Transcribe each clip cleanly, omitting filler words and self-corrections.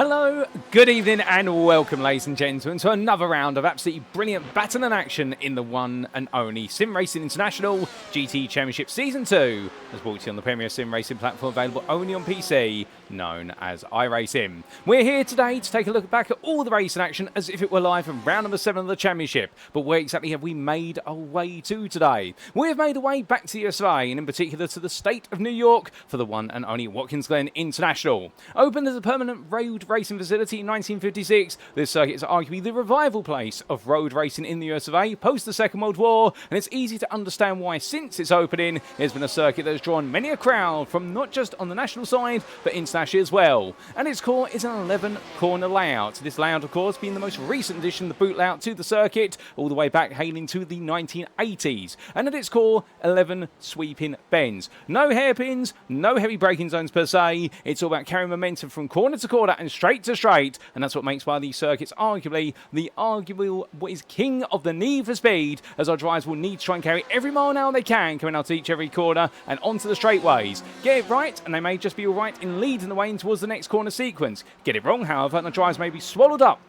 Hello, good evening and welcome ladies and gentlemen to another round of absolutely brilliant battle and action in the one and only SimRacing International GTE Championship Season 2 as brought to you on the premier sim racing platform available only on PC known as iRacing. We're here today to take a look back at all the racing action as if it were live from round number 7 of the championship. But where exactly have we made our way to today? We have made our way back to the USA and in particular to the state of New York for the one and only Watkins Glen International. Opened as a permanent road racing facility in 1956, this circuit is arguably the revival place of road racing in the US of A post the Second World War, and it's easy to understand why since its opening it has been a circuit that has drawn many a crowd from not just on the national side but internationally as well. And its core is an 11 corner layout. This layout of course being the most recent addition, the boot layout to the circuit, all the way back hailing to the 1980s, and at its core 11 sweeping bends. No hairpins, no heavy braking zones per se, it's all about carrying momentum from corner to corner and straight to straight, and that's what makes one of these circuits arguably the arguable what is king of the need for speed, as our drivers will need to try and carry every mile an hour they can coming out to each every corner and onto the straightaways. Get it right and they may just be alright in leading the way in towards the next corner sequence. Get it wrong however and the drivers may be swallowed up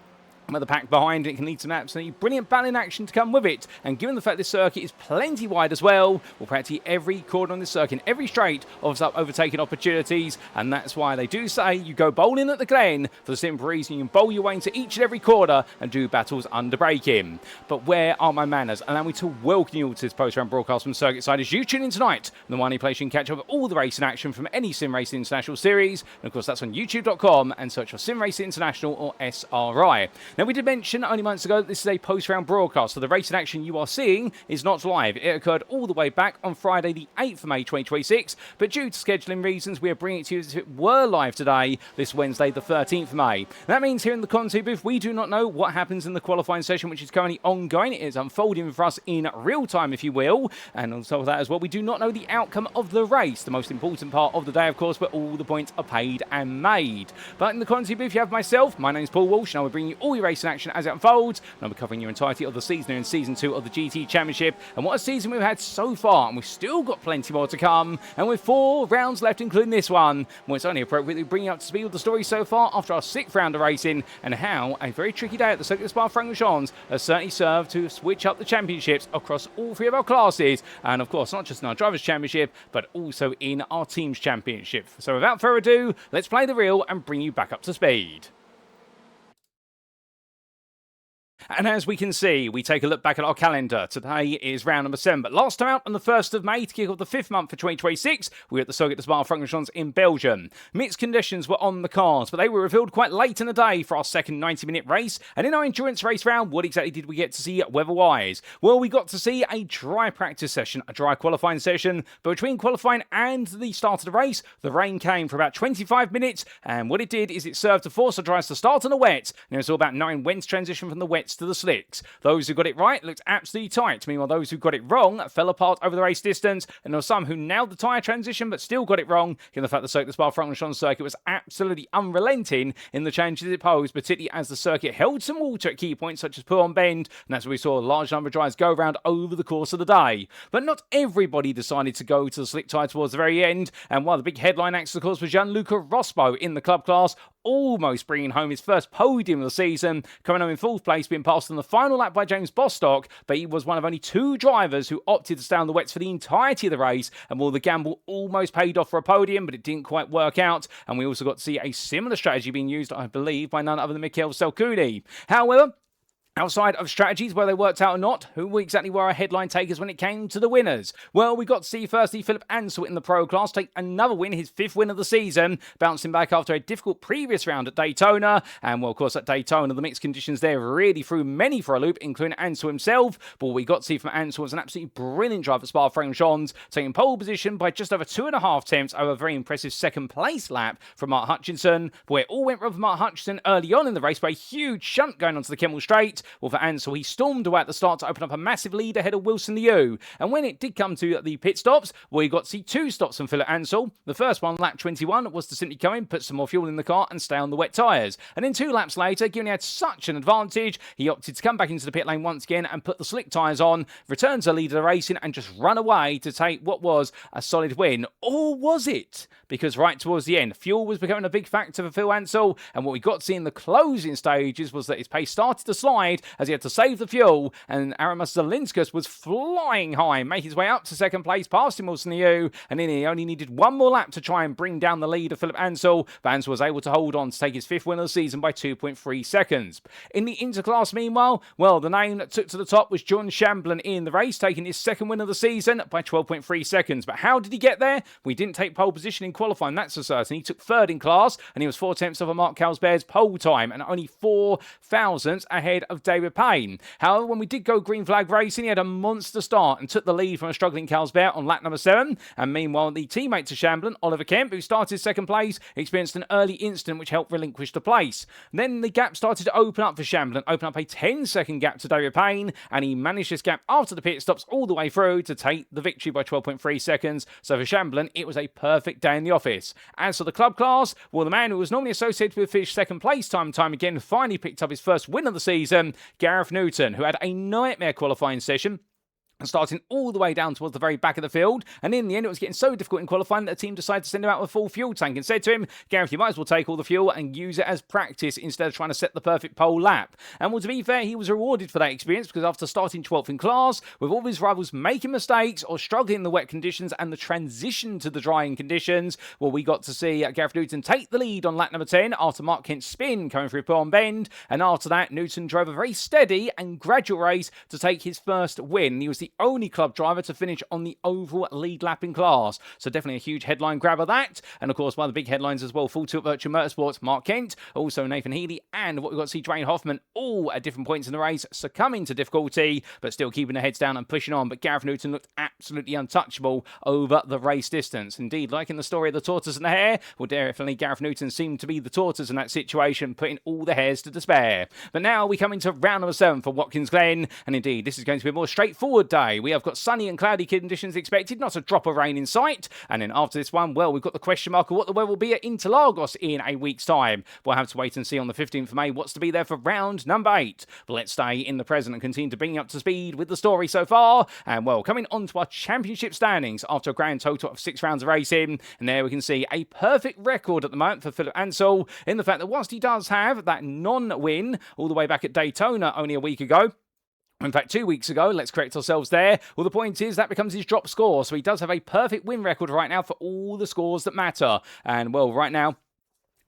with the pack behind it. Can lead to an absolutely brilliant battling action to come with it, and given the fact this circuit is plenty wide as well, will practically every corner on this circuit, every straight offers up overtaking opportunities, and that's why they do say you go bowling at the Glen for the simple reason you can bowl your way into each and every corner and do battles under braking. But where are my manners? Allow me to welcome you all to this post-round broadcast from Circuit Side as you tune in tonight, the one place you can catch up with all the racing action from any SimRacing International series, and of course that's on youtube.com and search for SimRacing International or SRI. Now, we did mention only months ago that this is a post-round broadcast, so the racing action you are seeing is not live. It occurred all the way back on Friday the 8th of May 2026, but due to scheduling reasons, we are bringing it to you as if it were live today, this Wednesday the 13th of May. That means here in the content booth, we do not know what happens in the qualifying session, which is currently ongoing. It is unfolding for us in real time, if you will, and on top of that as well, we do not know the outcome of the race, the most important part of the day, of course, where all the points are paid and made. But in the content booth, you have myself. My name is Paul Walsh, and I will bring you all your racing action as it unfolds, and I'll be covering your entirety of the season here in Season 2 of the GTE Championship, and what a season we've had so far, and we've still got plenty more to come, and with 4 rounds left including this one, well, it's only appropriate to bring you up to speed with the story so far after our 6th round of racing, and how a very tricky day at the Circuit de Spa-Francorchamps has certainly served to switch up the championships across all 3 of our classes, and of course not just in our Drivers' Championship, but also in our Teams Championship. So without further ado, let's play the reel and bring you back up to speed. And as we can see, we take a look back at our calendar. Today is round number 7, but last time out on the 1st of May to kick off the 5th month for 2026, we were at the Circuit de Spa-Francorchamps in Belgium. Mixed conditions were on the cards, but they were revealed quite late in the day for our second 90-minute race. And in our endurance race round, what exactly did we get to see weather-wise? Well, we got to see a dry practice session, a dry qualifying session, but between qualifying and the start of the race, the rain came for about 25 minutes, and what it did is it served to force the drivers to start on the wet, and it was all about knowing when to transition from the wets to the slicks. Those who got it right looked absolutely tight. Meanwhile, those who got it wrong fell apart over the race distance, and there were some who nailed the tyre transition but still got it wrong, given the fact the Circuit de Spa-Francorchamps circuit was absolutely unrelenting in the changes it posed, particularly as the circuit held some water at key points such as Pullman Bend, and that's where we saw a large number of drivers go around over the course of the day. But not everybody decided to go to the slick tyre towards the very end, and one of the big headline acts, of course, was Gianluca Rospo in the club class, almost bringing home his first podium of the season, coming home in 4th place, being passed on the final lap by James Bostock, but he was one of only 2 drivers who opted to stay on the wets for the entirety of the race, and while the gamble almost paid off for a podium, but it didn't quite work out, and we also got to see a similar strategy being used, I believe, by none other than Mikhail Salkuni. However, outside of strategies, whether they worked out or not, who exactly were our headline takers when it came to the winners? Well, we got to see firstly Philip Ansell in the Pro class take another win, his 5th win of the season, bouncing back after a difficult previous round at Daytona. And well, of course, at Daytona, the mixed conditions there really threw many for a loop, including Ansell himself. But what we got to see from Ansell was an absolutely brilliant drive at Spa-Francorchamps, taking pole position by just over 2.5 tenths over a very impressive 2nd place lap from Mark Hutchinson, where it all went wrong for Mark Hutchinson early on in the race by a huge shunt going onto the Kemmel Straight. Well, for Ansell, he stormed away at the start to open up a massive lead ahead of Wilson Liu. And when it did come to the pit stops, well, you got to see 2 stops from Philip Ansell. The first one, lap 21, was to simply come in, put some more fuel in the car and stay on the wet tyres. And then 2 laps later, given he had such an advantage, he opted to come back into the pit lane once again and put the slick tyres on, return to the lead of the racing and just run away to take what was a solid win. Or was it? Because right towards the end, fuel was becoming a big factor for Phil Ansell, and what we got to see in the closing stages was that his pace started to slide as he had to save the fuel, and Aramis Zelinskas was flying high, making his way up to second place, past him Wilson Liu, and then he only needed one more lap to try and bring down the lead of Philip Ansell, but Ansell was able to hold on to take his 5th win of the season by 2.3 seconds. In the interclass, meanwhile, well, the name that took to the top was John Shamblin in the race, taking his 2nd win of the season by 12.3 seconds. But how did he get there? We didn't take pole position in qualifying, that's for certain. He took 3rd in class, and he was 4 tenths off of Mark Calsbert's pole time, and only 4 thousandths ahead of David Payne. However, when we did go green flag racing, he had a monster start and took the lead from a struggling Calsbert on lap number 7. And meanwhile, the teammate to Shamblin, Oliver Kemp, who started 2nd place, experienced an early incident which helped relinquish the place. Then the gap started to open up for Shamblin, open up a 10-second gap to David Payne, and he managed this gap after the pit stops all the way through to take the victory by 12.3 seconds. So for Shamblin, it was a perfect day in the office. As for the club class, well, the man who was normally associated with finish 2nd place time and time again finally picked up his 1st win of the season, Gareth Newton, who had a nightmare qualifying session, starting all the way down towards the very back of the field. And in the end, it was getting so difficult in qualifying that the team decided to send him out with a full fuel tank and said to him, Gareth, you might as well take all the fuel and use it as practice instead of trying to set the perfect pole lap. And well, to be fair, he was rewarded for that experience, because after starting 12th in class, with all of his rivals making mistakes or struggling in the wet conditions and the transition to the drying conditions, well, we got to see Gareth Newton take the lead on lap number 10 after Mark Kent's spin coming through Pullen Bend. And after that, Newton drove a very steady and gradual race to take his 1st win. He was the only club driver to finish on the oval lead lap in class. So definitely a huge headline grabber that. And of course, one of the big headlines as well, Full Tilt Virtual Motorsports, Mark Kent, also Nathan Healy, and what we got to see Dwayne Hoffman, all at different points in the race, succumbing to difficulty, but still keeping their heads down and pushing on. But Gareth Newton looked absolutely untouchable over the race distance. Indeed, like in the story of the tortoise and the hare, well, definitely Gareth Newton seemed to be the tortoise in that situation, putting all the hares to despair. But now we come into round number 7 for Watkins Glen, and indeed, this is going to be a more straightforward day. We have got sunny and cloudy conditions expected, not a drop of rain in sight. And then after this one, well, we've got the question mark of what the weather will be at Interlagos in a week's time. We'll have to wait and see on the 15th of May what's to be there for round number 8. But let's stay in the present and continue to bring you up to speed with the story so far. And well, coming on to our championship standings after a grand total of 6 rounds of racing. And there we can see a perfect record at the moment for Philip Ansell, in the fact that whilst he does have that non-win all the way back at Daytona only a week ago, in fact, 2 weeks ago, let's correct ourselves there. Well, the point is that becomes his drop score. So he does have a perfect win record right now for all the scores that matter. And well, right now,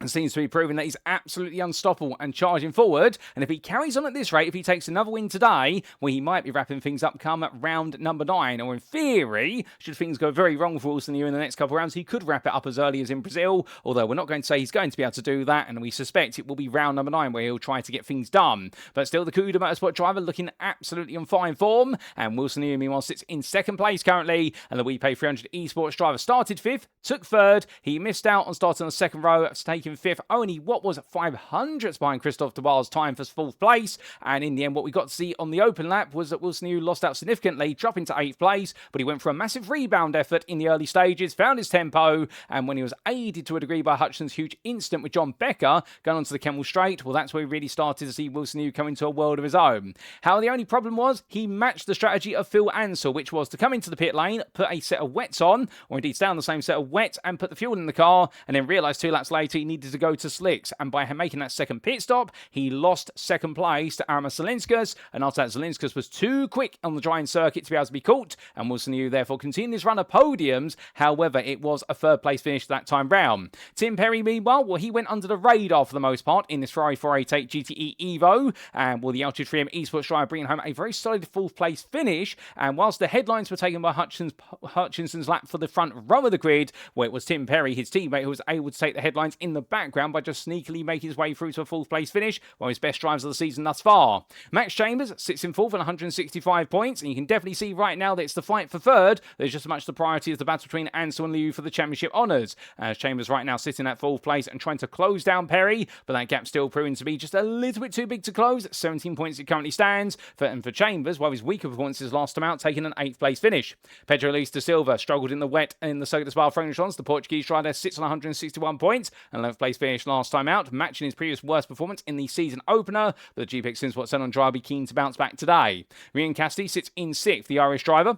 and seems to be proving that he's absolutely unstoppable and charging forward. And if he carries on at this rate, if he takes another win today, well, he might be wrapping things up come at round number 9. Or in theory, should things go very wrong for Wilson Liu in the next couple of rounds, he could wrap it up as early as in Brazil. Although we're not going to say he's going to be able to do that, and we suspect it will be round number 9 where he'll try to get things done. But still, the Cuda Motorsport driver looking absolutely on fine form. And Wilson Liu, meanwhile, sits in 2nd place currently. And the WePay 300 eSports driver started 5th, took 3rd. He missed out on starting on the 2nd row, taking 5th. Only what was 500ths behind Christophe Dubois' time for 4th place. And in the end, what we got to see on the open lap was that Wilson Liu lost out significantly, dropping to 8th place. But he went for a massive rebound effort in the early stages, found his tempo, and when he was aided to a degree by Hutchinson's huge incident with John Becker going onto the Kemmel Straight, well, that's where we really started to see Wilson Liu come into a world of his own. However, the only problem was he matched the strategy of Phil Ansell, which was to come into the pit lane, put a set of wets on, or indeed stay on the same set of wets, and put the fuel in the car, and then realised 2 laps later he needed to go to slicks. And by making that 2nd pit stop, he lost 2nd place to Aramis Zelinskas, and after that, Zelinskas was too quick on the drying circuit to be able to be caught, and Wilson Liu therefore continued his run of podiums. However, it was a 3rd place finish that time round. Tim Perry, meanwhile, well, he went under the radar for the most part in this Ferrari 488 GTE Evo, and well, the Altitude 3M eSports driver bringing home a very solid 4th place finish. And whilst the headlines were taken by Hutchinson's lap for the front row of the grid, where it was Tim Perry, his teammate, who was able to take the headlines in the background by just sneakily making his way through to a fourth place finish, one of his best drives of the season thus far. Max Chambers sits in fourth on 165 points, and you can definitely see right now that it's the fight for third. There's just as much the priority as the battle between Ansell and Liu for the championship honours. As Chambers right now sitting at fourth place and trying to close down Perry, but that gap still proving to be just a little bit too big to close. 17 points it currently stands. And for Chambers, while his weaker performances last time out, taking an 8th place finish. Pedro Luis da Silva struggled in the wet in the Circuit de Spa-Francorchamps. The Portuguese rider sits on 161 points, and 11th place finish last time out, matching his previous worst performance in the season opener. But the GPX Simsport Zen on drive will be keen to bounce back today. Ryan Cassidy sits in 6th, the Irish driver.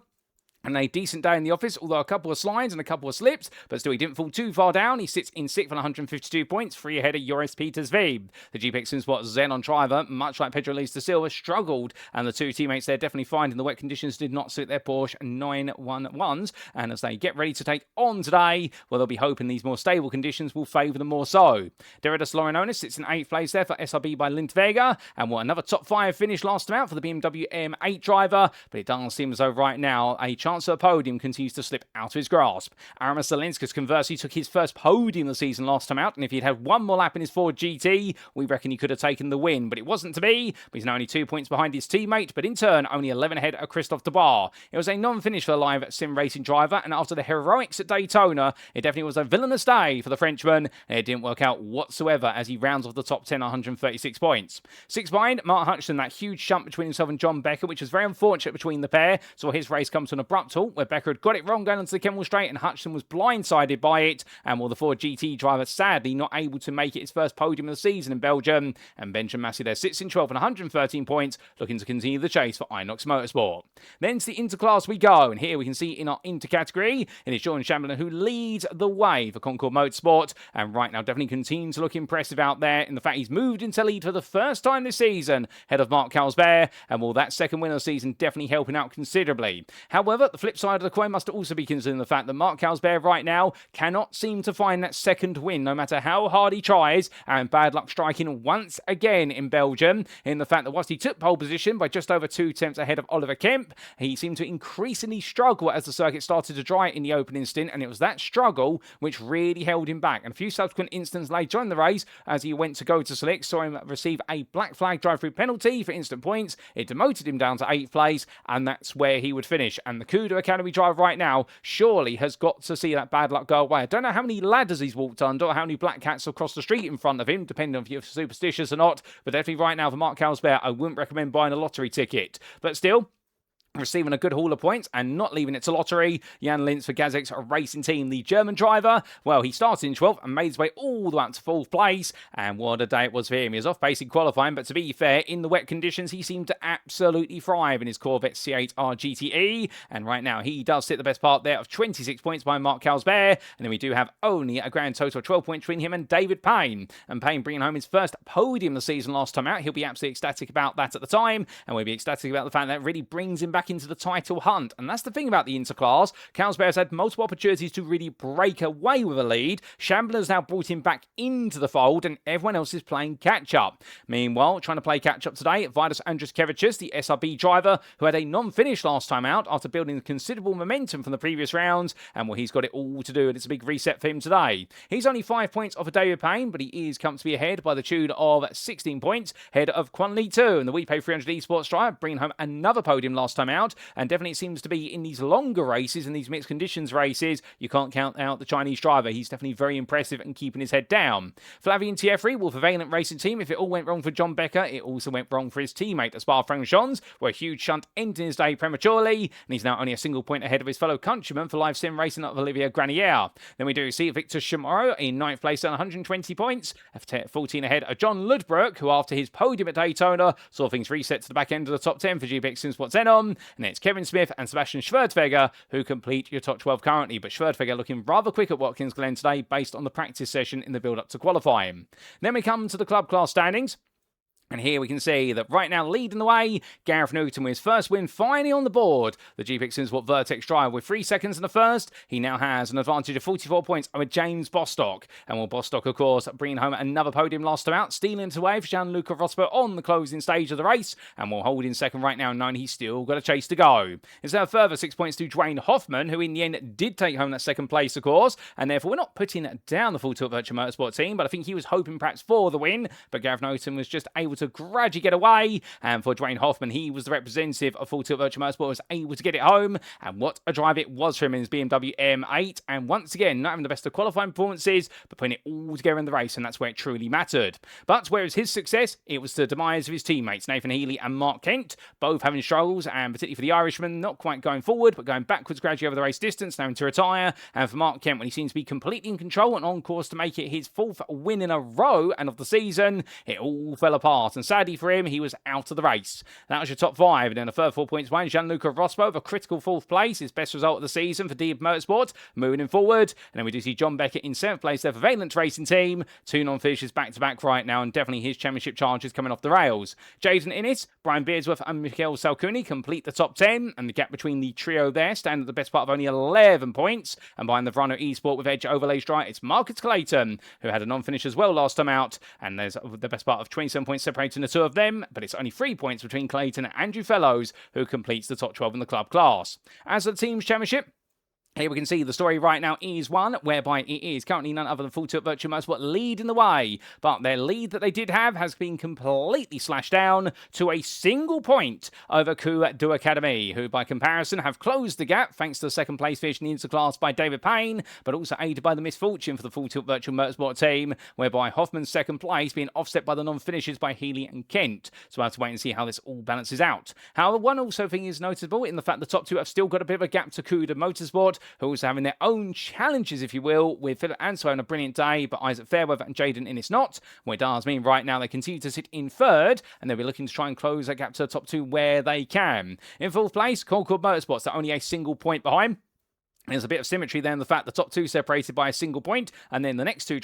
And a decent day in the office, although a couple of slides and a couple of slips, but still he didn't fall too far down. He sits in 6th on 152 points, 3 ahead of Joris Peters Veeb. The GPX Simsport Zen on driver, much like Pedro Luis da Silva, struggled, and the two teammates there definitely finding the wet conditions did not suit their Porsche 911s. And as they get ready to take on today, well, they'll be hoping these more stable conditions will favour them more so. Derrida Lorenonis sits in 8th place there for SRB by Lint Vega, and what another top 5 finish last time out for the BMW M8 driver, but it doesn't seem as though right now a chance of a podium continues to slip out of his grasp. Aramis Zelinskas conversely took his first podium of the season last time out, and if he'd had one more lap in his Ford GT, we reckon he could have taken the win, but it wasn't to be. But he's now only 2 points behind his teammate, but in turn only 11 ahead of Christophe Debar. It was a non-finish for the live sim racing driver, and after the heroics at Daytona, it definitely was a villainous day for the Frenchman, and it didn't work out whatsoever as he rounds off the top 10 on 136 points. 6 behind, Mark Hutchinson, that huge jump between himself and John Becker, which was very unfortunate between the pair, saw his race come to an abrupt halt, where Becker had got it wrong going onto the Kemmel Straight, and Hutchinson was blindsided by it, and the Ford GT driver sadly not able to make it his first podium of the season in Belgium, and Benjamin Massey there sits in 12th on 113 points, looking to continue the chase for Inox Motorsport. Then to the interclass we go, and here we can see in our intercategory, it is Jordan Chamberlain who leads the way for Concord Motorsport, and right now definitely continues to look impressive out there in the fact he's moved into lead for the first time this season, ahead of Mark Carlsberg, and that second win of the season definitely helping out considerably. However, the flip side of the coin must also be considering the fact that Mark Carlsberg right now cannot seem to find that second win, no matter how hard he tries, and bad luck striking once again in Belgium, in the fact that whilst he took pole position by just over 2 tenths ahead of Oliver Kemp, he seemed to increasingly struggle as the circuit started to dry in the opening stint, and it was that struggle which really held him back. And a few subsequent instances later in the race, as he went to go to select, saw him receive a black flag drive-through penalty for instant points. It demoted him down to 8th place, and that's where he would finish. And the Kudo Academy driver right now surely has got to see that bad luck go away. I don't know how many ladders he's walked under or how many black cats across the street in front of him, depending on if you're superstitious or not, but definitely right now for Mark Carlsberg, I wouldn't recommend buying a lottery ticket. But still, receiving a good haul of points and not leaving it to lottery, Jan Lintz for Gazek's racing team, the German driver. Well, he started in 12th and made his way all the way up to 4th place, and what a day it was for him. He was off pace in qualifying, but to be fair, in the wet conditions, he seemed to absolutely thrive in his Corvette C8R GTE, and right now he does sit the best part there of 26 points behind Mark Carlsberg, and then we do have only a grand total of 12 points between him and David Payne, and Payne bringing home his first podium of the season last time out. He'll be absolutely ecstatic about that at the time, and we'll be ecstatic about the fact that it really brings him back into the title hunt. And that's the thing about the interclass. Carlsberg has had multiple opportunities to really break away with a lead. Shambler's now brought him back into the fold, and everyone else is playing catch-up. Meanwhile, trying to play catch-up today, Vidas Andruskevicius, the SRB driver, who had a non-finish last time out after building considerable momentum from the previous rounds, and he's got it all to do, and it's a big reset for him today. He's only 5 points off of David Payne, but he is comfortably ahead by the tune of 16 points, ahead of Quan Li 2, and the WePay 300 esports driver, bringing home another podium last time out, and definitely seems to be in these longer races, in these mixed conditions races, you can't count out the Chinese driver. He's definitely very impressive and keeping his head down. Flavien Thierry will for Valent Racing Team. If it all went wrong for John Becker, it also went wrong for his teammate at Spa-Francorchamps, where a huge shunt ended his day prematurely, and he's now only a single point ahead of his fellow countryman for live sim racing of Olivier Granier. Then we do see Victor Chamorro in 9th place on 120 points, 14 ahead of John Ludbrook, who after his podium at Daytona saw things reset to the back end of the top 10 for GPX Simsport Zenon, and it's Kevin Smith and Sebastian Schwerdtfeger who complete your top 12 currently, but Schwerdtfeger looking rather quick at Watkins Glen today based on the practice session in the build-up to qualifying. Then we come to the club class standings. And here we can see that right now, leading the way, Gareth Newton with his first win finally on the board. The GPX SimSport Vertex driver with 3 seconds in the first. He now has an advantage of 44 points over James Bostock. And will Bostock, of course, bring home another podium last time out, stealing it away for Gianluca Rosberg on the closing stage of the race. And will hold in second right now, knowing he's still got a chase to go. It's now further 6 points to Dwayne Hoffman, who in the end did take home that second place, of course. And therefore, we're not putting down the Full Tilt Virtual Motorsport team, but I think he was hoping perhaps for the win. But Gareth Newton was just able to gradually get away, and for Dwayne Hoffman, he was the representative of Full Tilt Virtual Motorsport, was able to get it home, and what a drive it was for him in his BMW M8, and once again, not having the best of qualifying performances, but putting it all together in the race, and that's where it truly mattered. But where was his success? It was the demise of his teammates, Nathan Healy and Mark Kent, both having struggles, and particularly for the Irishman, not quite going forward, but going backwards gradually over the race distance, now to retire, and for Mark Kent, when he seems to be completely in control and on course to make it his 4th win in a row, and of the season, it all fell apart, and sadly for him, he was out of the race. That was your top 5, and then the further 4 points won Gianluca Rosberg, a critical 4th place, his best result of the season for DB Motorsport, moving him forward. And then we do see John Beckett in 7th place there for Valence Racing Team, 2 non-finishes back-to-back right now, and definitely his championship charges coming off the rails. Jason Innes, Brian Beardsworth and Mikhail Salcuni complete the top 10, and the gap between the trio there stand at the best part of only 11 points, and behind the Verano Esport with Edge Overlay Strike, it's Marcus Clayton, who had a non-finish as well last time out, and there's the best part of 27 points separating the two of them, but it's only 3 points between Clayton and Andrew Fellows, who completes the top 12 in the club class. As for the team's championship, here we can see the story right now is one whereby it is currently none other than Full Tilt Virtual Motorsport leading the way. But their lead that they did have has been completely slashed down to a single point over Coup du Academy, who by comparison have closed the gap thanks to the second place finish in the interclass by David Payne, but also aided by the misfortune for the Full Tilt Virtual Motorsport team, whereby Hoffman's second place being offset by the non-finishes by Healy and Kent. So we'll have to wait and see how this all balances out. However, one also thing is noticeable in the fact the top 2 have still got a bit of a gap to Coup du Motorsport, who are also having their own challenges, if you will, with Philip Ansell on a brilliant day, but Isaac Fairweather and Jaden Innes not, where it does mean right now they continue to sit in 3rd, and they'll be looking to try and close that gap to the top 2 where they can. In 4th place, Concord Motorsports, they're only a single point behind. There's a bit of symmetry there in the fact the top 2 separated by a single point, and then the next 2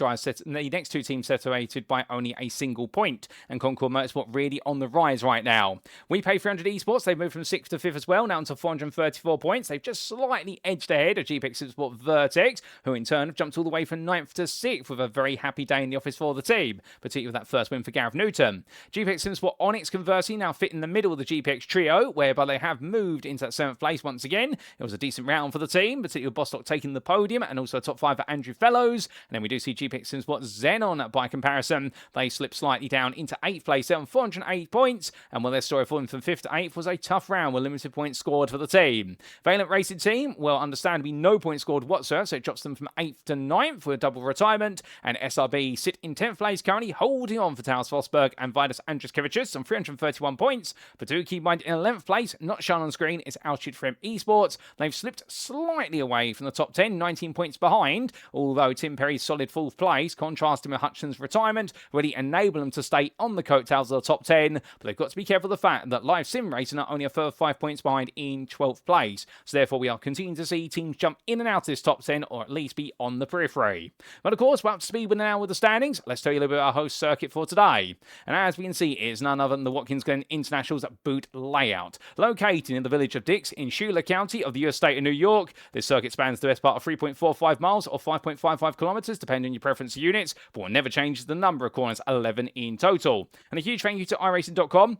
teams separated by only a single point. And Concord Motorsport really on the rise right now. We pay 300 esports. They've moved from 6th to 5th as well, now to 434 points. They've just slightly edged ahead of GPX SimSport Vertex, who in turn have jumped all the way from 9th to 6th with a very happy day in the office for the team, particularly with that first win for Gareth Newton. GPX SimSport Onyx conversely now fit in the middle of the GPX trio, whereby they have moved into that 7th place once again. It was a decent round for the team, particularly with Bostock taking the podium, and also a top 5 for Andrew Fellows. And then we do see GPX SimSport Xenon by comparison. They slipped slightly down into 8th place there on 408 points, and while their story falling from 5th to 8th was a tough round with limited points scored for the team. Valent Racing Team, well, understandably no points scored whatsoever, so it drops them from 8th to 9th for a double retirement, and SRB sit in 10th place currently, holding on for Taos Fosberg and Vidas Andruskevicius on 331 points, but do keep in mind in 11th place, not shown on screen, is Altitude Frame Esports. They've slipped slightly away from the top 10, 19 points behind, although Tim Perry's solid 4th place, contrasting with Hutchinson's retirement, really enable them to stay on the coattails of the top 10, but they've got to be careful of the fact that Live Sim Racing are only a further 5 points behind in 12th place, so therefore we are continuing to see teams jump in and out of this top 10, or at least be on the periphery. But of course, we're up to speed with now with the standings. Let's tell you a little bit about our host circuit for today. And as we can see, it is none other than the Watkins Glen International's boot layout. Located in the village of Dix in Schuyler County of the US state of New York, this circuit spans the best part of 3.45 miles or 5.55 kilometers, depending on your preference of units, but what never changes the number of corners, 11 in total. And a huge thank you to iRacing.com.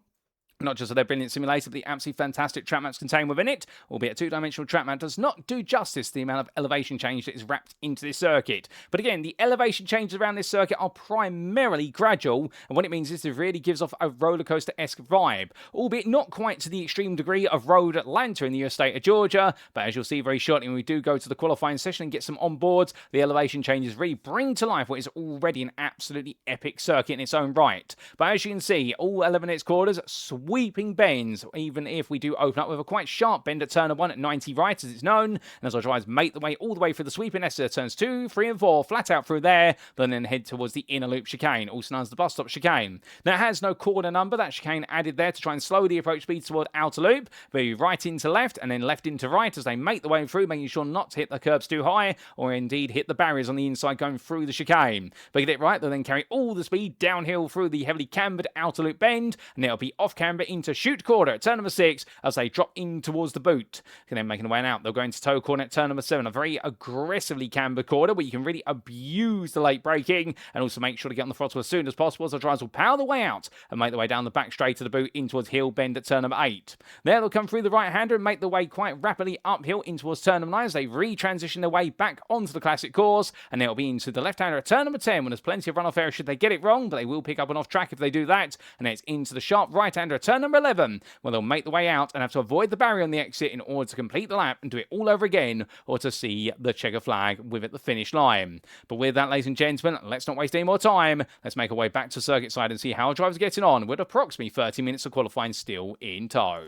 Not just for their brilliant simulator, but the absolutely fantastic track maps contained within it, albeit a two-dimensional track map does not do justice to the amount of elevation change that is wrapped into this circuit. But again, the elevation changes around this circuit are primarily gradual, and what it means is it really gives off a rollercoaster-esque vibe, albeit not quite to the extreme degree of Road Atlanta in the US state of Georgia, but as you'll see very shortly when we do go to the qualifying session and get some onboards, the elevation changes really bring to life what is already an absolutely epic circuit in its own right. But as you can see, all 11 of its quarters sweeping bends, even if we do open up with a quite sharp bend at turn 1 at 90 right, as it's known. And as our drivers make the way all the way through the sweeping S turns 2, 3 and 4, flat out through there, but then head towards the inner loop chicane, also known as the bus stop chicane. Now it has no corner number, that chicane added there to try and slow the approach speed toward outer loop, but right into left and then left into right as they make the way through, making sure not to hit the curbs too high or indeed hit the barriers on the inside going through the chicane. But get it right, they'll then carry all the speed downhill through the heavily cambered outer loop bend, and it'll be off camber into chute corner at turn number 6 as they drop in towards the boot. And then making the way out, they'll go into toe corner at turn number 7, a very aggressively cambered corner where you can really abuse the late braking and also make sure to get on the throttle as soon as possible as the drivers will power the way out and make the way down the back straight of the boot in towards heel bend at turn number 8. There they'll come through the right-hander and make the way quite rapidly uphill in towards turn number 9 as they re-transition their way back onto the classic course, and they'll be into the left-hander at turn number 10 when there's plenty of runoff area should they get it wrong, but they will pick up an off-track if they do that, and then it's into the sharp right-hander at turn number 11 where they'll make the way out and have to avoid the barrier on the exit in order to complete the lap and do it all over again or to see the checker flag with at the finish line. But with that, ladies and gentlemen, let's not waste any more time. Let's make our way back to circuit side and see how our drivers are getting on with approximately 30 minutes of qualifying still in tow.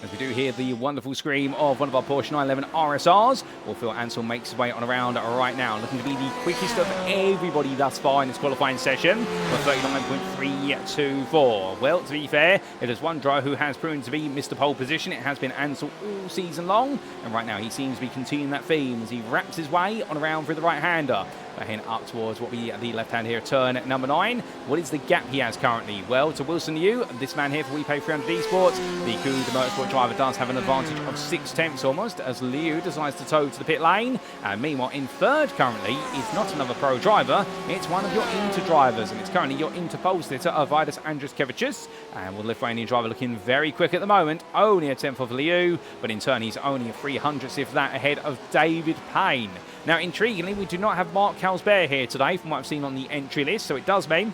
As we do hear the wonderful scream of one of our Porsche 911 RSRs, well, Philip Ansell makes his way on around right now, looking to be the quickest of everybody thus far in this qualifying session, with 39.324. Well, to be fair, it is one driver who has proven to be Mr. Pole Position. It has been Ansell all season long, and right now he seems to be continuing that theme as he wraps his way on around through the right-hander. Heading up towards what we the left hand here, turn at number 9. What is the gap he has currently? Well, to Wilson Liu, this man here for We Pay 300 Esports, the Cougar Motorsport driver does have an advantage of 6 tenths almost, as Liu decides to tow to the pit lane. And meanwhile, in third currently is not another pro driver, it's one of your Inter drivers, and it's currently your Inter pole sitter, Vidas Andruskevicius. And with the Lithuanian driver looking very quick at the moment, only a tenth of Liu, but in turn he's only a 300th if that ahead of David Payne. Now, intriguingly, we do not have Mark Calsbear here today from what I've seen on the entry list, so it does mean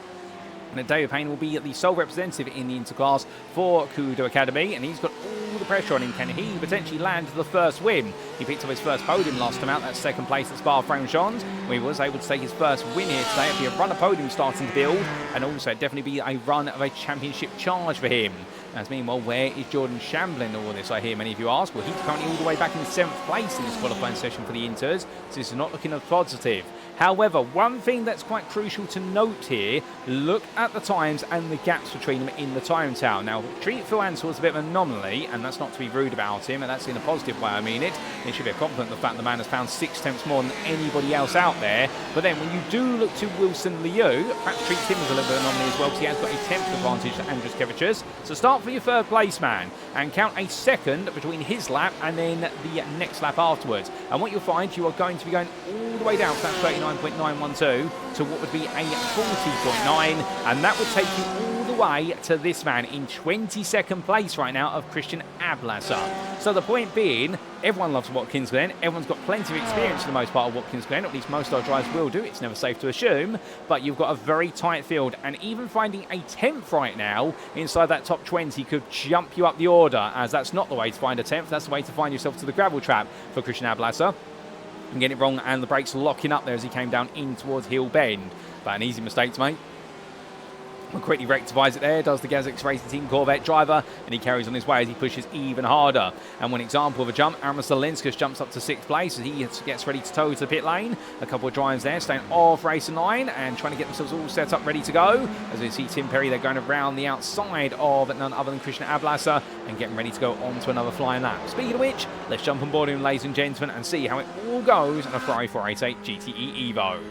that David Payne will be the sole representative in the Interclass for Kudo Academy, and he's got all the pressure on him. Can he potentially land the first win? He picked up his first podium last time out, that's second place at Spa-Francorchamps, where he was able to take his first win here today. It'll be a run of podium starting to build, and also definitely be a run of a championship charge for him. As meanwhile, where is Jordan Shamblin in all this, I hear many of you ask? Well, he's currently all the way back in 7th place in this qualifying session for the Inters, so this is not looking as positive. However, one thing that's quite crucial to note here, look at the times and the gaps between them in the time tower. Now, treat Phil Ansell as a bit of an anomaly, and that's not to be rude about him, and that's in a positive way, I mean it. It should be a compliment the fact the man has found 6 tenths more than anybody else out there. But then when you do look to Wilson Liu, perhaps treat him as a little bit of an anomaly as well, because he has got a 10th advantage to Andruskevicius. So start for your third place man, and count a second between his lap and then the next lap afterwards. And what you'll find, you are going to be going all the way down to that 39.912 to what would be a 40.9, and that would take you all the way to this man in 22nd place right now of Christian Ablasser. So the point being, everyone loves Watkins Glen, everyone's got plenty of experience for the most part of Watkins Glen, or at least most of our drivers will do, it's never safe to assume, but you've got a very tight field, and even finding a 10th right now inside that top 20 could jump you up the order, as that's not the way to find a 10th, that's the way to find yourself to the gravel trap for Christian Ablasser. And get it wrong, and the brakes locking up there as he came down in towards Hill Bend. But an easy mistake to make. Well, quickly rectifies it there, does the Gazix Racing Team Corvette driver, and he carries on his way as he pushes even harder. And one example of a jump, Amos Zelinskas jumps up to 6th place as he gets ready to tow to the pit lane. A couple of drivers there staying off racing line and trying to get themselves all set up, ready to go. As we see Tim Perry, they're going around the outside of none other than Christian Ablasser and getting ready to go on to another flying lap. Speaking of which, let's jump on board him, ladies and gentlemen, and see how it all goes on a Ferrari 488 GTE Evo.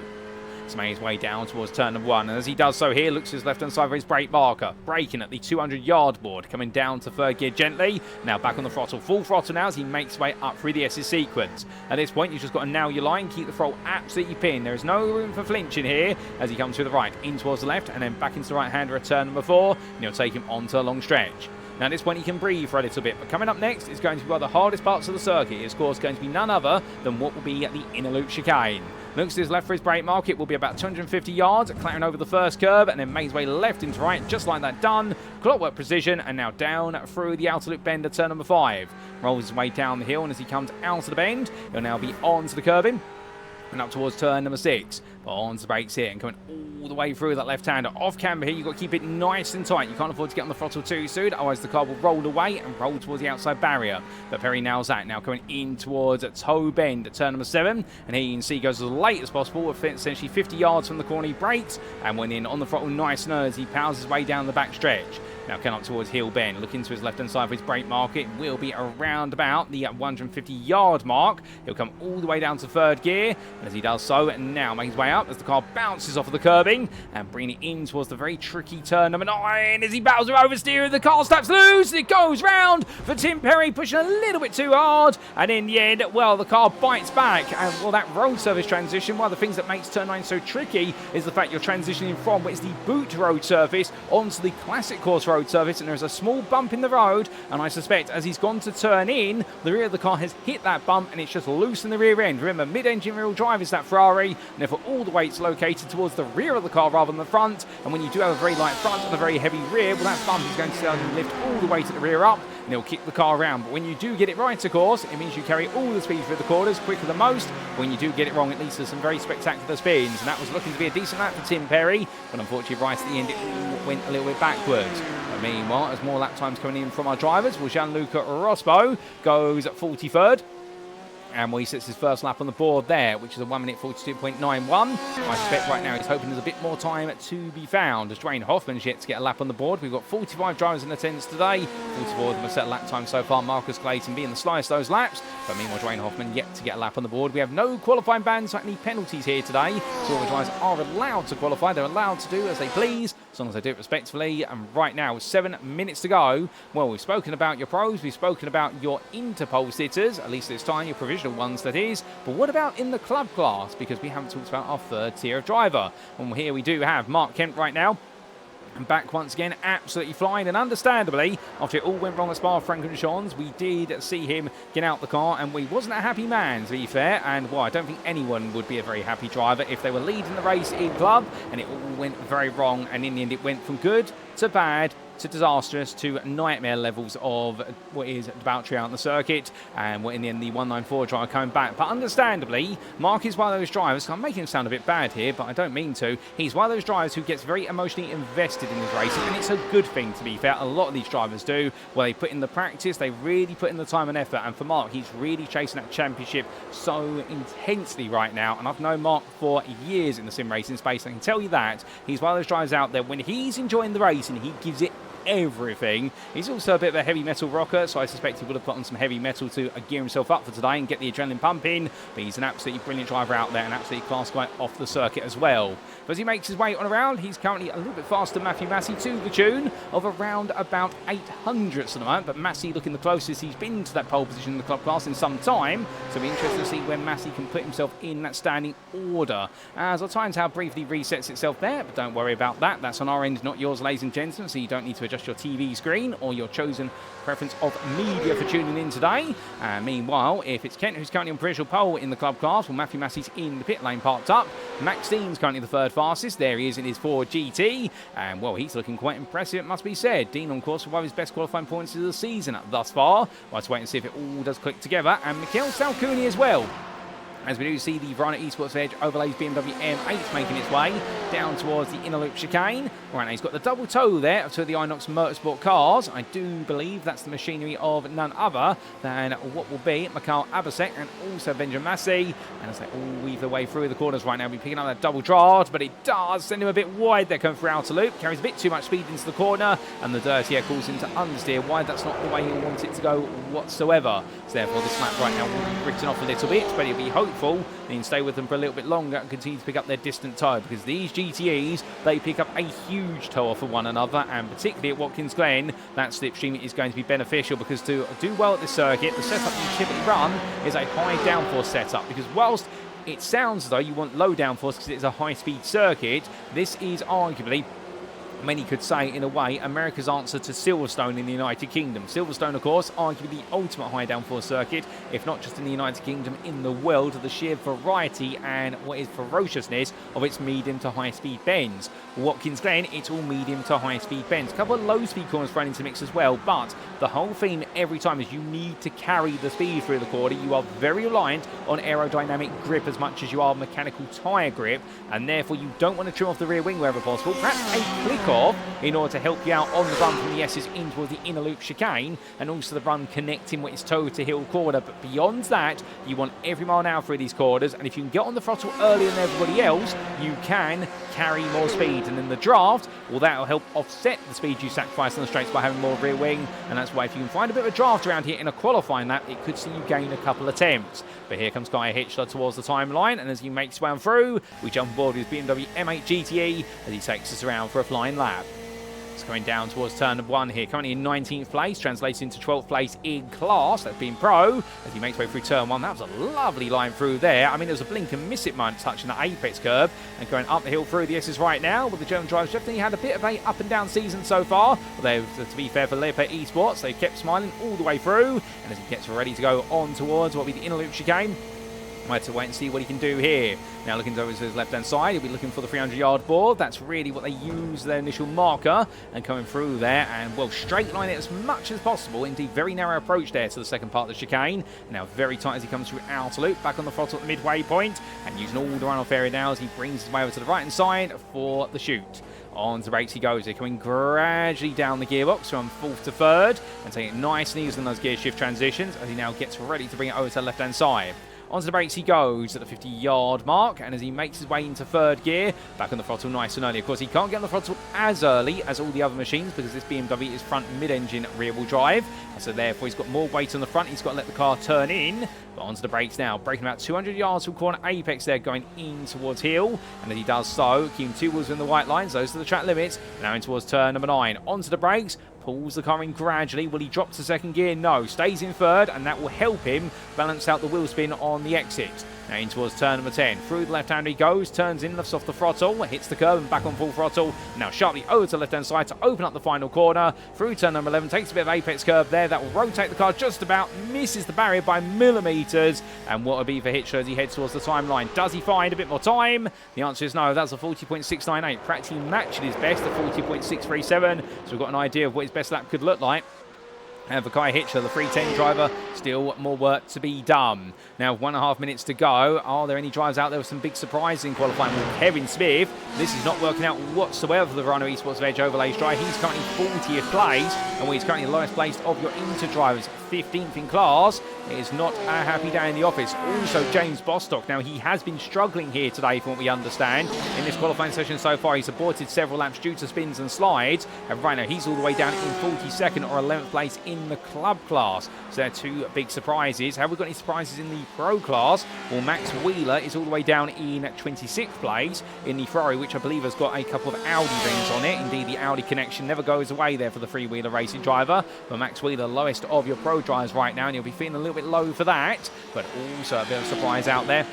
He's made his way down towards turn number 1, and as he does so here, looks to his left-hand side for his brake marker. Braking at the 200-yard board, coming down to third gear gently. Now back on the throttle, full throttle now as he makes his way up through the S's sequence. At this point, you've just got to nail your line, keep the throttle absolutely pinned. There is no room for flinching here as he comes to the right, in towards the left, and then back into the right-hander at turn number 4, and he'll take him onto a long stretch. Now at this point he can breathe for a little bit, but coming up next is going to be one of the hardest parts of the circuit. His course is going to be none other than what will be the inner loop chicane. Looks to his left for his brake mark, it will be about 250 yards, clattering over the first curb, and then makes his way left into right, just like that done. Clockwork precision, and now down through the outer loop bend at turn number 5. Rolls his way down the hill, and as he comes out of the bend, he'll now be on to the curbing and up towards turn number 6. But on to the brakes here and coming all the way through that left-hander. Off camber here, you've got to keep it nice and tight. You can't afford to get on the throttle too soon, otherwise the car will roll away and roll towards the outside barrier. But Perry nails that. Now coming in towards toe bend at turn number 7. And here you can see he goes as late as possible, with essentially 50 yards from the corner. He brakes and went in on the throttle nice and early. He powers his way down the back stretch. Now coming up towards Hill Bend, looking to his left-hand side for his brake mark. It will be around about the 150-yard mark. He'll come all the way down to third gear. And as he does so, and now makes his way up as the car bounces off of the curbing and bringing it in towards the very tricky turn number 9. As he battles with oversteer, the car snaps loose. And it goes round for Tim Perry, pushing a little bit too hard. And in the end, well, the car bites back. And well, that road surface transition, one of the things that makes turn 9 so tricky is the fact you're transitioning from what is the boot road surface onto the classic course road surface, and there's a small bump in the road, and I suspect as he's gone to turn in, the rear of the car has hit that bump and it's just loosened the rear end. Remember, mid-engine rear-wheel drive is that Ferrari, and therefore all the weight's located towards the rear of the car rather than the front, and when you do have a very light front and a very heavy rear, well, that bump is going to lift all the weight at the rear up, and it'll kick the car around. But when you do get it right, of course, it means you carry all the speed through the corners quicker than most. When you do get it wrong, at least there's some very spectacular spins, and that was looking to be a decent lap for Tim Perry, but unfortunately right at the end it went a little bit backwards. But meanwhile, as more lap times coming in from our drivers, well, Gianluca Rospo goes 43rd. And well, he sets his first lap on the board there, which is a 1 minute 42.91. I suspect right now he's hoping there's a bit more time to be found, as Dwayne Hoffman's yet to get a lap on the board. We've got 45 drivers in attendance today. 44 of them have set a lap time so far. Marcus Clayton being the slyest of those laps. But meanwhile, Dwayne Hoffman yet to get a lap on the board. We have no qualifying bans or any penalties here today. So all the drivers are allowed to qualify. They're allowed to do as they please, as long as they do it respectfully. And right now, with 7 minutes to go, well, we've spoken about your pros. We've spoken about your interpole sitters, at least this time, your provisional ones, that is. But what about in the club class? Because we haven't talked about our third tier of driver. And here we do have Mark Kent right now. And back once again, absolutely flying, and understandably, after it all went wrong at Spa-Francorchamps, we did see him get out the car, and he wasn't a happy man, to be fair, and well, I don't think anyone would be a very happy driver if they were leading the race in club, and it all went very wrong, and in the end it went from good to bad to disastrous to nightmare levels of what is debauchery out on the circuit, and in the end the 194 driver coming back. But understandably, Mark is one of those drivers, I'm making him sound a bit bad here, but I don't mean to, he's one of those drivers who gets very emotionally invested in his racing, and it's a good thing, to be fair. A lot of these drivers do. Well, they put in the practice, they really put in the time and effort, and for Mark, he's really chasing that championship so intensely right now, and I've known Mark for years in the sim racing space, and I can tell you that he's one of those drivers out there, when he's enjoying the racing, he gives it everything. He's also a bit of a heavy metal rocker, so I suspect he would have put on some heavy metal to gear himself up for today and get the adrenaline pumping. But he's an absolutely brilliant driver out there, and absolutely class guy off the circuit as well. But as he makes his way on around, he's currently a little bit faster than Matthew Massey, to the tune of around about 800ths at the moment. But Massey looking the closest he's been to that pole position in the club class in some time, so it'll be interesting to see when Massey can put himself in that standing order. As our time how briefly resets itself there, but don't worry about that. That's on our end, not yours, ladies and gentlemen, so you don't need to adjust your TV screen or your chosen preference of media for tuning in today. Meanwhile, if it's Kent who's currently on provisional pole in the club class, well, Matthew Massey's in the pit lane parked up. Max Dean's currently the third fastest. There he is in his Ford GT, and well, he's looking quite impressive, it must be said. Dean on course for one of his best qualifying points of the season thus far. Let's wait and see if it all does click together. And Mikhail Salcuni as well, as we do see the Verona Esports Edge overlays BMW M8 making its way down towards the inner loop chicane. Right now he's got the double toe there to the Inox Motorsport cars. I do believe that's the machinery of none other than what will be Mikhail Abasek and also Benjamin Massey. And as they all weave their way through the corners right now, we're picking up that double draft, but it does send him a bit wide there coming through outer loop. Carries a bit too much speed into the corner, and the dirty air calls him to understeer wide. That's not the way he wants it to go whatsoever. So therefore this lap right now will be written off a little bit, but he'll be hopeful they can stay with them for a little bit longer and continue to pick up their distant toe, because these GTEs, they pick up a huge toe off of one another, and particularly at Watkins Glen, that slipstream is going to be beneficial, because to do well at this circuit, the setup you typically run is a high downforce setup, because whilst it sounds as though you want low downforce because it's a high-speed circuit, this is arguably many could say, in a way, America's answer to Silverstone in the United Kingdom. Silverstone, of course, arguably the ultimate high downforce circuit, if not just in the United Kingdom, in the world, of the sheer variety and what is ferociousness of its medium to high speed bends. Watkins Glen, it's all medium to high speed bends. A couple of low speed corners thrown into the mix as well, but the whole theme every time is you need to carry the speed through the corner. You are very reliant on aerodynamic grip as much as you are mechanical tyre grip, and therefore you don't want to trim off the rear wing wherever possible. Perhaps a click off in order to help you out on the run from the S's in towards the inner loop chicane, and also the run connecting what is toe to heel corner. But beyond that, you want every mile an hour through these corners, and if you can get on the throttle earlier than everybody else, you can carry more speed. And in the draft, well, that will help offset the speed you sacrifice on the straights by having more rear wing, and that's why if you can find a bit of a draft around here in a qualifying lap, it could see you gain a couple attempts. But here comes Guy Hitchler towards the timeline, and as he makes his way on through, we jump aboard with BMW M8 GTE as he takes us around for a flying lap. It's going down towards turn 1 here, currently in 19th place, translates into 12th place in class, that's being pro, as he makes way through turn 1. That was a lovely line through there. I mean, there was a blink and miss it moment touching the apex curve, and going up the hill through the S's right now, with the German drivers definitely had a bit of a up and down season so far. Although, to be fair for Leopard Esports, they've kept smiling all the way through, and as he gets ready to go on towards what will be the inner loop chicane, we'll have to wait and see what he can do here. Now looking over to his left-hand side, he'll be looking for the 300-yard board. That's really what they use their initial marker, and coming through there, and well, straight line it as much as possible. Indeed, very narrow approach there to the second part of the chicane. Now very tight as he comes through outer loop, back on the throttle at the midway point, and using all the runoff area now as he brings his way over to the right-hand side for the shoot. On to the brakes he goes. They're coming gradually down the gearbox from 4th to 3rd, and taking it nice and easy in those gear shift transitions as he now gets ready to bring it over to the left-hand side. Onto the brakes he goes at the 50-yard mark, and as he makes his way into 3rd gear, back on the throttle nice and early. Of course, he can't get on the throttle as early as all the other machines because this BMW is front mid-engine rear-wheel drive, and so therefore he's got more weight on the front. He's got to let the car turn in. But onto the brakes now, braking about 200 yards from corner apex there, going in towards heel, and as he does so, keeping 2 wheels in the white lines, those are the track limits, now in towards turn number 9. Onto the brakes, pulls the car in gradually. Will he drop to 2nd gear? No, stays in 3rd, and that will help him balance out the wheel spin on the exit. Now in towards turn number 10. Through the left-hander he goes, turns in, lifts off the throttle, hits the curb and back on full throttle. Now sharply over to the left-hand side to open up the final corner. Through turn number 11, takes a bit of apex curve there. That will rotate the car just about, misses the barrier by millimetres. And what will be for Hitchler as he heads towards the timeline? Does he find a bit more time? The answer is no. That's a 40.698. Practically matched his best at 40.637. So we've got an idea of what his best lap could look like. And for Kai Hitchler, the 310 driver, still more work to be done. Now, 1.5 minutes to go. Are there any drivers out there with some big surprises in qualifying? With Kevin Smith, this is not working out whatsoever for the Rhino Esports Edge Overlays drive. He's currently 40th place, and he's currently the lowest placed of your Inter drivers, 15th in class. It is not a happy day in the office. Also, James Bostock. Now, he has been struggling here today, from what we understand. In this qualifying session so far, he's aborted several laps due to spins and slides. And right now, he's all the way down in 42nd or 11th place in the club class. So there are 2 big surprises. Have we got any surprises in the pro class? Well, Max Wheeler is all the way down in 26th place in the Ferrari, which I believe has got a couple of Audi rings on it. Indeed, the Audi connection never goes away there for the three-wheeler racing driver. But Max Wheeler, lowest of your pro drivers right now, and you'll be feeling a little bit low for that. But also a bit of surprise out there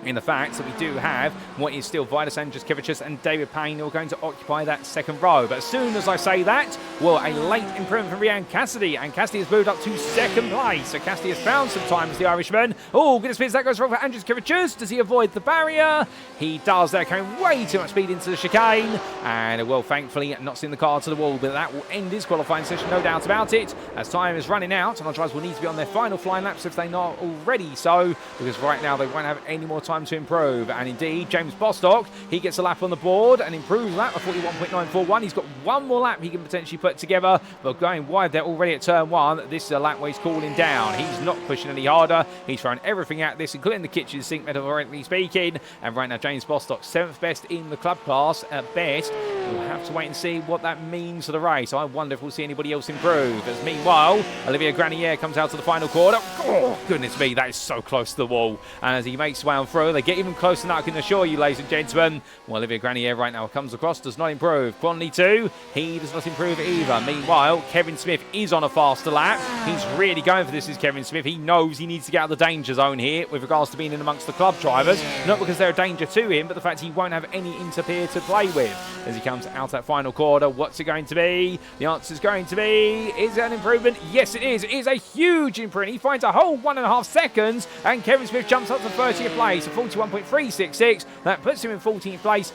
in the fact that we do have what is still Vidas Andriskevicius and David Payne who are going to occupy that 2nd row. But as soon as I say that, well, a late improvement from Ryan Cassidy, and Cassidy has moved up to 2nd place. So Cassidy has found some time as the Irishman. Oh, goodness me, that goes wrong for Andriskevicius. Does he avoid the barrier? He does. They're carrying way too much speed into the chicane, and well, thankfully not seeing the car to the wall, but that will end his qualifying session, no doubt about it, as time is running out, and our drivers will need to be on their final flying laps if they're not already so, because right now they won't have any more time to improve. And indeed, James Bostock, he gets a lap on the board and improves that of 41.941. He's got one more lap he can potentially put together, but going wide there already at turn 1. This is a lap where he's cooling down. He's not pushing any harder. He's throwing everything at this, including the kitchen sink, metaphorically speaking. And right now, James Bostock, 7th best in the club class at best. We'll have to wait and see what that means for the race. I wonder if we'll see anybody else improve. As meanwhile, Olivier Granier comes out to the final quarter. Oh, goodness me, that is so close to the wall. And as he makes his way on through, they get even closer than that, I can assure you, ladies and gentlemen. Well, Olivier Granier right now comes across, does not improve. Quantity 2, he does not improve either. Meanwhile, Kevin Smith is on a faster lap. He's really going for this, is Kevin Smith. He knows he needs to get out of the danger zone here with regards to being in amongst the club drivers. Not because they're a danger to him, but the fact he won't have any interpeer to play with. As he comes rounds out that final quarter. What's it going to be? The answer is going to be, is it an improvement? Yes, it is. It is a huge improvement. He finds a whole 1.5 seconds, and Kevin Smith jumps up to 30th place, a 41.366. That puts him in 14th place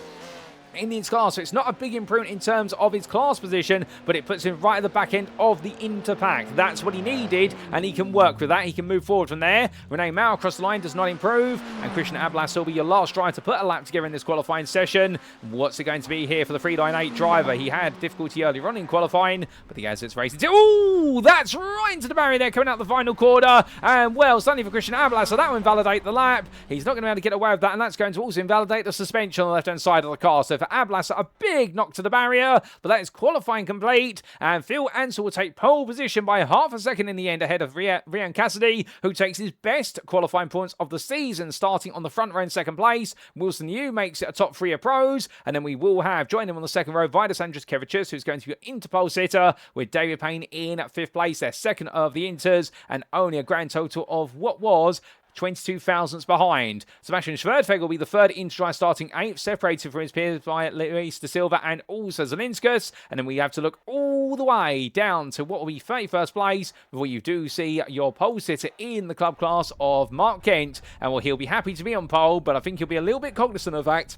in his class. So it's not a big improvement in terms of his class position, but it puts him right at the back end of the Interpack. That's what he needed, and he can work with that. He can move forward from there. Rene Mao across the line does not improve, and Christian Ablas will be your last drive to put a lap together in this qualifying session. What's it going to be here for the 398 driver? He had difficulty earlier on in qualifying, but he has its racing. Ooh, that's right into the barrier there, coming out the final quarter, and well, suddenly for Christian Ablas, so that will invalidate the lap. He's not going to be able to get away with that, and that's going to also invalidate the suspension on the left-hand side of the car. So for Ablas, a big knock to the barrier, but that is qualifying complete, and Phil Ansell will take pole position by half a second in the end ahead of Ryan Cassidy, who takes his best qualifying points of the season, starting on the front row in second place. Wilson Liu makes it a top 3 of pros, and then we will have, join him on the second row, Vidas Andruskevicius, who's going to be your Interpole sitter, with David Payne in 5th place, their second of the Inters, and only a grand total of what was 22 thousandths behind. Sebastian Schwerdfeg will be the third Inter starting 8th, separated from his peers by Luis de Silva and also Zelinskas. And then we have to look all the way down to what will be 31st place before you do see your pole sitter in the club class of Mark Kent. And well, he'll be happy to be on pole, but I think he'll be a little bit cognizant of the fact,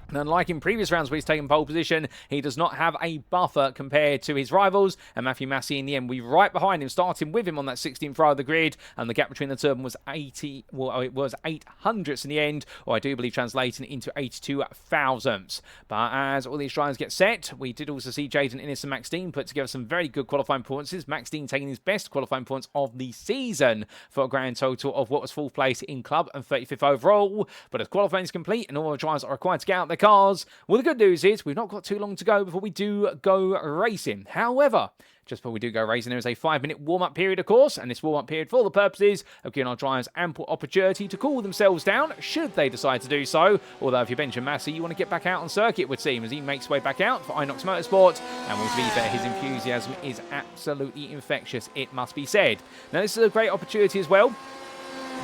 and unlike in previous rounds where he's taken pole position, he does not have a buffer compared to his rivals. And Matthew Massey, in the end, will be right behind him, starting with him on that 16th row of the grid. And the gap between the two of them was 80, well, it was 8 hundredths in the end, or I do believe translating into 82 thousandths. But as all these drivers get set, we did also see Jaden Innes and Max Dean put together some very good qualifying performances. Max Dean taking his best qualifying points of the season for a grand total of what was 4th place in club and 35th overall. But as qualifying is complete and all the drivers are required to get out their cars, well, the good news is we've not got too long to go before we do go racing. However, just before we do go racing, there is a 5-minute warm-up period, of course, and this warm-up period for the purposes of giving our drivers ample opportunity to cool themselves down, should they decide to do so. Although if you're Benjamin Massey, you want to get back out on circuit, it would seem, as he makes his way back out for Inox Motorsport, and we'll be fair, his enthusiasm is absolutely infectious, it must be said. Now, this is a great opportunity as well,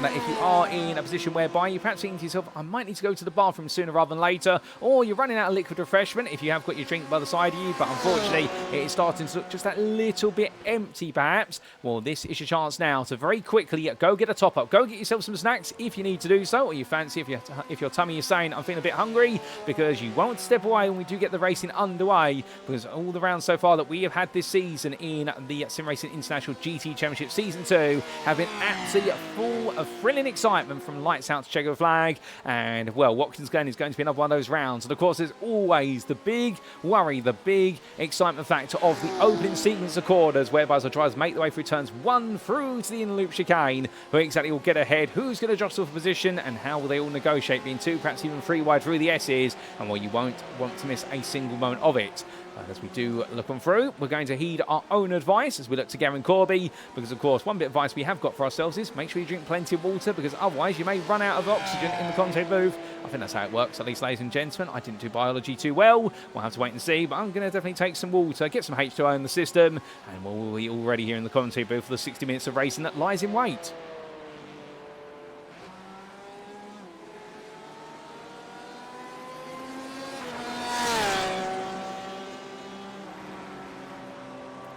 that if you are in a position whereby you're perhaps thinking to yourself, I might need to go to the bathroom sooner rather than later, or you're running out of liquid refreshment if you have got your drink by the side of you, but unfortunately it is starting to look just that little bit empty perhaps, well, this is your chance now to very quickly go get a top up, go get yourself some snacks if you need to do so, or you fancy if your tummy is saying I'm feeling a bit hungry, because you won't step away when we do get the racing underway, because all the rounds so far that we have had this season in the SimRacing International GTE Championship Season 2 have been absolutely full of thrilling excitement from lights out to check the flag. And well, Watkins Glen is going to be another one of those rounds, and of course there's always the big worry, the big excitement factor of the opening sequence of quarters, whereby the drivers make their way through turns 1 through to the inner loop chicane. Who exactly will get ahead, who's going to drop off a position, and how will they all negotiate, being 2, perhaps even 3 wide through the S's, and well, you won't want to miss a single moment of it. As we do look on through, we're going to heed our own advice as we look to Gavin Corby, because of course one bit of advice we have got for ourselves is make sure you drink plenty of water, because otherwise you may run out of oxygen in the content booth. I think that's how it works, at least, ladies and gentlemen. I didn't do biology too well, we'll have to wait and see, but I'm going to definitely take some water, get some H2O in the system, and we'll be all ready here in the commentary booth for the 60 minutes of racing that lies in wait.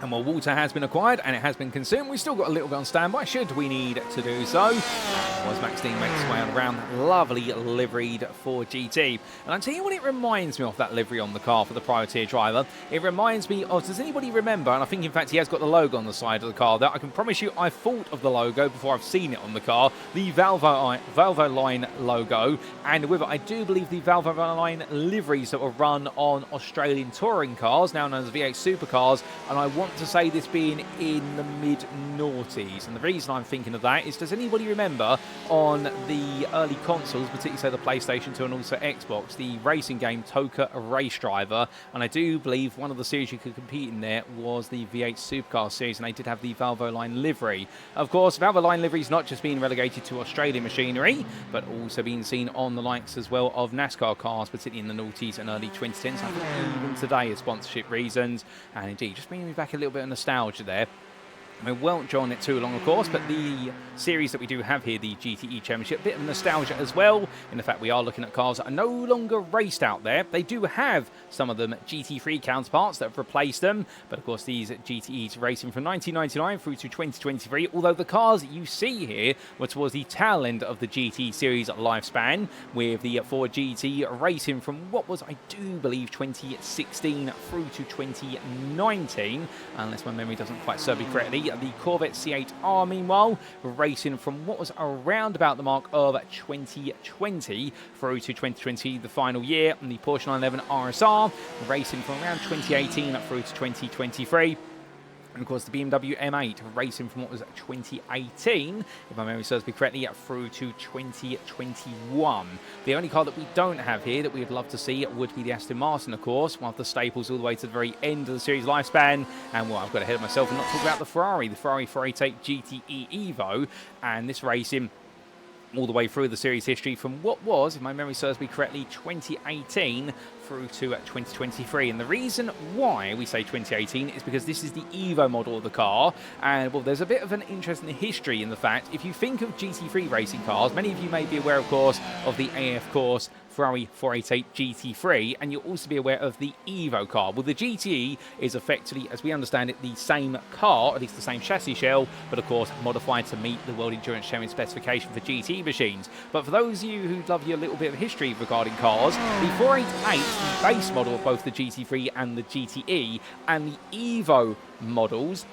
And while water has been acquired and it has been consumed, we've still got a little bit on standby should we need to do so. As Max Dean makes his way around, lovely liveried for GT. And I'll tell you what it reminds me of, that livery on the car for the privateer driver. It reminds me of, does anybody remember, and I think in fact he has got the logo on the side of the car, that I can promise you I thought of the logo before I've seen it on the car, the Valvoline logo, and with it I do believe the Valvoline liveries that were run on Australian touring cars, now known as V8 supercars, and I want to say this being in the mid-noughties. And the reason I'm thinking of that is, does anybody remember on the early consoles, particularly say the PlayStation 2 and also Xbox, the racing game Toka Race Driver? And I do believe one of the series you could compete in there was the V8 Supercar series, and they did have the Valvoline livery. Of course, Valvoline livery is not just being relegated to Australian machinery, but also being seen on the likes as well of NASCAR cars, particularly in the noughties and early 2010s, even today as sponsorship reasons. And indeed, just bringing me back a little bit of nostalgia there. We won't draw on it too long, of course, but the series that we do have here, the GTE Championship, a bit of nostalgia as well, in the fact we are looking at cars that are no longer raced out there. They do have some of them GT3 counterparts that have replaced them, but of course these GTEs racing from 1999 through to 2023, although the cars that you see here were towards the tail end of the GT series lifespan, with the Ford GT racing from what was, I do believe, 2016 through to 2019, unless my memory doesn't quite serve me correctly. The Corvette C8R, meanwhile, racing from what was around about the mark of 2020 through to 2020, the final year, and the Porsche 911 RSR racing from around 2018 through to 2023. And of course, the BMW M8 racing from what was 2018, if my memory serves me correctly, through to 2021. The only car that we don't have here that we would love to see would be the Aston Martin, of course, one of the staples all the way to the very end of the series lifespan. And well, I've got ahead of myself and not talk about the Ferrari 488 GTE Evo, and this racing all the way through the series history from what was, if my memory serves me correctly, 2018 through to 2023. And the reason why we say 2018 is because this is the Evo model of the car. And well, there's a bit of an interesting history in the fact, if you think of GT3 racing cars, many of you may be aware, of course, of the AF course Ferrari 488 GT3, and you'll also be aware of the Evo car. Well, the GTE is effectively, as we understand it, the same car, at least the same chassis shell, but of course modified to meet the World Endurance Championship specification for GT machines. But for those of you who love your little bit of history regarding cars, the 488, the base model of both the GT3 and the GTE, and the Evo models,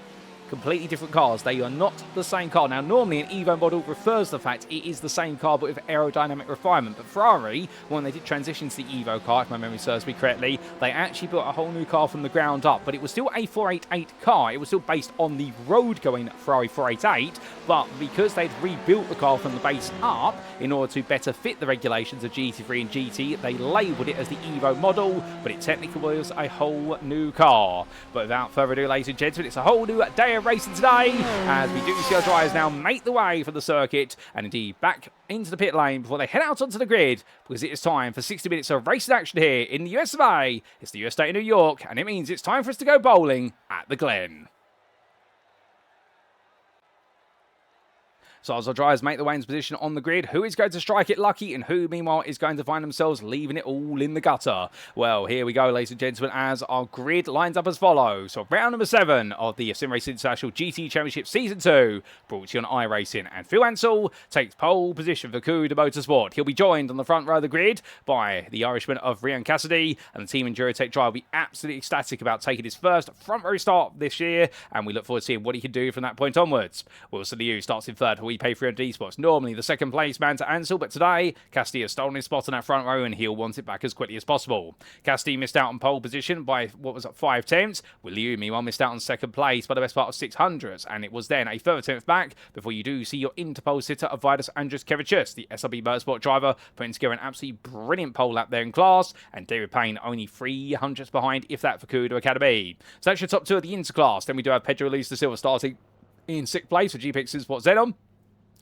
completely different cars. They are not the same car. Now, normally an Evo model refers to the fact it is the same car but with aerodynamic refinement. But Ferrari, when they did transition to the Evo car, if my memory serves me correctly, they actually built a whole new car from the ground up. But it was still a 488 car. It was still based on the road-going Ferrari 488. But because they'd rebuilt the car from the base up in order to better fit the regulations of GT3 and GT, they labelled it as the Evo model. But it technically was a whole new car. But without further ado, ladies and gentlemen, it's a whole new day of racing today, as we do see our drivers now make the way for the circuit and indeed back into the pit lane before they head out onto the grid, because it is time for 60 minutes of racing action here in the US of A. It's the US state of New York, and it means it's time for us to go bowling at the Glen. So as our drivers make their way into position on the grid, who is going to strike it lucky and who, meanwhile, is going to find themselves leaving it all in the gutter? Well, here we go, ladies and gentlemen, as our grid lines up as follows. So round number 7 of the SimRacing International GTE Championship Season 2, brought to you on iRacing. And Phil Ansell takes pole position for Coude Motorsport. He'll be joined on the front row of the grid by the Irishman of Ryan Cassidy, and the Team Endurotech driver will be absolutely ecstatic about taking his first front row start this year, and we look forward to seeing what he can do from that point onwards. Wilson Liu starts in third, we pay 300 esports. Normally the second place man to Ansell, but today Cassidy has stolen his spot on that front row and he'll want it back as quickly as possible. Cassidy missed out on pole position by what was 5 tenths, with Liu meanwhile missed out on second place by the best part of 600ths, and it was then a further 10th back before you do see your interpole sitter of Vidas Andruskevicius, the SRB Motorsport driver, putting together an absolutely brilliant pole lap there in class, and David Payne only 300ths behind, if that, for Coude Academy. So that's your top 2 of the interclass. Then we do have Pedro Luis da Silva starting in 6th place for GPX Sport Xenon,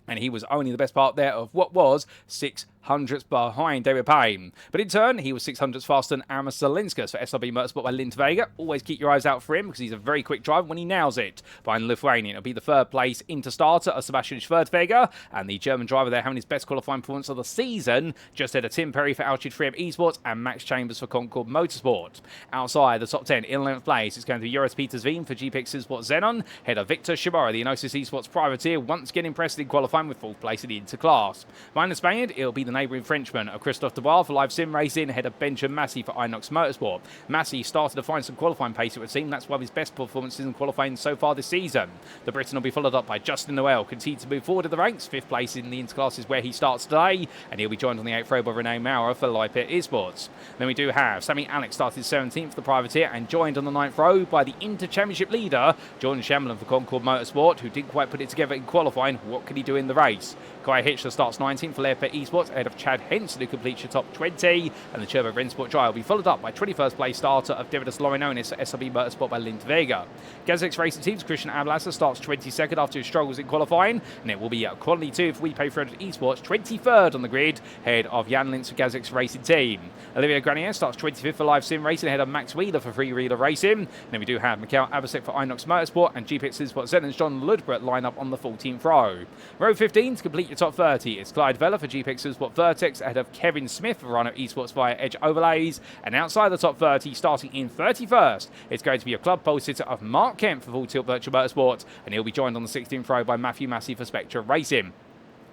and he was only the best part there of what was 600ths behind David Payne. But in turn, he was 600ths faster than Aramis Zalinskas for SRB Motorsport by Lint Vega. Always keep your eyes out for him because he's a very quick driver when he nails it. Behind the Lithuanian, it'll be the 3rd place Interstarter of Sebastian Schwerdtfeger, and the German driver there having his best qualifying performance of the season, just ahead of Tim Perry for Altitude 3M Esports and Max Chambers for Concord Motorsport. Outside the top 10, in 11th place, it's going to be Joris Peters-Veen for GPX Sport Xenon, head of Victor Shimura, the Enosis Esports privateer, once again impressed in qualifying with 4th place in the interclass. Behind the Spaniard, it'll be the neighbouring Frenchman of Christophe Dubois for Live Sim Racing, ahead of Benjamin Massey for Inox Motorsport. Massey started to find some qualifying pace, it would seem. That's one of his best performances in qualifying so far this season. The Briton will be followed up by Justin Noel, continues to move forward in the ranks. 5th place in the interclass is where he starts today, and he'll be joined on the 8th row by Rene Maurer for Live Pit Esports. Then we do have Sammy Alex started 17th for the privateer and joined on the 9th row by the Inter-Championship leader, Jordan Shamlin for Concord Motorsport, who didn't quite put it together in qualifying. What can he do in the race? Kai Hitchler starts 19th for Live Pit Esports, ahead of Chad Henson, who completes your top 20. And the Turbo Rennsport Drive will be followed up by 21st place starter of Devidas Lorenonis at SRB Motorsport by Lind Vega. Gazix Racing Teams, Christian Ablasser starts 22nd after his struggles in qualifying. And it will be Quality 2 if we pay for Esports, 23rd on the grid, ahead of Jan Lintz for Gazix Racing Team. Olivia Granier starts 25th for Live Sim Racing, ahead of Max Wheeler for Free Reader Racing. And then we do have Mikhail Abasek for Inox Motorsport and GPX Sport Zenon's John Ludbrook line up on the 14th row. Row 15 to complete your top 30. It's Clyde Vella for GPX Sport Vertex, ahead of Kevin Smith for Rhino Esports via Edge Overlays. And outside the top 30, starting in 31st, it's going to be a club pole sitter of Mark Kemp for Full Tilt Virtual Motorsport, and he'll be joined on the 16th row by Matthew Massey for Spectra Racing.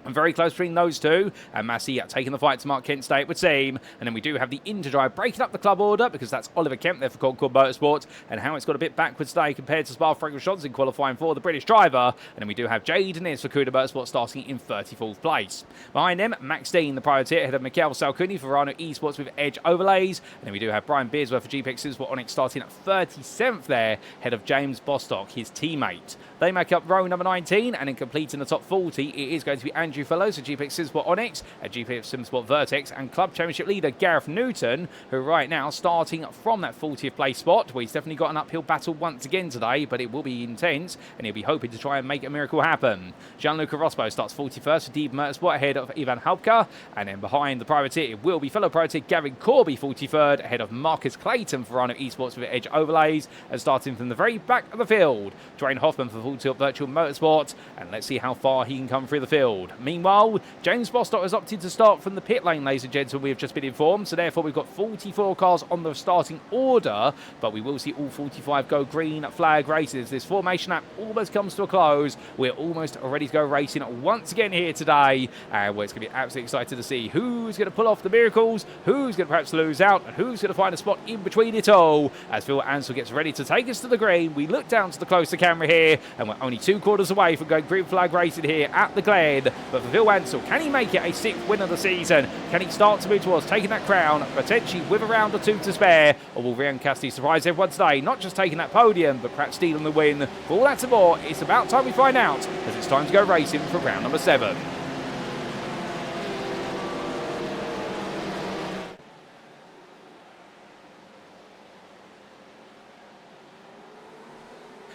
And very close between those two, and Massey taking the fight to Mark Kent today, it would seem. And then we do have the Interdrive breaking up the club order, because that's Oliver Kemp there for Concord Motorsport, and how it's got a bit backwards today compared to Spa-Francorchamps in qualifying for the British driver. And then we do have Jade Dennis for Cuda Motorsport starting in 34th place. Behind them, Max Dean, the privateer, ahead of Mikhail Salcuni for Rhino Esports with Edge Overlays. And then we do have Brian Beersworth for GPX Sport Onyx starting at 37th there, ahead of James Bostock, his teammate. They make up row number 19, and in completing the top 40, it is going to be Andrew Fellows for GPX SimSport Onyx, at GPX SimSport Vertex, and Club Championship leader Gareth Newton, who right now starting from that 40th place spot, where he's definitely got an uphill battle once again today, but it will be intense, and he'll be hoping to try and make a miracle happen. Gianluca Rospo starts 41st for Deep Motorsport, ahead of Ivan Halpka, and then behind the privateer, it will be fellow privateer Gavin Corby 43rd, ahead of Marcus Clayton for Rhino Esports with Edge Overlays, and starting from the very back of the field, Dwayne Hoffman for Full Tilt Virtual Motorsport, and let's see how far he can come through the field. Meanwhile, James Bostock has opted to start from the pit lane, ladies and gentlemen, we have just been informed, so therefore we've got 44 cars on the starting order, but we will see all 45 go green flag races. This formation lap almost comes to a close. We're almost ready to go racing once again here today, and it's going to be absolutely excited to see who's going to pull off the miracles, who's going to perhaps lose out, and who's going to find a spot in between it all. As Phil Ansell gets ready to take us to the green, we look down to the closer camera here, and we're only 2 quarters away from going green flag racing here at the Glen. But for Phil Ansell, can he make it a 6th win of the season? Can he start to move towards taking that crown, potentially with a round or 2 to spare? Or will Ryan Cassidy surprise everyone today, not just taking that podium, but perhaps stealing the win? For all that and more, it's about time we find out, as it's time to go racing for round number 7.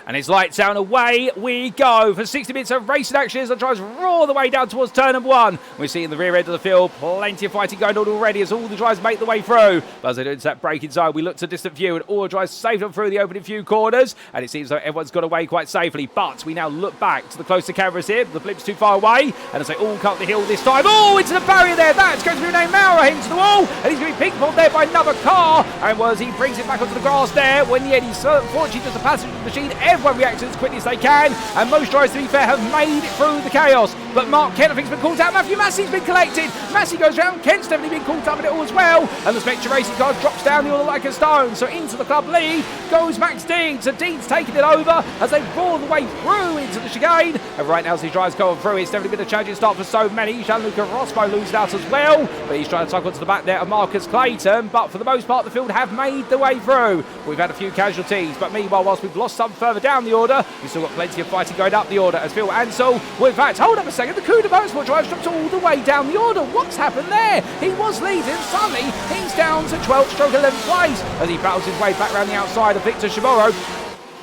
And it's lights out and away we go for 60 minutes of racing action as the drives roar the way down towards turn number 1. We're seeing the rear end of the field, plenty of fighting going on already as all the drives make the way through. But as they do into that braking zone, we look to distant view and all the drives safe up through the opening few corners. And it seems like everyone's got away quite safely. But we now look back to the closer cameras here. The blip's too far away. And as they all cut the hill this time, oh, into the barrier there. That's going to be Renee Maurer into the wall. And he's going to be ping-ponged there by another car. And as he brings it back onto the grass there, when the end he's unfortunately just a passenger machine, everyone reacts as quickly as they can, and most drivers, to be fair, have made it through the chaos. But Mark Kent, I think, has been caught out. Matthew Massey's been collected. Massey goes round. Kent's definitely been caught up in it all as well. And the Spectre Racing car drops down the order like a stone. So into the club lead goes Max Dean. So Dean's taking it over as they roar the way through into the chicane. And right now, as he drives going through, it's definitely been a challenging start for so many. Gianluca Rospo loses out as well, but he's trying to tuck onto the back there of Marcus Clayton. But for the most part, the field have made the way through. We've had a few casualties, but meanwhile, whilst we've lost some further down the order, we've still got plenty of fighting going up the order as Phil Ansell, well, in fact, hold up a second, the Cuda Motorsport drive drops all the way down the order. What's happened there? He was leading, suddenly he's down to 12th stroke 11th place as he battles his way back around the outside of Victor Chamorro.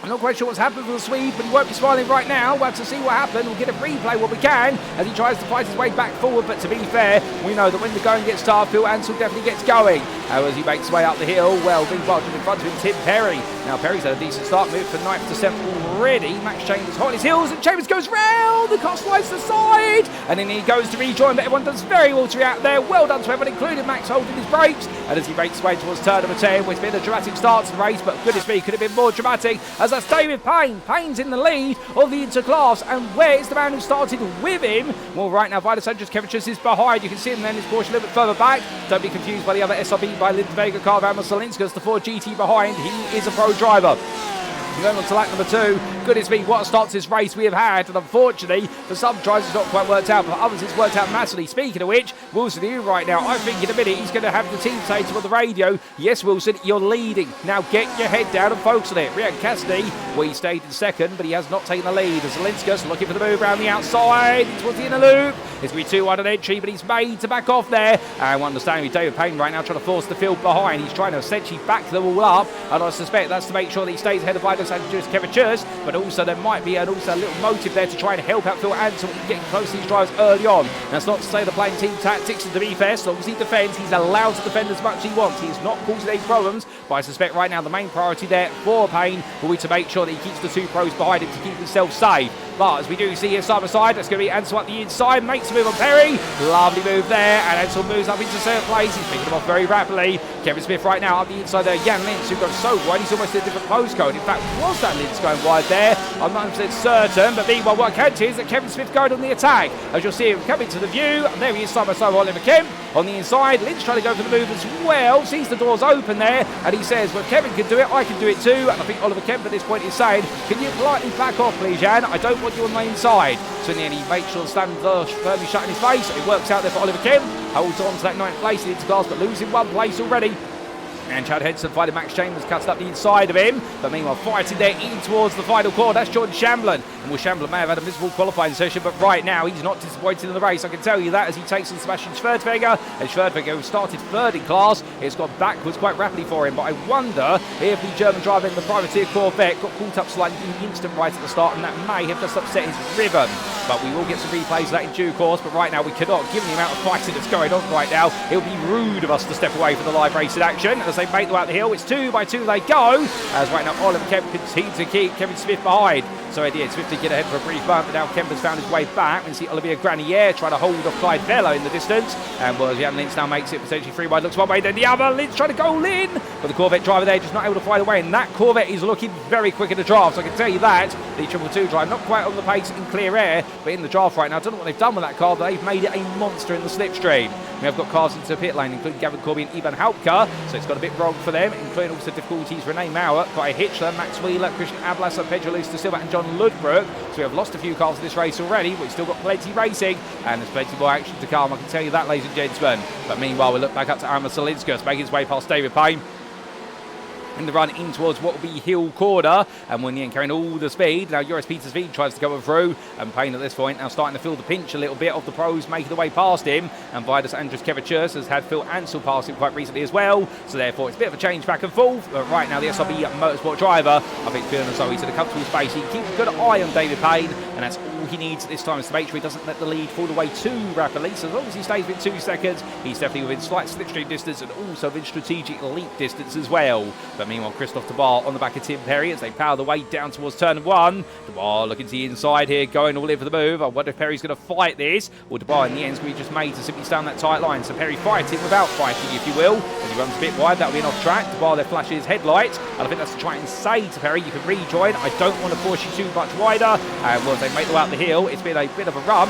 I'm not quite sure what's happened for the Swede, but he won't be smiling right now. We'll have to see what happened. We'll get a replay what we can as he tries to fight his way back forward. But to be fair, we know that when the going gets tough, Phil Ansell definitely gets going. As he makes his way up the hill, well, being bottom in front of him, Tim Perry. Now, Perry's had a decent start, moved from 9th to 7th already. Max Chambers hot on his heels, and Chambers goes round the car, slides to the side, and then he goes to rejoin, but everyone does very well to react there. Well done to everyone, including Max holding his brakes. And as he makes his way towards turn number 10, it's been a dramatic start to the race, but goodness me, could have been more dramatic as that's David Payne. Payne's in the lead of the interclass, and where's the man who started with him? Well, right now, Vitus Andres Kevicius is behind. You can see him then, his Porsche a little bit further back. Don't be confused by the other SRB by Lind Vega car, Vamos Salinskas, the Ford GT behind. He is a pro driver. Going on to lap number 2. Goodness me, what a start to this race we have had. And unfortunately, for some drivers it's not quite worked out, but for others it's worked out massively. Speaking of which, Wilson Liu right now, I think in a minute he's going to have the team say to on the radio, yes, Wilson, you're leading. Now get your head down and focus on it. Ryan Cassidy, well, he stayed in second, but he has not taken the lead. As Zelenska's looking for the move around the outside towards the inner loop. It's going to be 2 wide on entry, but he's made to back off there. And one understanding with David Payne right now trying to force the field behind. He's trying to essentially back them all up, and I suspect that's to make sure that he stays ahead of Vitus and just Kevin Church, but also there might be also a little motive there to try and help out Phil Ansell and get close to these drivers early on. That's not to say they're playing team tactics, and to be fair, as long as he defends, he's allowed to defend as much as he wants. He is not causing any problems, but I suspect right now the main priority there for Payne will be to make sure that he keeps the 2 pros behind him to keep himself safe. But as we do see here side by side, that's going to be Ansell at the inside, makes a move on Perry. Lovely move there, and Ansell moves up into third place. He's picking them off very rapidly. Kevin Smith right now up the inside there. Jan Lintz, who got so wide, he's almost in a different postcode. In fact, was that Lintz going wide there? I'm not 100% certain, but meanwhile, what I can see is that Kevin Smith going on the attack. As you'll see him coming to the view, and there he is side by side with Oliver Kemp on the inside. Lintz trying to go for the move as well, sees the doors open there, and he says, well, if Kevin can do it, I can do it too. And I think Oliver Kemp at this point is saying, can you politely back off, please, Jan? I don't want you on the inside. So in the end, he makes sure the stand firmly shut in his face. It works out there for Oliver Kemp. Holds on to that 9th place in class, but losing 1 place already. And Chad Henson fighting Max Chambers, cuts up the inside of him. But meanwhile, fighting there in towards the final corner. That's Jordan Shamblin. And well, Shamblin may have had a miserable qualifying session, but right now he's not disappointed in the race. I can tell you that as he takes on Sebastian Schwerdtfeger. And Schwerdtfeger, who started 3rd in class, it's gone backwards quite rapidly for him. But I wonder if the German driver in the privateer Corvette got caught up slightly in the instant right at the start, and that may have just upset his rhythm. But we will get some replays of that in due course. But right now we cannot, given the amount of fighting that's going on right now, it would be rude of us to step away from the live racing action. As they make their way out the hill, it's 2 by 2 they go. As right now Oliver Kemp continues to keep Kevin Smith behind. So yeah, Smith did get ahead for a brief moment, but now Kemp has found his way back. We see Olivier Granier trying to hold off Clyde Vela in the distance. And well, Jan Lintz now makes it potentially 3 wide, looks one way, then the other. Lintz trying to go in, but the Corvette driver there just not able to find a way. And that Corvette is looking very quick in the draft. So I can tell you that. The 222 drive, not quite on the pace in clear air, but in the draft right now. I don't know what they've done with that car, but they've made it a monster in the slipstream. We have got cars into the pit lane, including Gavin Corby and Ivan Hauptke. So it's got a bit wrong for them, including also difficulties Renee Maurer, Kai Hitchler, Max Wheeler, Christian Ablas, Pedro Luis da Silva and John Ludbrook. So we have lost a few cars in this race already, but we've still got plenty racing, and there's plenty more action to come, I can tell you that, ladies and gentlemen. But meanwhile, we look back up to Arma Zelinskas, making his way past David Payne in the run in towards what will be Hill Corner, and when the end carrying all the speed. Now Joris Petersveen tries to go through, and Payne at this point now starting to feel the pinch a little bit of the pros making the way past him, and Vitus Andrus Kevachus has had Phil Ansell pass him quite recently as well, so therefore it's a bit of a change back and forth. But right now the SRB Motorsport driver, I think Björn Zoe to the comfortable space. He keeps a good eye on David Payne, and that's all he needs at this time is to make sure he doesn't let the lead fall away too rapidly. So as long as he stays within 2 seconds, he's definitely within slight slipstream distance and also within strategic leap distance as well. But meanwhile, Christophe Dubois on the back of Tim Perry as they power the way down towards turn 1. Dubois looking to the inside here, going all in for the move. I wonder if Perry's going to fight this, or Dubois in the end is going to be just made to simply stay on that tight line. So Perry fighting without fighting, if you will, as he runs a bit wide. That'll be an off track. Dubois there flashes his headlights, and I think that's to try and say to Perry, you can rejoin. I don't want to force you too much wider. And once they make the way out the hill, it's been a bit of a run.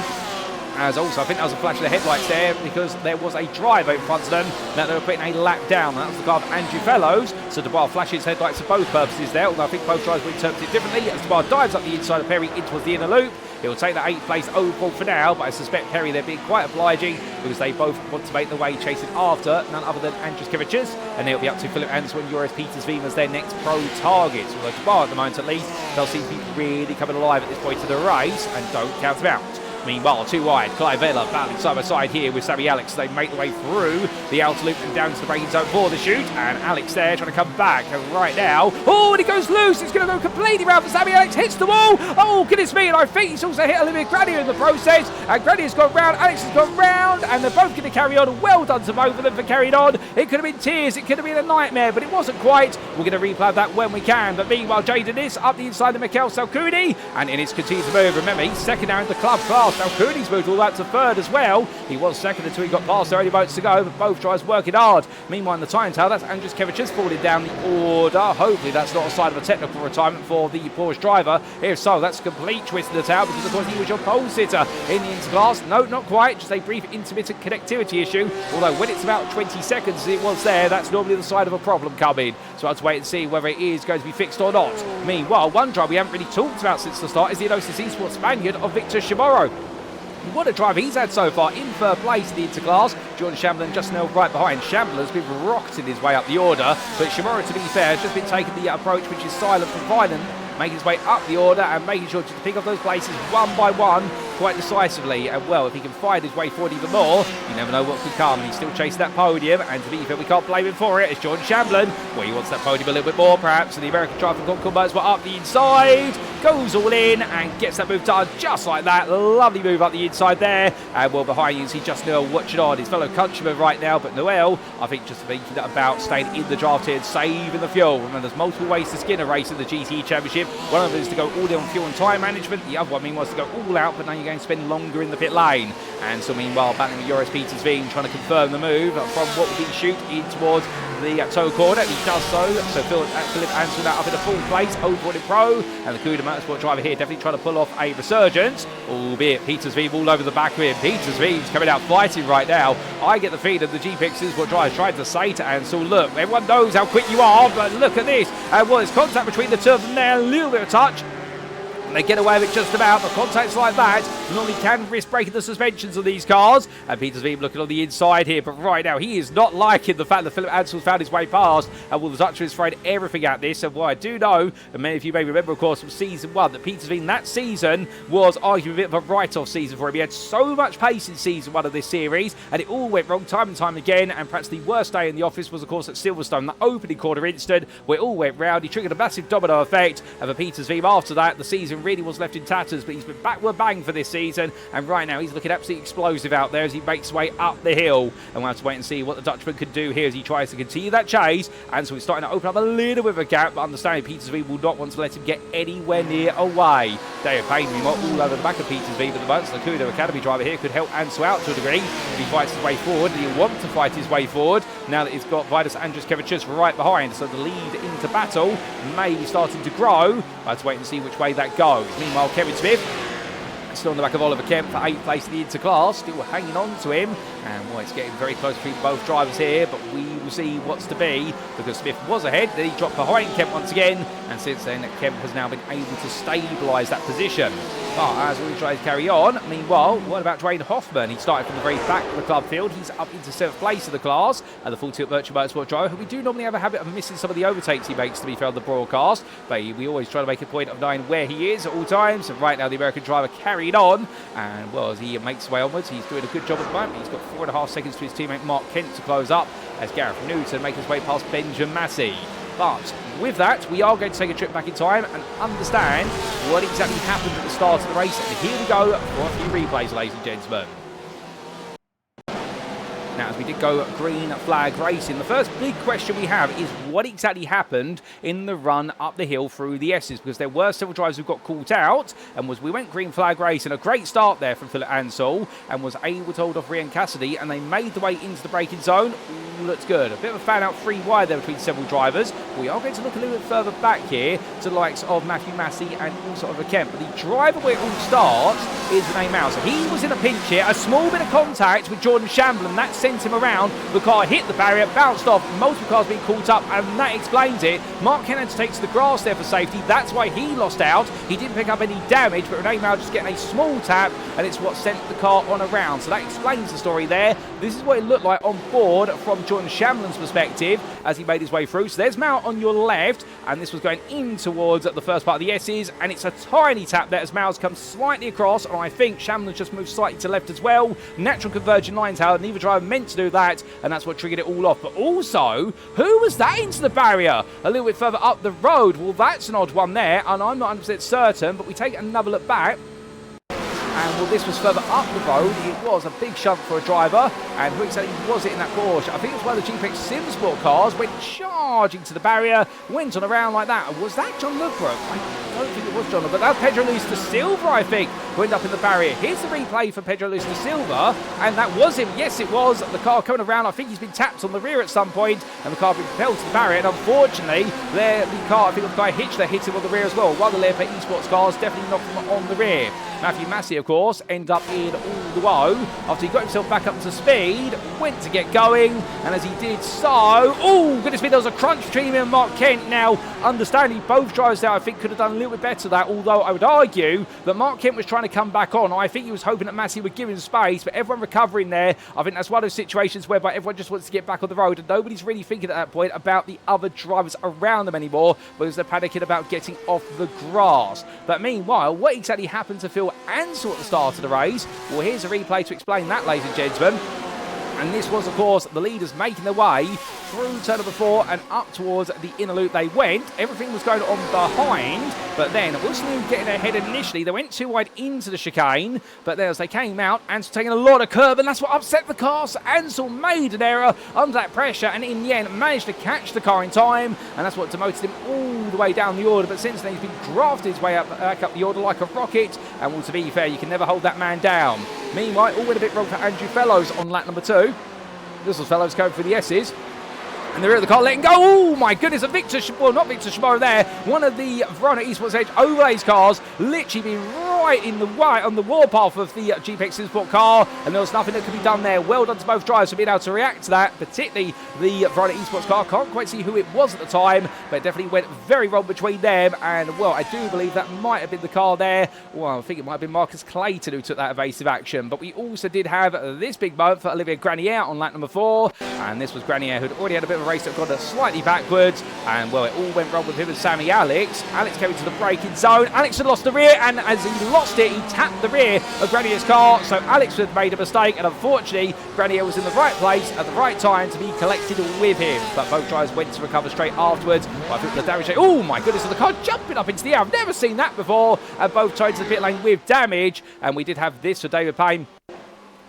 As also, I think that was a flash of the headlights there because there was a driver in front of them that they were putting a lap down. That was the car of Andrew Fellows. So Dubois flashes headlights for both purposes there, although I think both drivers will interpret it differently. As Dubois dives up the inside of Perry in towards the inner loop, he'll take the 8th place overall for now, but I suspect Perry they're being quite obliging because they both want to make the way chasing after none other than Andrus Kevachus, and they'll be up to Philip Ansell and Joris Petersveen as their next pro targets. Although Dubois at the moment at least, they'll seem to be really coming alive at this point of the race and don't count them out. Meanwhile, 2 wide, Clive Vela battling side by side here with Sammy Alex. They make the way through the outer loop and down to the braking zone for the shoot. And Alex there trying to come back. And right now, oh, and it goes loose. It's going to go completely round for Sammy Alex. Hits the wall. Oh, goodness me. And I think he's also hit a little bit of Granier in the process. And Granier's gone round. Alex has gone round. And they're both going to carry on. Well done to both of them for carrying on. It could have been tears. It could have been a nightmare. But it wasn't quite. We're going to replay that when we can. But meanwhile, Jaden is up the inside of Mikhail Salkuni. And in his continues to move. Remember, he's second now in the club class. Salkuni's moved all that to 3rd as well. He was second until he got past 30 boats to go, but both drivers working hard. Meanwhile, in the time tower, that's Andrus Kevachus falling down the order. Hopefully, that's not a sign of a technical retirement for the Porsche driver. If so, that's a complete twist in the tower because, of course, he was your pole sitter in the interclass. No, not quite. Just a brief intermittent connectivity issue. Although, when it's about 20 seconds as it was there, that's normally the sign of a problem coming. So I'll have to wait and see whether it is going to be fixed or not. Meanwhile, one driver we haven't really talked about since the start is the Inosis Esports Spaniard of Victor Shimoro. What a drive he's had so far in third place in the Interclass. Jordan Chamberlain just now right behind. Chamberlain's been rocketing his way up the order, but Shimura, to be fair, has just been taking the approach which is silent and violent, making his way up the order and making sure to pick up those places one by one quite decisively. And well, if he can find his way forward even more, you never know what could come. And he's still chasing that podium, and to be fair, we can't blame him for it. It's Jordan Chamberlain. Well, he wants that podium a little bit more perhaps, and the American driver from Concombos were up the inside, goes all in and gets that move done just like that. Lovely move up the inside there. And well, behind you see just Noel watching on, his fellow countryman right now, but Noel, I think, just thinking about staying in the draft here and saving the fuel. Remember, there's multiple ways to skin a race in the GTE Championship. One of them is to go all in on fuel and tyre management. The other one, meanwhile, is to go all out, but now you're going to spend longer in the pit lane. And so, meanwhile, battling with Joris Petersveen, trying to confirm the move from what would be shoot in towards the toe corner. He does so. So Philip Ansell now up in a full place, over in pro, and the Cuda Motorsport driver here definitely trying to pull off a resurgence, albeit Petersveen all over the back of him. Petersveen's coming out fighting right now. I get the feed of the GPX is what driver tried to say to Ansell, look, everyone knows how quick you are, but look at this. And well, it's contact between the two of them there, a little bit of touch. They get away with it just about. The contacts like that normally can risk breaking the suspensions of these cars. And Petersveen looking on the inside here, but right now he is not liking the fact that Philip Ansell found his way past. And well, the Dutchman is throwing everything at this. And what I do know, and many of you may remember, of course, from season 1, that Petersveen that season was arguably a bit of a write-off season for him. He had so much pace in season 1 of this series, and it all went wrong time and time again. And perhaps the worst day in the office was, of course, at Silverstone, that opening corner instant where it all went round. He triggered a massive domino effect. And for Petersveen after that, the season really was left in tatters, but he's been backward bang for this season, and right now he's looking absolutely explosive out there as he makes his way up the hill. And we'll have to wait and see what the Dutchman can do here as he tries to continue that chase. And so he's starting to open up a little bit of a gap, but understanding Petersveen will not want to let him get anywhere near away. Dave Payne, all over the back of Petersveen, but the Mertz, the Cuda Academy driver here, could help Ansell out to a degree if he fights his way forward. And he'll want to fight his way forward now that he's got Vidas Andruskevicius right behind, so the lead into battle may be starting to grow. We'll have to wait and see which way that goes. Meanwhile, Kevin Smith still on the back of Oliver Kemp for 8th place in the Interclass, still hanging on to him. And well, it's getting very close between both drivers here, but we will see what's to be, because Smith was ahead, then he dropped behind Kemp once again, and since then Kemp has now been able to stabilise that position. But as we try to carry on, meanwhile, what about Dwayne Hoffman? He started from the very back of the club field. He's up into 7th place in the class, and the full tilt virtual motorsport driver. We do normally have a habit of missing some of the overtakes he makes, to be fair, on the broadcast, but we always try to make a point of knowing where he is at all times. And right now the American driver carried on, and well, as he makes his way onwards, he's doing a good job at the moment. He's got 4.5 seconds to his teammate Mark Kent to close up, as Gareth Newton makes his way past Benjamin Massey. But with that, we are going to take a trip back in time and understand what exactly happened at the start of the race. And here we go for a few replays, ladies and gentlemen. Now, as we did go green flag racing, the first big question we have is what exactly happened in the run up the hill through the S's, because there were several drivers who got caught out, and we went green flag racing. A great start there from Philip Ansell, and was able to hold off Rian Cassidy, and they made the way into the braking zone. Ooh, looks good. A bit of a fan out free wide there between several drivers. We are going to look a little bit further back here to the likes of Matthew Massey and also Oliver Kemp. But the driver where it all starts is Renee Mauser. He was in a pinch here, a small bit of contact with Jordan Chamberlain. That sent him around. The car hit the barrier, bounced off, multiple cars being caught up, and that explains it. Mark Kennedy takes the grass there for safety. That's why he lost out. He didn't pick up any damage, but Renee Mauser just getting a small tap, and it's what sent the car on around. So that explains the story there. This is what it looked like on board from Jordan Chamberlain's perspective as he made his way through. So there's Mal on your left, and this was going in towards the first part of the S's, and it's a tiny tap there as Mal's comes slightly across, and I think Chamberlain just moved slightly to left as well. Natural converging lines, however, neither driver meant to do that, and that's what triggered it all off. But also, who was that into the barrier a little bit further up the road? Well, that's an odd one there, and I'm not 100% certain, but we take another look back. And well, this was further up the road. It was a big shunt for a driver. And who exactly was it in that Porsche? I think it was one of the GPX Sim Sport cars. Went charging to the barrier, went on around like that. Was that John Lubrook? I don't think it was John Lubrook, but that was Pedro Luis da Silva, I think, who ended up in the barrier. Here's the replay for Pedro Luis da Silva, and that was him. Yes, it was. The car coming around. I think he's been tapped on the rear at some point, and the car been propelled to the barrier. And unfortunately, the car, I think the guy Hitch there hit him on the rear as well. One of the Leopard Esports cars definitely knocked him on the rear. Matthew Massey, of course, ended up in all the woe. After he got himself back up to speed, went to get going, and as he did so, oh, goodness me, there was a crunch between him and Mark Kent. Now, understanding both drivers there, I think, could have done a little bit better that, although I would argue that Mark Kent was trying to come back on. I think he was hoping that Massey would give him space, but everyone recovering there, I think that's one of those situations whereby everyone just wants to get back on the road, and nobody's really thinking at that point about the other drivers around them anymore, because they're panicking about getting off the grass. But meanwhile, what exactly happened to Phil Ansell at the start of the race? Well, here's a replay to explain that, ladies and gentlemen. And this was, of course, the leaders making their way through turn number 4 and up towards the inner loop they went. Everything was going on behind, but then Wilson Liu getting ahead initially. They went too wide into the chicane, but then as they came out, Ansell taking a lot of curb, and that's what upset the car. So Ansell made an error under that pressure, and in the end managed to catch the car in time, and that's what demoted him all the way down the order. But since then, he's been drafted his way back up the order like a rocket, and well, to be fair, you can never hold that man down. Meanwhile, all went a bit wrong for Andrew Fellows on lap number 2. This was Fellows going for the S's. And the rear of the car letting go. Oh my goodness, not Victor Shimaro there. One of the Verona Esports Edge overlays cars literally being right in the way on the warpath of the GPX Sport car, and there was nothing that could be done there. Well done to both drivers for being able to react to that, particularly the Verona Esports car. Can't quite see who it was at the time, but it definitely went very wrong between them, and well, I do believe that might have been the car there. Well, I think it might have been Marcus Clayton who took that evasive action, but we also did have this big moment for Olivier Granier on lap number 4, and this was Granier who'd already had a bit of a race that got slightly backwards, and well, it all went wrong with him and Sammy Alex. Alex came into the braking zone. Alex had lost the rear, and as he lost it, he tapped the rear of Granier's car, so Alex had made a mistake, and unfortunately Granier was in the right place at the right time to be collected with him, but both drivers went to recover straight afterwards. Well, I think the damage, oh my goodness, the car jumping up into the air. I've never seen that before, and both tried to the pit lane with damage, and we did have this for David Payne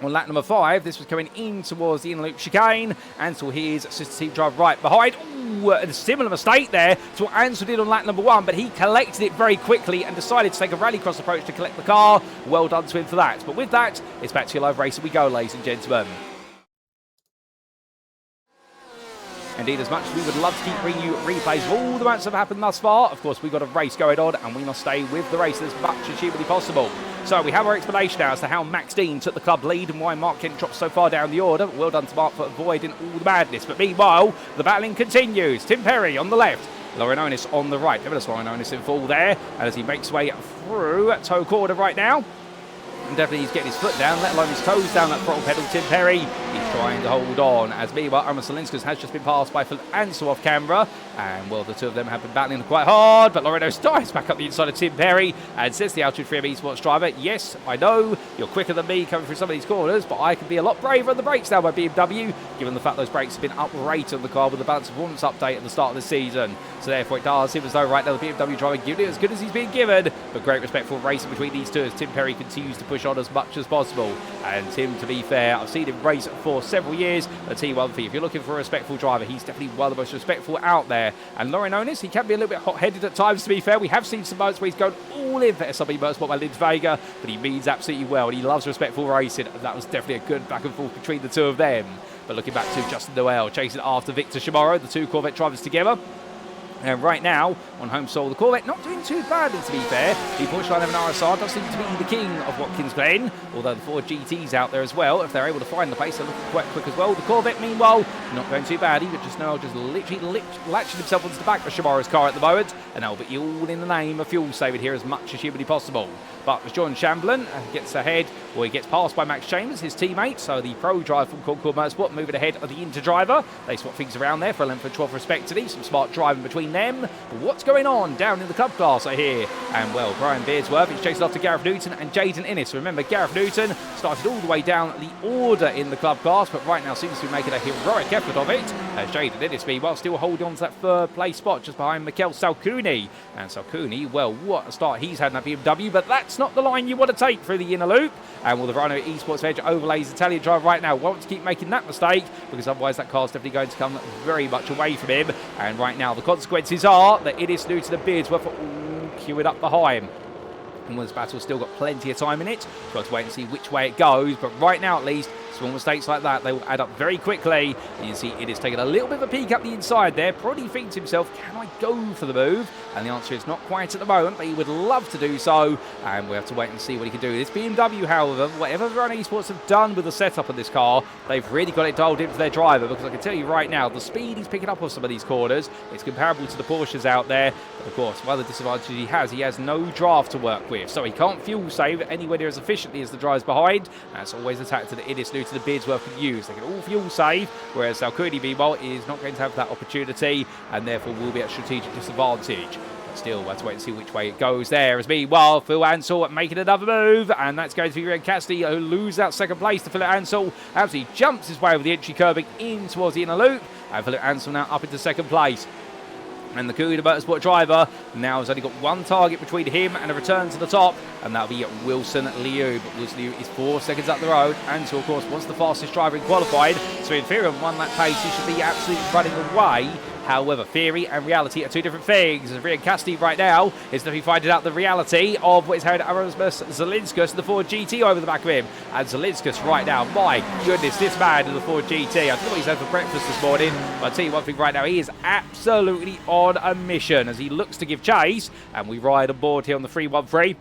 on lap number 5. This was coming in towards the inner loop chicane. Ansell, his assistant team driver right behind. Ooh, a similar mistake there to what Ansell did on lap number 1, but he collected it very quickly and decided to take a rallycross approach to collect the car. Well done to him for that. But with that, it's back to your live race we go, ladies and gentlemen. Indeed, as much as we would love to keep bringing you replays of all the moments that have happened thus far, of course, we've got a race going on, and we must stay with the race as much as humanly possible. So we have our explanation now as to how Max Dean took the club lead and why Mark Kent dropped so far down the order. Well done to Mark for avoiding all the madness. But meanwhile, the battling continues. Tim Perry on the left, Lauren Onis on the right. Nevertheless, Lauren Onis in full there, and as he makes his way through toe corner right now. And definitely he's getting his foot down, let alone his toes down that throttle pedal. Tim Perry, he's trying to hold on. As meanwhile, Armin Solinskas has just been passed by Philip Ansell off camera. And well, the two of them have been battling quite hard, but Loreno dives back up the inside of Tim Perry and says the Altitude Freedom Esports driver, yes, I know you're quicker than me coming through some of these corners, but I can be a lot braver on the brakes now by BMW, given the fact those brakes have been uprated on the car with the balance performance update at the start of the season. So therefore it does seem as though right now the BMW driver giving it as good as he's been given, but great respectful racing between these two as Tim Perry continues to push on as much as possible. And Tim, to be fair, I've seen him race for several years. I'll tell you one thing, if you're looking for a respectful driver, he's definitely one of the most respectful out there. And Lauren Onis, he can be a little bit hot-headed at times, to be fair. We have seen some moments where he's gone all in for SRB Motorsport by Linz Vega, but he means absolutely well, and he loves respectful racing, and that was definitely a good back and forth between the two of them. But looking back to Justin Noel, chasing after Victor Shimaro, the two Corvette drivers together. And right now, on home soil, the Corvette not doing too badly, to be fair. The Porsche 911 RSR does seem to be the king of Watkins Glen, although the Ford GTs out there as well, if they're able to find the pace, they're looking quite quick as well. The Corvette, meanwhile, not going too badly, but just now just literally latching himself onto the back of Shimara's car at the moment, and that'll be all in the name of fuel saving here as much as humanly possible. But as John Chamberlain gets ahead, or he gets passed by Max Chambers, his teammate, so the pro driver from Concord Motorsport moving ahead of the Inter driver. They swap things around there for 11th and 12th respectively, some smart driving between them. But what's going on down in the club class, I hear? And well, Brian Beardsworth, he's chasing after Gareth Newton and Jaden Innes. Remember, Gareth Newton started all the way down the order in the club class, but right now seems to be making a heroic effort of it. As Jaden Innes, meanwhile, still holding on to that third place spot just behind Mikel Salcuni. And Salcuni, well, what a start he's had in that BMW, but that's not the line you want to take through the inner loop. And well, the Verona Esports Edge overlays Italian driver right now. Won't keep making that mistake, because otherwise that car's definitely going to come very much away from him. And right now the consequences are that Innes, Newton and Beardsworth are all queuing up behind. And this battle's still got plenty of time in it. We've got to wait and see which way it goes. But right now, at least, Small mistakes like that, they will add up very quickly. You can see it is taking a little bit of a peek up the inside there. Probably thinks to himself, can I go for the move? And the answer is not quite at the moment, but he would love to do so. And we'll have to wait and see what he can do. This BMW, however, whatever Run Esports have done with the setup of this car, they've really got it dialed in for their driver, because I can tell you right now, the speed he's picking up on some of these corners, it's comparable to the Porsches out there. But of course, one of the disadvantages he has no draft to work with. So he can't fuel save anywhere near as efficiently as the drivers behind. That's always a tactic that it is new to the Beardsworth can use. They can all fuel save, whereas Salcudi, meanwhile, is not going to have that opportunity and therefore will be at strategic disadvantage. But still, we'll have to wait and see which way it goes there. As meanwhile, Phil Ansell making another move, and that's going to be Red Cassidy, who loses out second place to Philip Ansell. Absolutely jumps his way over the entry curbing in towards the inner loop, and Philip Ansell now up into second place. And the Cougar Motorsport driver now has only got one target between him and a return to the top, and that'll be Wilson Liu. But Wilson Liu is 4 seconds up the road, and so of course was the fastest driver in qualified. So in theory, on one lap pace, he should be absolutely running away. However, theory and reality are two different things. As Rian Cassidy right now is definitely finding out the reality of what is headed Erasmus Zelinskas, the Ford GT over the back of him. And Zelinskas right now, my goodness, this man in the Ford GT. I don't know what he's had for breakfast this morning, but I'll tell you one thing right now, he is absolutely on a mission as he looks to give chase. And we ride aboard here on the 313.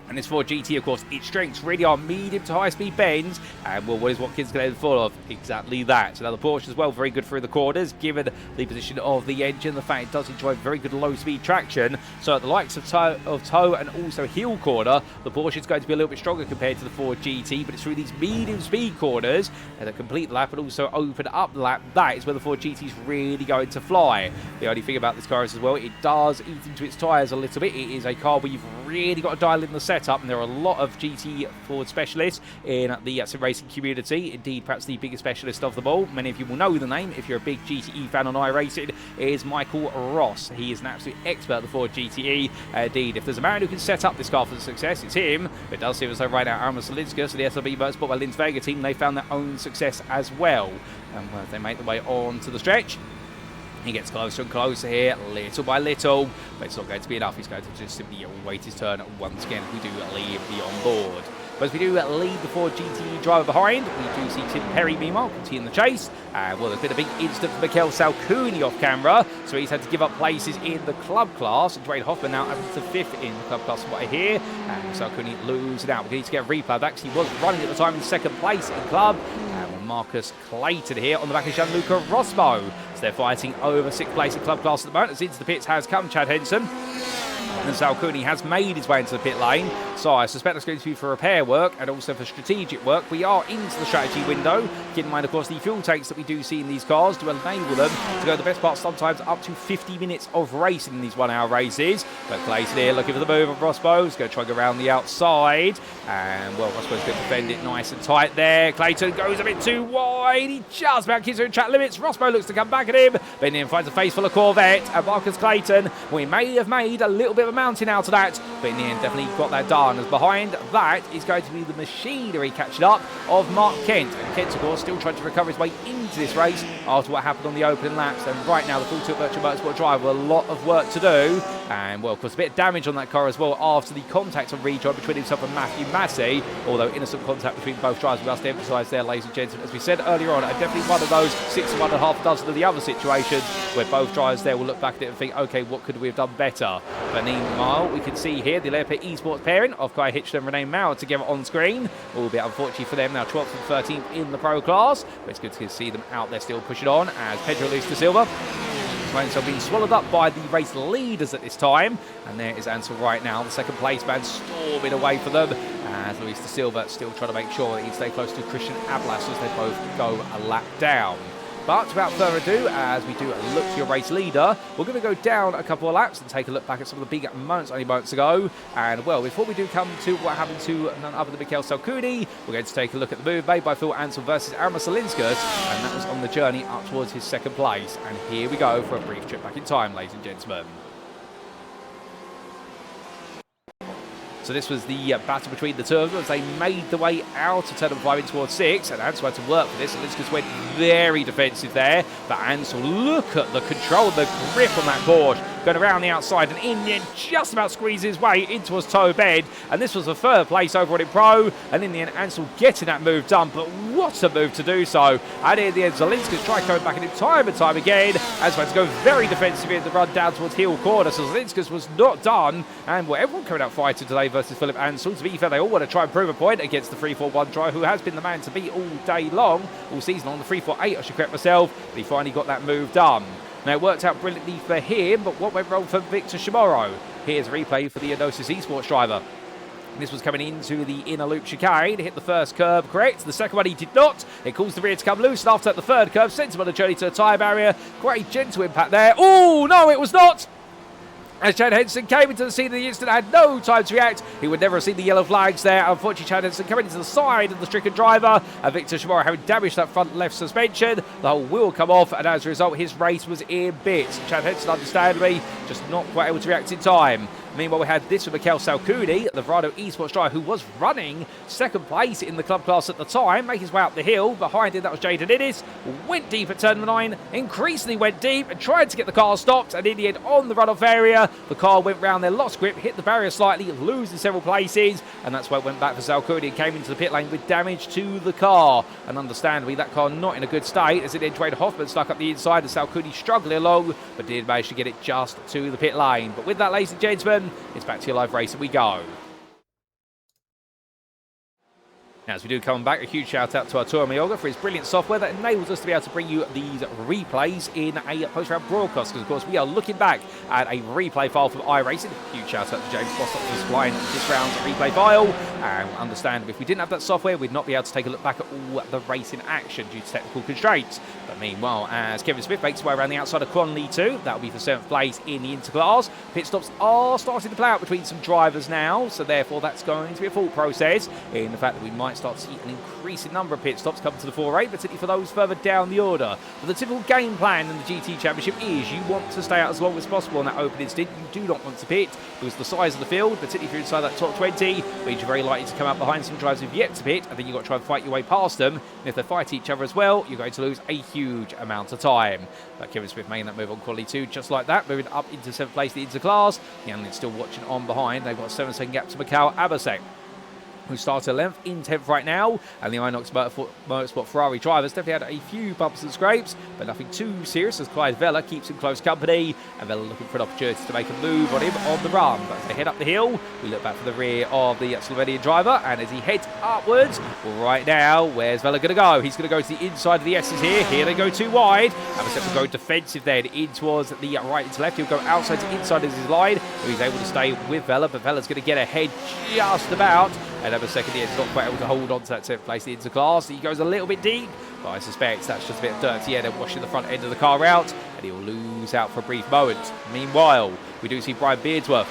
And this Ford GT, of course, its strengths really are medium to high-speed bends. And, well, what is Watkins Glen full of? Exactly that. So now the Porsche as well, very good through the corners, given the position of the engine. The fact it does enjoy very good low-speed traction. So at the likes of toe and also heel corner, the Porsche is going to be a little bit stronger compared to the Ford GT. But it's through these medium-speed corners and a complete lap and also open up the lap. That is where the Ford GT is really going to fly. The only thing about this car is as well, it does eat into its tyres a little bit. It is a car where you've really got to dial in the setup, and there are a lot of GT Ford specialists in the SimRacing community. Indeed, perhaps the biggest specialist of them all. Many of you will know the name if you're a big GTE fan on iRacing. Is Michael Ross. He is an absolute expert at the Ford GTE. Indeed, if there's a man who can set up this car for success, it's him. But it does seem as though right now Armas Zelinskas, so the SLB Motorsport by Linz Vega team, they found their own success as well. And they make their way on to the stretch. He gets closer and closer here, little by little, but it's not going to be enough. He's going to just simply wait his turn once again if we do leave the on board. But as we do leave the Ford GTE driver behind, we do see Tim Perry, meanwhile, continue the chase. Well, there's been a big incident for Mikel Salcuni off camera, so he's had to give up places in the club class. And Dwayne Hoffman now up to 5th in the club class from what I hear. And Salcuni losing out. We need to get a replay of that because he was running at the time in second place in club. Marcus Clayton here on the back of Gianluca Rosmo. So they're fighting over 6th place in club class at the moment. As into the pits has come Chad Henson. And Salcuni has made his way into the pit lane. So I suspect it's going to be for repair work and also for strategic work. We are into the strategy window. Keep in mind, of course, the fuel tanks that we do see in these cars do enable them to go the best part sometimes up to 50 minutes of racing in these 1-hour races. But Clayton here looking for the move of Rosbo. He's going to try to go around the outside. And, well, Rosbo's going to defend it nice and tight there. Clayton goes a bit too wide. He just about keeps her in track limits. Rosbo looks to come back at him. But then finds a face full of Corvette. And Marcus Clayton, we may have made a little bit of a mountain out of that, but in the end definitely got that done, as behind that is going to be the machinery catching up of Mark Kent. And Kent, of course, still trying to recover his way into this race after what happened on the opening laps. And right now the Full Tilt Virtual Motorsport driver with a lot of work to do, and well, of course, a bit of damage on that car as well after the contact on rejoin between himself and Matthew Massey, although innocent contact between both drivers. We must emphasise there, ladies and gentlemen, as we said earlier on, definitely one of those 6 to 1.5 dozen of the other situations where both drivers there will look back at it and think, okay, what could we have done better? But meanwhile, we can see here the Leopard Esports pairing of Kai Hitchler and Renee Mauer together on screen. Albeit unfortunately for them, now 12th and 13th in the Pro class. But it's good to see them out there still pushing on as Pedro Luis da Silva Ansell being swallowed up by the race leaders at this time. And there is Ansell right now, the second place man storming away for them. As Luis da Silva still trying to make sure that he can stay close to Christian Ablas as they both go a lap down. But without further ado, as we do look to your race leader, we're going to go down a couple of laps and take a look back at some of the big moments only moments ago. And, well, before we do come to what happened to none other than Mikel Salcuni, we're going to take a look at the move made by Phil Ansell versus Armas Zelinskas, and that was on the journey up towards his second place. And here we go for a brief trip back in time, ladies and gentlemen. So this was the battle between the two of them as they made the way out of turn number 5 in towards 6, and Ansell had to work for this. Zelinskas went very defensive there, but Ansell, look at the control, the grip on that Porsche. going around the outside, and in the end just about squeezed his way into his toe bed, and this was the third place over on it pro, and in the end Ansell getting that move done, but what a move to do so. And in the end Zelinska's tried coming back in it time and time again, as well to go very defensively at the run down towards heel corner, so Zelinska's was not done, and well, everyone coming out fighting today versus Philip Ansell. To be fair, they all want to try and prove a point against the 3-4-1 try, who has been the man to beat all day long, all season long, the 3-4-8 I should correct myself, but he finally got that move done. Now it worked out brilliantly for him, but what went wrong for Victor Shimoro? Here's a replay for the Enosis Esports driver. This was coming into the inner loop chicane, hit the first curb correct, the second one he did not. It caused the rear to come loose, and after the third curb, sent him on a journey to the tyre barrier. Quite a gentle impact there. Oh, no, it was not! As Chad Henson came into the scene of the instant, had no time to react. He would never have seen the yellow flags there. Unfortunately, Chad Henson coming into the side of the stricken driver, and Victor Shimoro having damaged that front left suspension. The whole wheel come off, and as a result, his race was in bits. Chad Henson, understandably, just not quite able to react in time. Meanwhile, we had this with Mikel Salcudi, the Verado Esports driver, who was running second place in the club class at the time, making his way up the hill. Behind him, that was Jaden Innes. Went deep at turn 9, increasingly went deep, and tried to get the car stopped. And in the end, on the runoff area, the car went round there, lost grip, hit the barrier slightly, losing several places. And that's why it went back for Salcudi and came into the pit lane with damage to the car. And understandably, that car not in a good state, as it then Dwayne Hoffman stuck up the inside, and Salcudi struggling along, but did manage to get it just to the pit lane. But with that, ladies and gentlemen, it's back to your live race and we go. Now, as we do come back, a huge shout out to Arturo Mayorga for his brilliant software that enables us to be able to bring you these replays in a post-round broadcast, because of course we are looking back at a replay file from iRacing. Huge shout out to James Bostock for supplying this round's replay file, and understand if we didn't have that software, we'd not be able to take a look back at all the racing action due to technical constraints. But meanwhile, as Kevin Smith makes his way around the outside of Cronley 2, that'll be for 7th place in the interclass. Pit stops are starting to play out between some drivers now, so therefore that's going to be a full process in the fact that we might start to see an increasing number of pit stops come to the 4-8, particularly for those further down the order. But the typical game plan in the GTE Championship is you want to stay out as long as possible on that opening stint. You do not want to pit, because the size of the field, particularly if you're inside that top 20, means you're very likely to come out behind some drivers who've yet to pit, and then you've got to try and fight your way past them. And if they fight each other as well, you're going to lose a huge amount of time. But Kevin Smith making that move on quality 2, just like that, moving up into 7th place, the interclass. The Younglin's still watching on behind. They've got a 7-second gap to Mikhail Abasek, who starts at 11th in 10th right now. And the Inox Motorsport Ferrari drivers definitely had a few bumps and scrapes, but nothing too serious, as Clyde Vella keeps him close company, and Vella looking for an opportunity to make a move on him on the run. But as they head up the hill, we look back for the rear of the Slovenian driver, and as he heads upwards, well, right now, where's Vella going to go? He's going to go to the inside of the S's here. Here they go too wide. Abasek will go defensive then, in towards the right into left. He'll go outside to inside as his line. He's able to stay with Vella, but Vella's going to get ahead just about. And Abasek in the end is not quite able to hold on to that 7th place in the interclass. He goes a little bit deep, but I suspect that's just a bit of dirty air and washing the front end of the car out, and he will lose out for a brief moment. Meanwhile, we do see Brian Beardsworth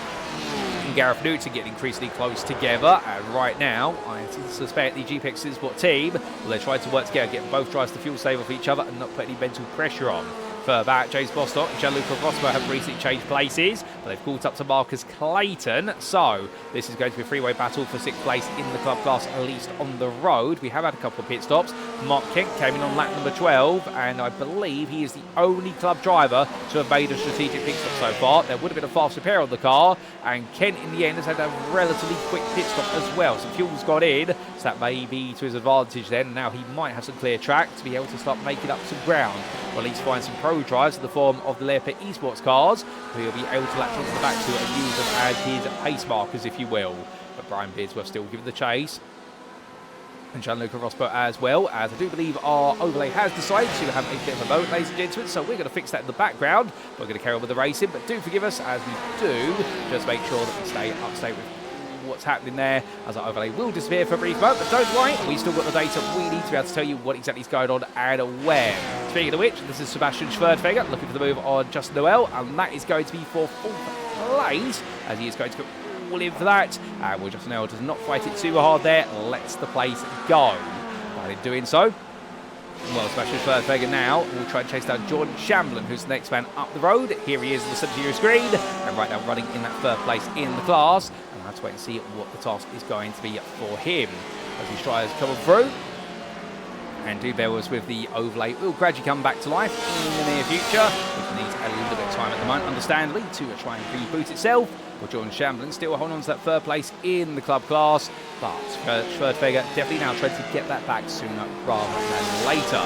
and Gareth Newton getting increasingly close together, and right now I suspect the GPX Sport team, well, they're trying to work together, get both drivers to fuel save off each other and not put any mental pressure on. Further back, James Bostock and Gianluca Rosberg have recently changed places, but they've caught up to Marcus Clayton. So this is going to be a three-way battle for 6th place in the club class, at least on the road. We have had a couple of pit stops. Mark Kent came in on lap number 12, and I believe he is the only club driver to have made a strategic pit stop so far. There would have been a fast repair on the car, and Kent in the end has had a relatively quick pit stop as well. So fuel's got in, so that may be to his advantage then. Now he might have some clear track to be able to start making up some ground, or at least find some pro drives in the form of the Leopard Esports cars, who he'll be able to latch onto the back to and use them as his pace markers, if you will. But Brian Beardsworth still giving the chase, and Gianluca Rosberg as well, as I do believe our overlay has decided to have a bit of a moment, ladies and gentlemen, so we're going to fix that in the background. We're going to carry on with the racing, but do forgive us as we do just make sure that we stay up to date with what's happening there, as our overlay will disappear for a brief moment. But don't worry, we still got the data we need to be able to tell you what exactly is going on and where. Speaking of which, this is Sebastian Schwerdfeger looking for the move on Justin Noel, and that is going to be for 4th place, as he is going to go all in for that. And well, Justin Noel does not fight it too hard there, lets the place go. But in doing so, well, Sebastian Schwerdfeger now will try and chase down Jordan Shamblin, who's the next man up the road. Here he is in the centre of your screen, and right now running in that 3rd place in the class. And we'll have to wait and see what the task is going to be for him as he tries to come through. And do bear with us with the overlay. It will gradually come back to life in the near future, which needs a little bit of time at the moment, understandably, to try and reboot itself. Well, Jordan Shamblin still holding on to that third place in the club class, but Schwerdtfeger definitely now trying to get that back sooner rather than later.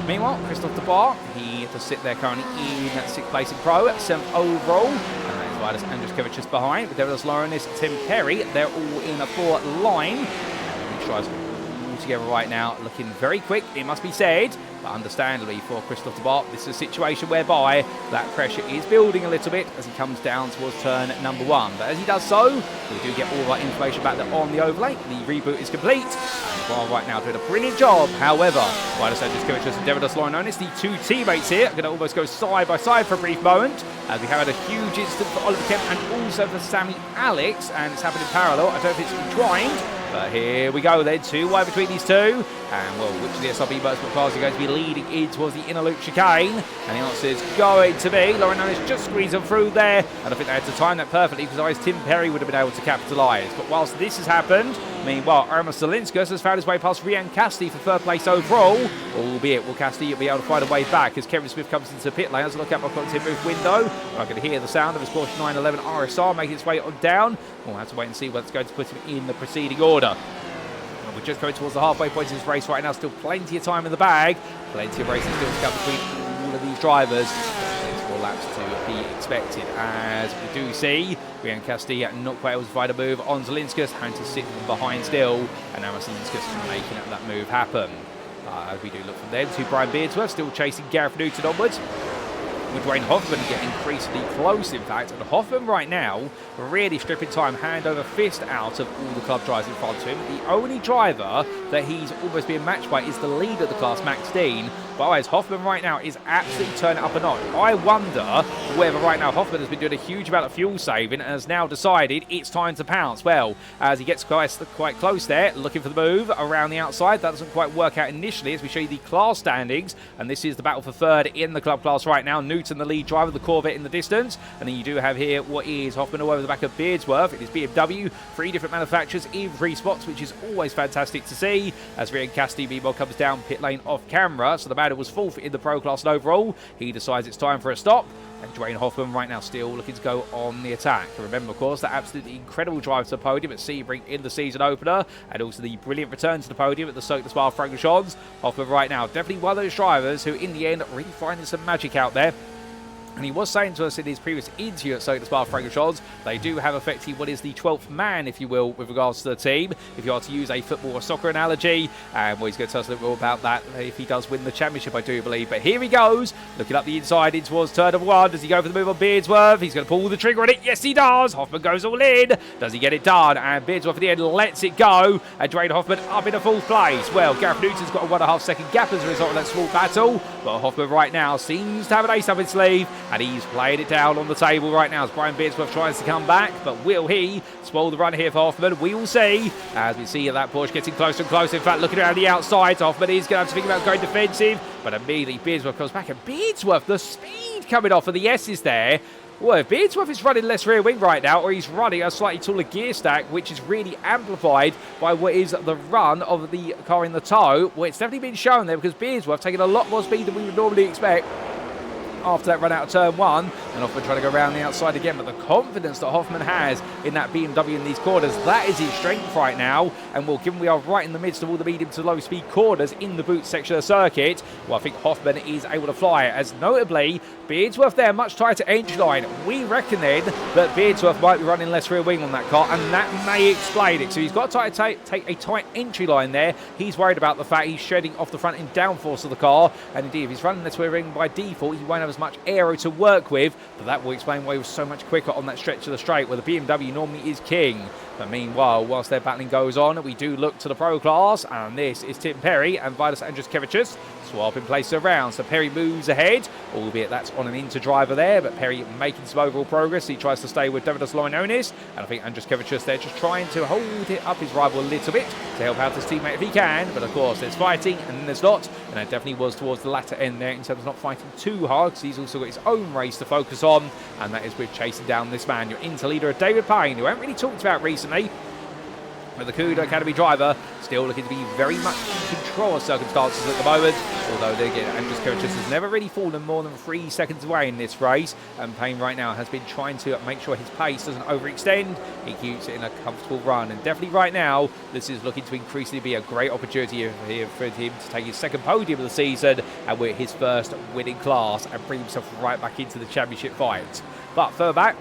Meanwhile, Christoph de Bar, he does sit there currently in 6th place in Pro, 7th overall. And that is Vidas Andruskevich just behind. With Devils Laurenis, Tim Perry, they're all in a 4 line. And he tries all together right now, looking very quick, it must be said. But understandably for Christoph de Bar, this is a situation whereby that pressure is building a little bit as he comes down towards turn number 1. But as he does so, we do get all of our information back there on the overlay. The reboot is complete. And Bar right now doing a brilliant job. However, Vidas Andruskevich and Devils Laurenis, the 2 teammates here, are going to almost go side by side for a brief moment. As we have had a huge incident for Oliver Kemp and also for Sammy Alex, and it's happened in parallel. I don't know if it's conjoined, but here we go then, 2 wide between these 2. And well, which of the SRB motorsport cars are going to be leading in towards the inner loop chicane? And the answer is going to be Lauren Ellis just squeezing through there. And I think they had to time that perfectly because otherwise Tim Perry would have been able to capitalise. But whilst this has happened, meanwhile, Irma Stalinskas has found his way past Rian Casti for 3rd place overall. Albeit, will Casti be able to find a way back as Kevin Smith comes into pit lane. As I look out my content booth window, I can hear the sound of his Porsche 911 RSR making its way on down. We'll have to wait and see what's going to put him in the preceding order. We're just going towards the halfway point of this race right now. Still plenty of time in the bag. Plenty of racing still to come between all of these drivers. Plenty more laps to be expected. As we do see, Rian Casti not quite able to find a move on Zelinskas, having to sit behind still. And now Zelinskas making that move happen. As we do look from them to Brian Beardsworth, still chasing Gareth Newton onwards. With Dwayne Hoffman getting increasingly close, in fact. And Hoffman right now really stripping time, hand over fist out of all the club drivers in front of him. The only driver that he's almost being matched by is the leader of the class, Max Dean. But otherwise, Hoffman right now is absolutely turning up a notch. I wonder whether right now Hoffman has been doing a huge amount of fuel saving and has now decided it's time to pounce. Well, as he gets quite close there, looking for the move around the outside. That doesn't quite work out initially as we show you the class standings. And this is the battle for 3rd in the club class right now. Newton, the lead driver, the Corvette in the distance. And then you do have here what is Hoffman all over the back of Beardsworth. It is BMW, 3 different manufacturers in 3 spots, which is always fantastic to see. As Rian Casti meanwhile comes down pit lane off camera. So the battle was 4th in the pro class and overall. He decides it's time for a stop. And Dwayne Hoffman right now still looking to go on the attack. Remember, of course, that absolutely incredible drive to the podium at Sebring in the season opener. And also the brilliant return to the podium at the Cirque du Spa-Francorchamps. Hoffman right now definitely one of those drivers who in the end really finding some magic out there. And he was saying to us in his previous interview at Cirque du Spa-Francorchamps, they do have effectively what is the 12th man, if you will, with regards to the team, if you are to use a football or soccer analogy. And well, he's going to tell us a little more about that if he does win the championship, I do believe. But here he goes, looking up the inside in towards turn number 1. Does he go for the move on Beardsworth? He's going to pull the trigger on it. Yes, he does. Hoffman goes all in. Does he get it done? And Beardsworth at the end lets it go. And Dwayne Hoffman up in a 4th place. Well, Gareth Newton's got a 1.5 second gap as a result of that small battle. But Hoffman right now seems to have an ace up his sleeve. And he's playing it down on the table right now as Brian Beardsworth tries to come back. But will he spoil the run here for Hoffman? We will see. As we see that Porsche getting closer and closer. In fact, looking around the outside, Hoffman is going to have to think about going defensive. But immediately Beardsworth comes back. And Beardsworth, the speed coming off of the S's there. Well, if Beardsworth is running less rear wing right now, or he's running a slightly taller gear stack, which is really amplified by what is the run of the car in the tow, well, it's definitely been shown there because Beardsworth taking a lot more speed than we would normally expect after that run out of turn 1, and Hoffman trying to go around the outside again. But the confidence that Hoffman has in that BMW in these corners, that is his strength right now. And well, given we are right in the midst of all the medium to low speed corners in the boot section of the circuit, well, I think Hoffman is able to fly, as notably Beardsworth there, much tighter entry line. We reckon then that Beardsworth might be running less rear wing on that car, and that may explain it. So he's got to take a tight entry line there. He's worried about the fact he's shedding off the front end downforce of the car, and indeed if he's running less rear wing by default, he won't have as much aero to work with, but that will explain why he was so much quicker on that stretch of the straight where the BMW normally is king. But meanwhile, whilst their battling goes on, we do look to the pro class, and this is Tim Perry and Vidas Andruskevich swapping places around. So Perry moves ahead, albeit that's on an inter driver there, but Perry making some overall progress. He tries to stay with Davidas Loinonis, and I think Andruskevich there just trying to hold it up his rival a little bit to help out his teammate if he can. But of course, there's fighting and then there's not, and it definitely was towards the latter end there in terms of not fighting too hard, because he's also got his own race to focus on, and that is with chasing down this man, your inter leader, David Payne, who I haven't really talked about recently. But the Kuda Academy driver still looking to be very much in control of circumstances at the moment. Although, again, Andres Kirchhoff has never really fallen more than 3 seconds away in this race. And Payne right now has been trying to make sure his pace doesn't overextend. He keeps it in a comfortable run. And definitely right now, this is looking to increasingly be a great opportunity here for him to take his second podium of the season and with his first winning class and bring himself right back into the championship fight. But further back,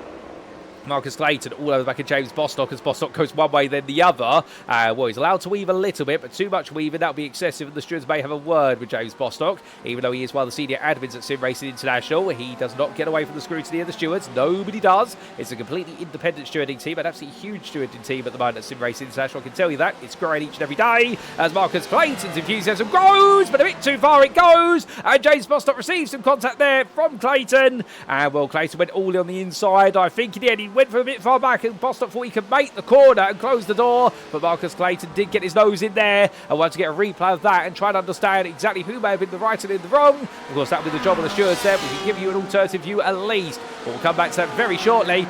Marcus Clayton all over the back of James Bostock as Bostock goes one way then the other. Well, he's allowed to weave a little bit, but too much weaving, that would be excessive, and the stewards may have a word with James Bostock. Even though he is one of the senior admins at SimRacing International, he does not get away from the scrutiny of the stewards. Nobody does. It's a completely independent stewarding team, an absolutely huge stewarding team at the moment at SimRacing International. I can tell you that. It's growing each and every day as Marcus Clayton's enthusiasm grows, but a bit too far it goes. And James Bostock receives some contact there from Clayton. And, well, Clayton went all on the inside. I think he did. He went for a bit far back, and Bostock thought he could make the corner and close the door, but Marcus Clayton did get his nose in there. I want to get a replay of that and try to understand exactly who may have been the right and in the wrong. Of course, that will be the job of the stewards there. We can give you an alternative view at least, but we'll come back to that very shortly.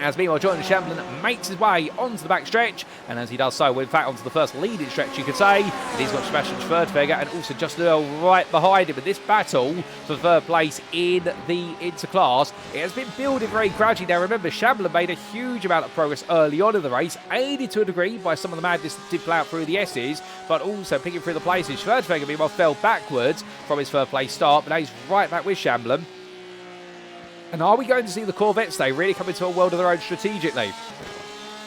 As meanwhile, Jordan Shamblin makes his way onto the back stretch, and as he does so, in fact, onto the first leading stretch, you could say, and he's got Sebastian Schwerdtfeger and also Justin Earl right behind him. But this battle for third place in the interclass, it has been building very gradually. Now, remember, Shamblin made a huge amount of progress early on in the race, aided to a degree by some of the madness that did play out through the S's, but also picking through the places. Schwerdtfeger, meanwhile, fell backwards from his third place start, but now he's right back with Shamblin. And are we going to see the Corvettes, they really come into a world of their own strategically?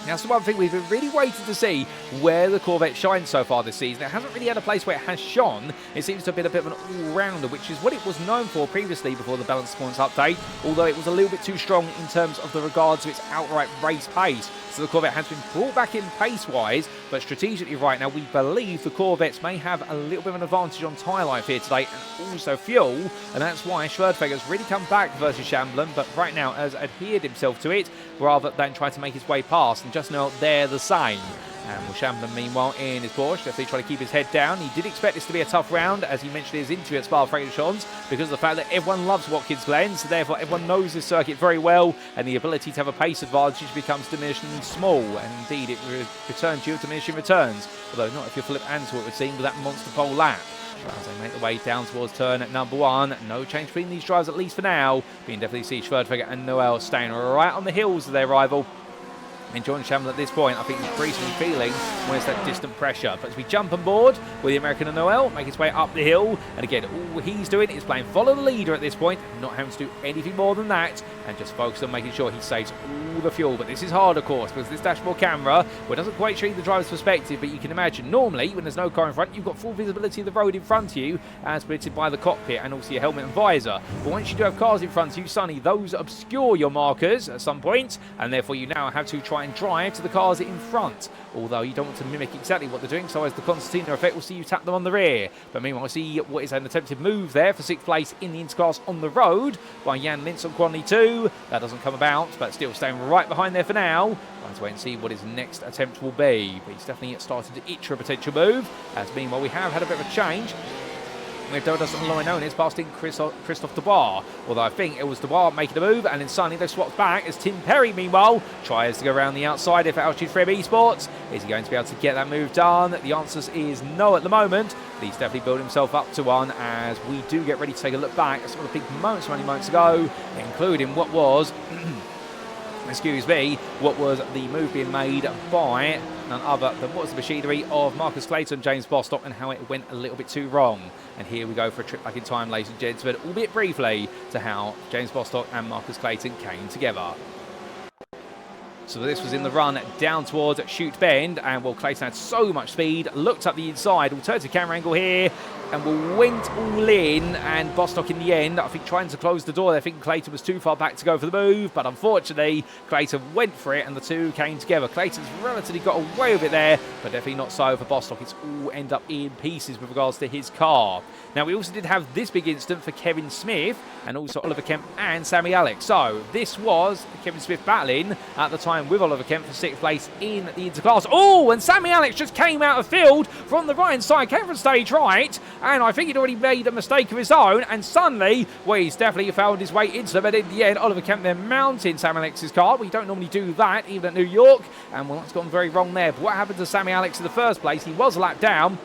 That's the one thing we've been really waiting to see where the Corvette shines so far this season. It hasn't really had a place where it has shone. It seems to have been a bit of an all-rounder, which is what it was known for previously before the balance points update, although it was a little bit too strong in terms of the regards to its outright race pace. So the Corvette has been brought back in pace-wise, but strategically right now we believe the Corvettes may have a little bit of an advantage on tyre life here today and also fuel, and that's why Schwerdtfeger has really come back versus Shamblin, but right now has adhered himself to it rather than try to make his way past, and just now they're the same. And well, Shamblin, meanwhile, in his Porsche, definitely trying to keep his head down. He did expect this to be a tough round, as he mentioned in his interview at Spa-Francorchamps, because of the fact that everyone loves Watkins Glen, so therefore everyone knows this circuit very well, and the ability to have a pace advantage becomes diminishing small, and indeed it returns you diminishing returns, although not if you're Philip Ansell, it would seem, with that monster pole lap. But as they make the way down towards turn at number 1, no change between these drivers, at least for now. But you can definitely see Schwerdtfeger and Noel staying right on the heels of their rival. And Jordan Shamblin at this point, I think, increasingly feeling when it's that distant pressure. But as we jump on board with the American and Noel, make his way up the hill. And again, all he's doing is playing follow the leader at this point, not having to do anything more than that, and just focus on making sure he saves all the fuel. But this is hard, of course, because this dashboard camera, well, it doesn't quite show you the driver's perspective, but you can imagine normally when there's no car in front, you've got full visibility of the road in front of you, as predicted by the cockpit and also your helmet and visor. But once you do have cars in front of you, suddenly those obscure your markers at some point, and therefore you now have to try and drive to the cars in front, although you don't want to mimic exactly what they're doing, so as the concertina effect will see you tap them on the rear. But meanwhile, I see what is an attempted move there for 6th place in the interclass on the road by Jan Lintz on Quantity 2. That doesn't come about, but still staying right behind there for now. Let's wait and see what his next attempt will be. But he's definitely started to itch for a potential move, as meanwhile we have had a bit of a change. With Dodos and Loinones passed in Christophe Dubois, although I think it was Dubois making the move, and then suddenly they swapped back as Tim Perry, meanwhile, tries to go around the outside if Altitude Frame Esports. Is he going to be able to get that move done? The answer is no at the moment, but he's definitely built himself up to one as we do get ready to take a look back at some of the big moments many months ago, including what was, what was the move being made by none other than what was the machinery of Marcus Clayton, James Bostock, and how it went a little bit too wrong. And here we go for a trip back in time, ladies and gentlemen, albeit briefly, to how James Bostock and Marcus Clayton came together. So this was in the run down towards Chute Bend, and well, Clayton had so much speed, looked up the inside, alternative camera angle here, and we went all in, and Bostock in the end, I think, trying to close the door there, thinking Clayton was too far back to go for the move, but unfortunately Clayton went for it and the two came together. Clayton's relatively got away with it there, but definitely not so for Bostock. It's all end up in pieces with regards to his car. Now we also did have this big incident for Kevin Smith and also Oliver Kemp and Sammy Alex. So this was Kevin Smith battling at the time with Oliver Kemp for 6th place in the interclass. Oh, and Sammy Alex just came out of field from the right side, came from stage right, and I think he'd already made a mistake of his own, and suddenly, well, he's definitely found his way into them, but in the end, Oliver Kemp then mounted Sam Alex's car. We don't normally do that, even at New York, and well, that's gone very wrong there. But what happened to Sammy Alex in the first place? He was a lap down.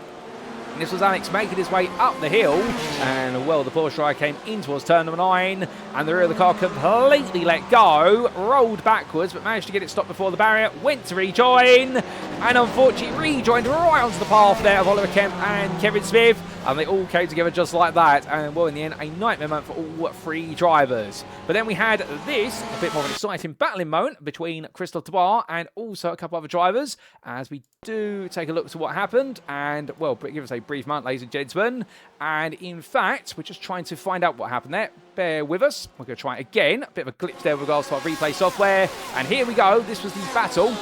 And this was Alex making his way up the hill, and well, the Porsche driver came in towards turn number 9, and the rear of the car completely let go, rolled backwards, but managed to get it stopped before the barrier, went to rejoin, and unfortunately rejoined right onto the path there of Oliver Kemp and Kevin Smith, and they all came together just like that, and well, in the end, a nightmare moment for all 3 drivers. But then we had this, a bit more of an exciting battling moment between Christophe Dubois and also a couple other drivers, as we do take a look to what happened, and well, give us a brief moment, ladies and gentlemen, and in fact, we're just trying to find out what happened there. Bear with us. We're going to try it again. A bit of a glitch there with regards to our replay software, and here we go. This was the battle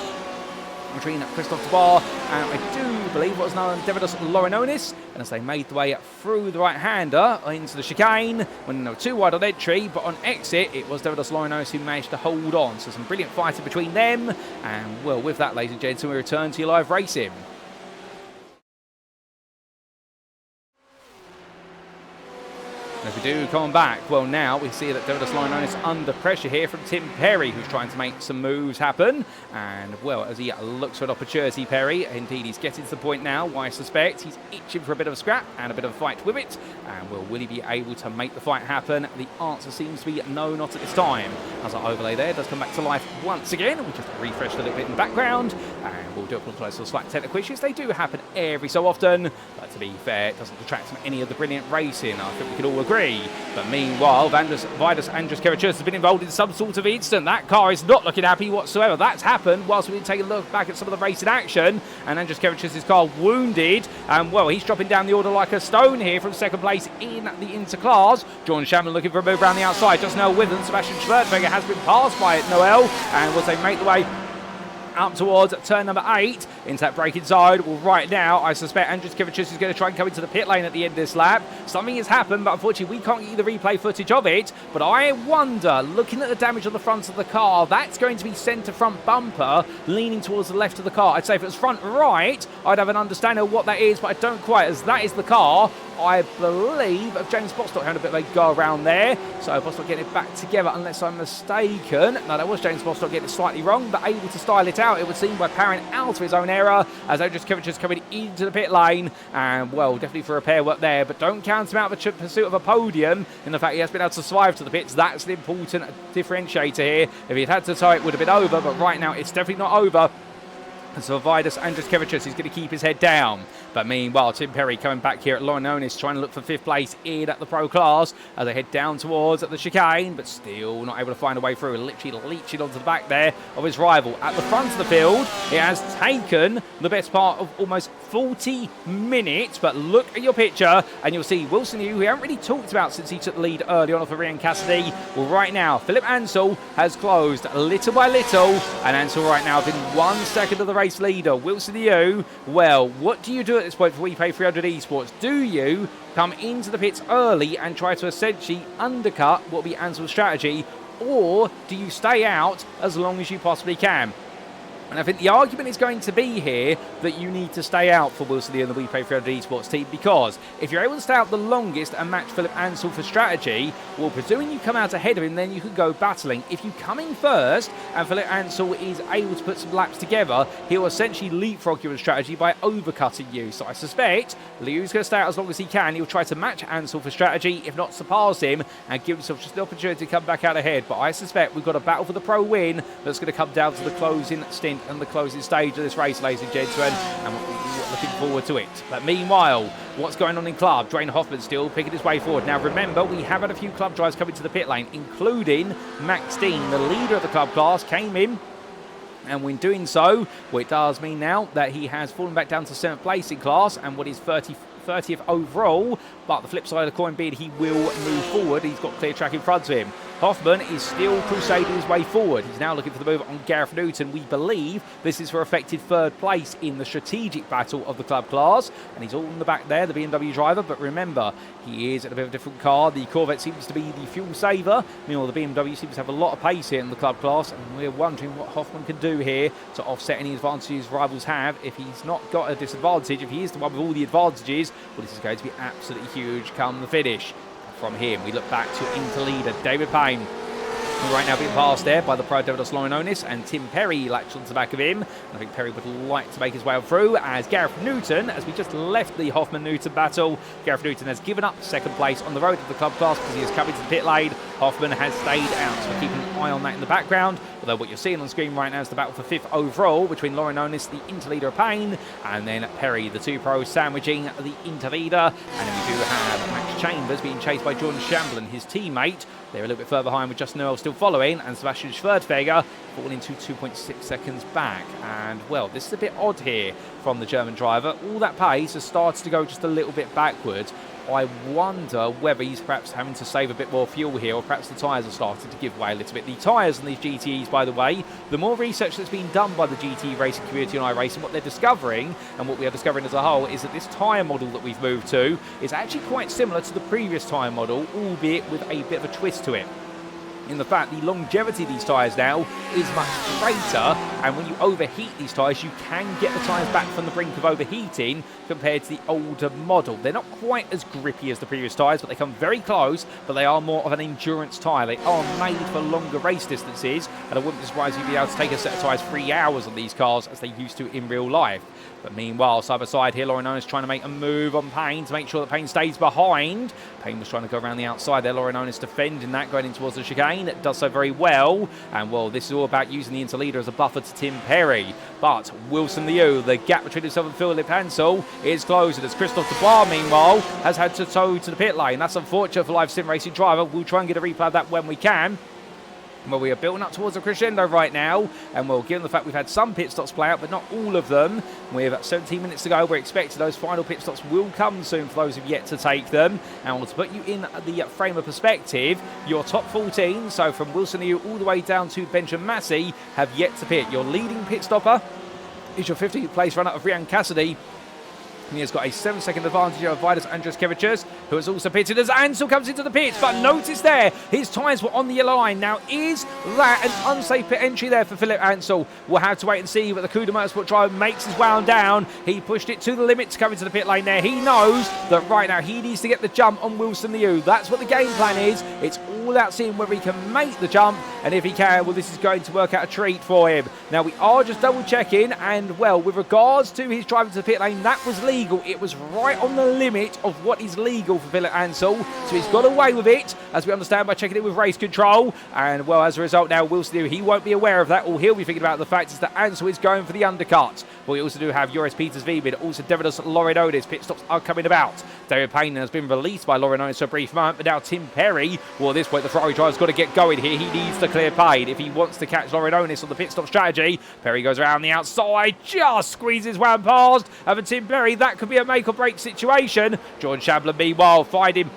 between Christophe Dubois and I do believe what was known as Davidos Laurinionis, and as they made the way through the right-hander into the chicane when they were too wide on entry, but on exit it was Davidos Laurinionis who managed to hold on. So some brilliant fighting between them, and well, with that, ladies and gentlemen, we return to your live racing. As we do come back, well, now we see that Davidos Laurinionis under pressure here from Tim Perry, who's trying to make some moves happen. And, well, as he looks for an opportunity, Perry, indeed, he's getting to the point now where I suspect he's itching for a bit of a scrap and a bit of a fight with it. And, well, will he be able to make the fight happen? The answer seems to be no, not at this time. As our overlay there does come back to life once again. We just refreshed a little bit in the background. And we'll do apologise for slight technical issues. They do happen every so often. But to be fair, it doesn't detract from any of the brilliant racing. I think we can all agree. But meanwhile, Vidas Andrius has been involved in some sort of incident. That car is not looking happy whatsoever. That's happened whilst we've been taking a look back at some of the racing action. And Andrius' car wounded. And, well, he's dropping down the order like a stone here from second place in the interclass. John Shamlin looking for a move around the outside. Just Noel Withens. Sebastian Schwertfeger has been passed by Noel. And will they make the way up towards turn number 8 into that braking zone? Well, right now, I suspect Andrius Kivicius is going to try and come into the pit lane at the end of this lap. Something has happened, but unfortunately, we can't get the replay footage of it. But I wonder, looking at the damage on the front of the car, that's going to be centre front bumper leaning towards the left of the car. I'd say if it was front right, I'd have an understanding of what that is, but I don't quite, as that is the car, I believe, of James Bostock having a bit of a go around there. So Bostock getting it back together, unless I'm mistaken. No, that was James Bostock getting it slightly wrong, but able to style it out, it would seem, by powering out of his own error, as Andrius Kivicius coming into the pit lane. And, well, definitely for repair work there, but don't count him out of the pursuit of a podium in the fact he has been able to survive to the pits. That's an important differentiator here. If he'd had to tow, it would have been over, but right now it's definitely not over. And so Vidas Andrius Kivicius is going to keep his head down. But meanwhile, Tim Perry coming back here at Laurinionis, trying to look for 5th place in at the pro class as they head down towards the chicane, but still not able to find a way through. Literally leeching onto the back there of his rival. At the front of the field, it has taken the best part of almost 40 minutes. But look at your picture, and you'll see Wilson Liu, who we haven't really talked about since he took the lead early on off of Ryan Cassidy. Well, right now, Philip Ansell has closed little by little, and Ansell right now has been 1 second of the race leader. Wilson Liu, well, what do you do at this point for We Pay 300 Esports? Do you come into the pits early and try to essentially undercut what will be Ansell's strategy, or do you stay out as long as you possibly can? And I think the argument is going to be here that you need to stay out for Wilson Liu and the We Pay 300 Esports team, because if you're able to stay out the longest and match Philip Ansell for strategy, well, presuming you come out ahead of him, then you can go battling. If you come in first and Philip Ansell is able to put some laps together, he'll essentially leapfrog you in strategy by overcutting you. So I suspect Liu's going to stay out as long as he can. He'll try to match Ansell for strategy, if not surpass him, and give himself just the opportunity to come back out ahead. But I suspect we've got a battle for the pro win that's going to come down to the closing stint and the closing stage of this race, ladies and gentlemen, and we're looking forward to it. But meanwhile, what's going on in club? Drain Hoffman still picking his way forward. Now remember, we have had a few club drivers coming to the pit lane, including Max Dean, the leader of the club class, came in. And when doing so, well, it does mean now that he has fallen back down to 7th place in class, and what is 30th overall. But the flip side of the coin being he will move forward. He's got clear track in front of him. Hoffman is still crusading his way forward. He's now looking for the move on Gareth Newton. We believe this is for effective third place in the strategic battle of the club class. And he's all in the back there, the BMW driver. But remember, he is in a bit of a different car. The Corvette seems to be the fuel saver. Meanwhile, the BMW seems to have a lot of pace here in the club class. And we're wondering what Hoffman can do here to offset any advantages rivals have. If he's not got a disadvantage, if he is the one with all the advantages, well, this is going to be absolutely huge come the finish. From him, we look back to Interleader David Payne. Right now being passed there by the Pro Devidos Lauren and Tim Perry latched onto the back of him. And I think Perry would like to make his way through as Gareth Newton, as we just left the Hoffman-Newton battle, Gareth Newton has given up second place on the road of the club class because he has come into the pit lane. Hoffman has stayed out, so we're keeping an eye on that in the background. Although what you're seeing on screen right now is the battle for 5th overall between Lauren Onis, the Interleader of Payne, and then Perry, the two pros, sandwiching the Interleader. And then we do have Max Chambers being chased by Jordan Shamblin, his teammate. They're a little bit further behind with Justin Noel still following, and Sebastian Schwerdfeger falling to 2.6 seconds back. And, well, this is a bit odd here from the German driver. All that pace has started to go just a little bit backwards. I wonder whether he's perhaps having to save a bit more fuel here, or perhaps the tyres are starting to give way a little bit. The tyres on these GTEs, by the way, the more research that's been done by the GTE racing community on iRacing, what they're discovering, and what we are discovering as a whole, is that this tyre model that we've moved to is actually quite similar to the previous tyre model, albeit with a bit of a twist to it. In the fact, the longevity of these tyres now is much greater, and when you overheat these tyres, you can get the tyres back from the brink of overheating compared to the older model. They're not quite as grippy as the previous tyres, but they come very close, but they are more of an endurance tyre. They are made for longer race distances, and I wouldn't be surprised if you'd be able to take a set of tyres 3 hours on these cars as they used to in real life. But meanwhile, side by side here, Lauren Onis trying to make a move on Payne to make sure that Payne stays behind. Payne was trying to go around the outside there. Lauren Onis defending that, going in towards the chicane. It does so very well. And, well, this is all about using the Interleader as a buffer to Tim Perry. But Wilson Liu, the gap between himself and Philip Ansell is closing as Christophe Dubois, meanwhile, has had to tow to the pit lane. That's unfortunate for live sim racing driver. We'll try and get a replay of that when we can. Well, we are building up towards a crescendo right now, and well, given the fact we've had some pit stops play out, but not all of them, with 17 minutes to go, we're expecting those final pit stops will come soon for those who've yet to take them. And well, to put you in the frame of perspective, your top 14, so from Wilson Liu all the way down to Benjamin Massey, have yet to pit. Your leading pit stopper is your 15th place runner of Ryan Cassidy. He has got a 7-second advantage over Vidas Andreskevicius, who has also pitted as Ansell comes into the pits. But notice there, his tyres were on the yellow line. Now, is that an unsafe pit entry there for Philip Ansell? We'll have to wait and see, but the Cuda Motorsport driver makes his wound down. He pushed it to the limit to come into the pit lane there. He knows that right now he needs to get the jump on Wilson Liu. That's what the game plan is. It's all about seeing whether he can make the jump, and if he can, well, this is going to work out a treat for him. Now, we are just double checking, and well, with regards to his driving to the pit lane, that was legal. It was right on the limit of what is legal for Philip Ansell, so he's got away with it, as we understand, by checking it with race control. And well, as a result now, Wilson Liu, he won't be aware of that. All he'll be thinking about the fact is that Ansell is going for the undercut. But we also do have Joris Peters Vebid, also Devidos Lauren pit stops are coming about. David Payne has been released by Lauren Otis for a brief moment, but now Tim Perry, well, at this point the Ferrari driver's got to get going here. He needs to clear Payne if he wants to catch Lauren Otis on the pit stop strategy. Perry goes around the outside, just squeezes one past, and for Tim Perry that could be a make or break situation. Jordan Shamblin, meanwhile, finding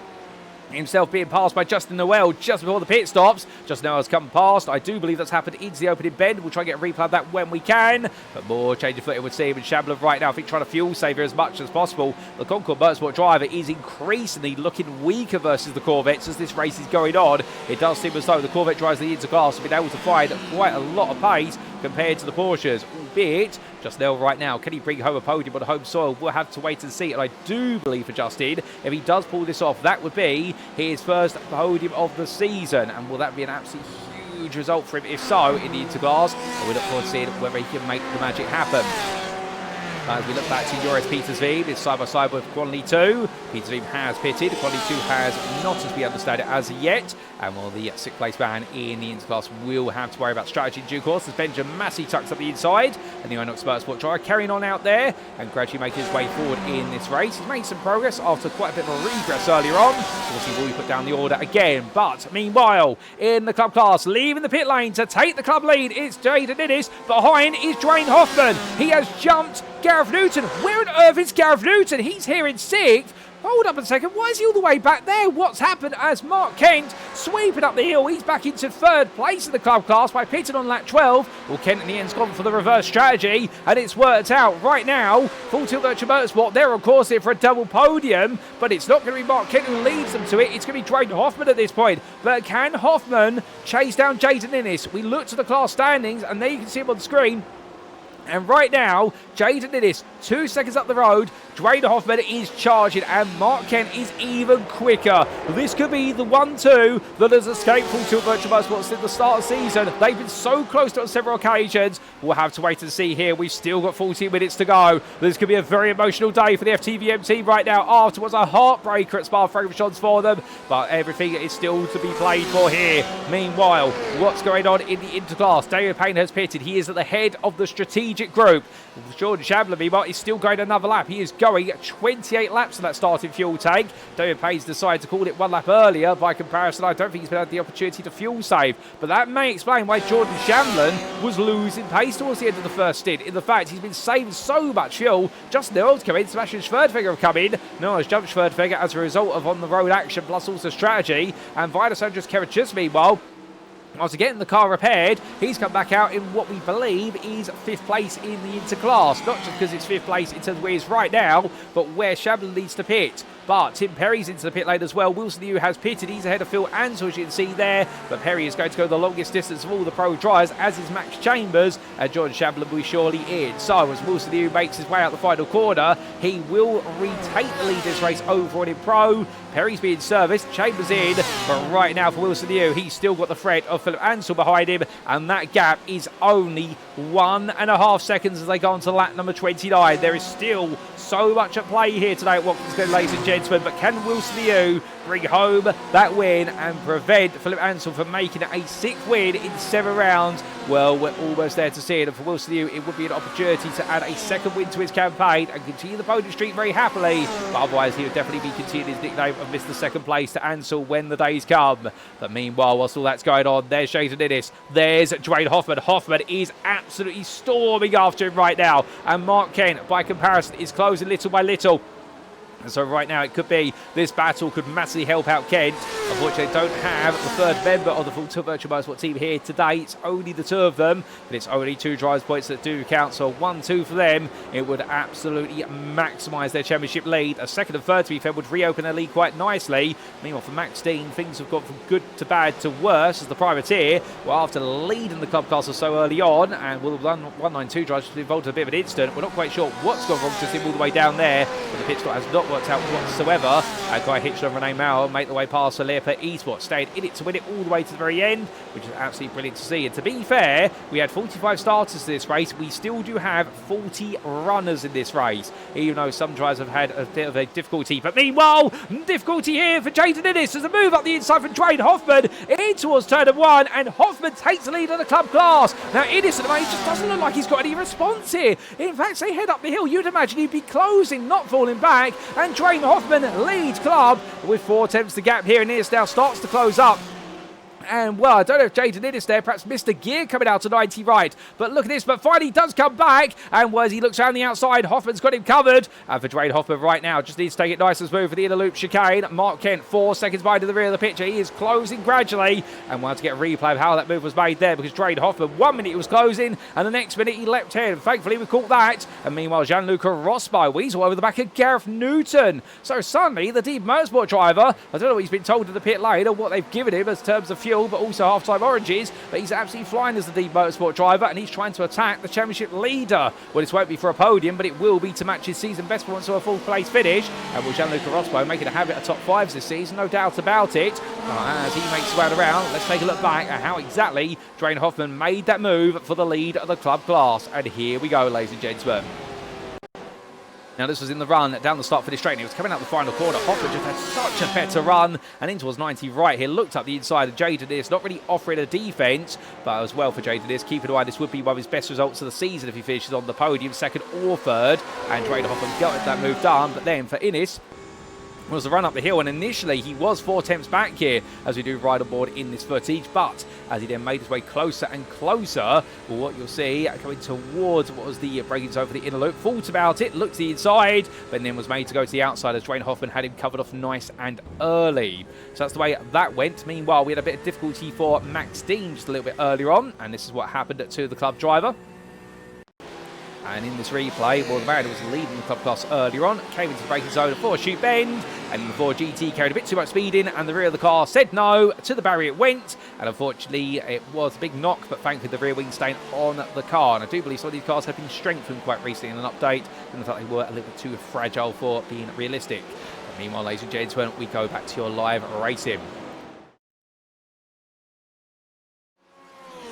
himself being passed by Justin Noel just before the pit stops. Justin Noel has come past. I do believe that's happened into the opening bend. We'll try and get a replay of that when we can. But more change of footing would see him. And Shamblin right now, I think, trying to fuel save here as much as possible. The Concord Motorsport driver is increasingly looking weaker versus the Corvettes as this race is going on. It does seem as though the Corvette drivers the Interclass have been able to find quite a lot of pace compared to the Porsches, albeit just now right now, can he bring home a podium on home soil? We'll have to wait and see. And I do believe for Justin, if he does pull this off, that would be his first podium of the season. And will that be an absolutely huge result for him? If so, in the Interclass, we look forward to seeing whether he can make the magic happen. As we look back to Joris Peters Vebe, it's side by side with Quality 2. Peters Vebe has pitted. Quality 2 has not, as we understand it, as yet. And well, the 6th place man in the Interclass will have to worry about strategy in due course as Benjamin Massey tucks up the inside. And the Inox Sport driver carrying on out there and gradually making his way forward in this race. He's made some progress after quite a bit of a regress earlier on. We'll see will he put down the order again. But meanwhile, in the club class, leaving the pit lane to take the club lead, it's Jaden Innes. Behind is Dwayne Hoffman. He has jumped Gareth Newton. Where on earth is Gareth Newton? He's here in 6th. Hold up a second, why is he all the way back there? What's happened as Mark Kent sweeping up the hill? He's back into third place in the club class by pitting on lap 12. Well, Kent in the end's gone for the reverse strategy, and it's worked out. Right now, Full Tilt Virtual Motorsport, they're of course here for a double podium, but it's not going to be Mark Kent who leads them to it. It's going to be Drayden Hoffman at this point. But can Hoffman chase down Jaden Innes? We look to the class standings, and there you can see him on the screen. And right now, Jaden Innes, 2 seconds up the road. Drayden Hoffman is charging, and Mark Kent is even quicker. This could be the 1-2 that has escaped Full Tilt Virtual Motorsport since the start of the season. They've been so close to it on several occasions. We'll have to wait and see here. We've still got 14 minutes to go. This could be a very emotional day for the FTVM team right now. Afterwards, a heartbreaker at Spa-Francorchamps for them, but everything is still to be played for here. Meanwhile, what's going on in the interclass? David Payne has pitted. He is at the head of the strategic group. Jordan Chandler, meanwhile, is still going another lap. He is going 28 laps in that starting fuel tank. David Payne's decided to call it 1 lap earlier. By comparison, I don't think he's been had the opportunity to fuel save, but that may explain why Jordan Chandler was losing pace towards the end of the first stint. In the fact, he's been saving so much fuel. Justin Earl's come in, Sebastian Schwerdtfeger have come in. Noah's jumped Schwerdtfeger as a result of on-the-road action, plus also strategy. And Vidas Andres Kerachis, meanwhile, after getting the car repaired, he's come back out in what we believe is 5th place in the interclass. Not just because it's 5th place in terms of where he is right now, but where Shabler needs to pit. But Tim Perry's into the pit lane as well. Wilson Liu has pitted. He's ahead of Phil Ansell, as you can see there. But Perry is going to go the longest distance of all the pro drivers, as is Max Chambers. And John Shabler will be surely in. So as Wilson Liu makes his way out the final corner, he will retake the lead this race overall in pro. Perry's being serviced, Chambers in, but right now for Wilson Liu, he's still got the threat of Philip Ansell behind him, and that gap is only 1.5 seconds as they go on to lap number 29. There is still so much at play here today at Watkins Glen, ladies and gentlemen, but can Wilson Liu bring home that win and prevent Philip Ansell from making it a 6th win in 7 rounds? Well, we're almost there to see it, and for Wilson Liu, it would be an opportunity to add a 2nd win to his campaign and continue the podium streak very happily, but otherwise he would definitely be continuing his nickname of Mr. 2nd place to Ansell when the days come. But meanwhile, whilst all that's going on, there's Jaden Innes, there's Drayden Hoffman. Hoffman is absolutely storming after him right now, and Mark Kent, by comparison, is closing little by little. And so right now it could be this battle could massively help out Kent. Unfortunately, they don't have the 3rd member of the Full Tilt Virtual Motorsport team here today. It's only the 2 of them, but it's only 2 drivers' points that do count. So 1-2 for them. It would absolutely maximise their championship lead. A 2nd and 3rd, to be fair, would reopen their lead quite nicely. Meanwhile, for Max Dean, things have gone from good to bad to worse as the privateer. Well, after leading the club castle so early on, and will 192 drivers have been involved in a bit of an incident. We're not quite sure what's gone wrong to him all the way down there, but the pit stop has not worked out whatsoever. Guy Hitchler and Renee Maurer make the way past Leopold Eastwood, stayed in it to win it all the way to the very end, which is absolutely brilliant to see. And to be fair, we had 45 starters to this race. We still do have 40 runners in this race, even though some drivers have had a bit of a difficulty. But meanwhile, difficulty here for Jaden Innes as a move up the inside from Drayden Hoffman in towards turn of 1, and Hoffman takes the lead in the club class. Now Innes at the moment just doesn't look like he's got any response here. In fact, they head up the hill, you'd imagine he'd be closing, not falling back, and Drayden Hoffman leads club with 4 attempts. The gap here, and Innes now starts to close up. And, well, I don't know if Jaden Innes there perhaps missed a gear coming out to 90 right. But look at this, but finally he does come back. And as he looks around the outside, Hoffman's got him covered. And for Drayden Hoffman right now, just needs to take it nice and smooth for the inner loop chicane. Mark Kent, 4 seconds behind to the rear of the picture. He is closing gradually. And we'll have to get a replay of how that move was made there, because Drayden Hoffman, 1 minute he was closing, and the next minute he leapt in. Thankfully, we caught that. And meanwhile, Gianluca Rosby weasel over the back of Gareth Newton. So suddenly, the Deep Motorsport driver, I don't know what he's been told in the pit lane or what they've given him as terms of fuel, but also half-time oranges, but he's absolutely flying as the Deep Motorsport driver, and he's trying to attack the championship leader. Well, this won't be for a podium, but it will be to match his season best performance to a 4th place finish. And will Gianluca Rosby making a habit of top 5s this season? No doubt about it. As he makes his way around, let's take a look back at how exactly Drayden Hoffman made that move for the lead of the club class. And here we go, ladies and gentlemen. Now, this was in the run down the start for this straight, and he was coming out the final corner. Hoffman just had such a better run, and in towards 90 right here. Looked up the inside of Jaden Innes, not really offering a defence, but as well for Jaden Innes. Keep in mind, this would be one of his best results of the season if he finishes on the podium, 2nd or 3rd. And Drayden Hoffman got that move done, but then for Innes, was the run up the hill, and initially he was 4 attempts back here as we do ride aboard in this footage, but as he then made his way closer and closer, well, what you'll see coming towards what was the braking zone for the inner loop, thought about it, looked to the inside, but then was made to go to the outside as Dwayne Hoffman had him covered off nice and early. So that's the way that went. Meanwhile, we had a bit of difficulty for Max Dean just a little bit earlier on, and this is what happened to the club driver. And in this replay, well, the man who was leading the club class earlier on came into the braking zone before a shoot bend, and before GT carried a bit too much speed in, and the rear of the car said no. To the barrier it went, and unfortunately it was a big knock, but thankfully the rear wing stayed on the car. And I do believe some of these cars have been strengthened quite recently in an update, and the fact they were a little bit too fragile for being realistic. But meanwhile, ladies and gentlemen, we go back to your live racing.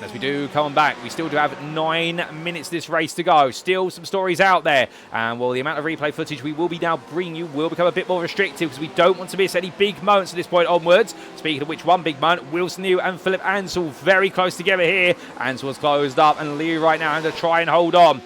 As we do come back, we still do have 9 minutes this race to go. Still some stories out there. And well, the amount of replay footage we will be now bringing you will become a bit more restrictive because we don't want to miss any big moments at this point onwards. Speaking of which, one big moment, Wilson Liu and Philip Ansell very close together here. Ansell's closed up, and Liu right now having to try and hold on.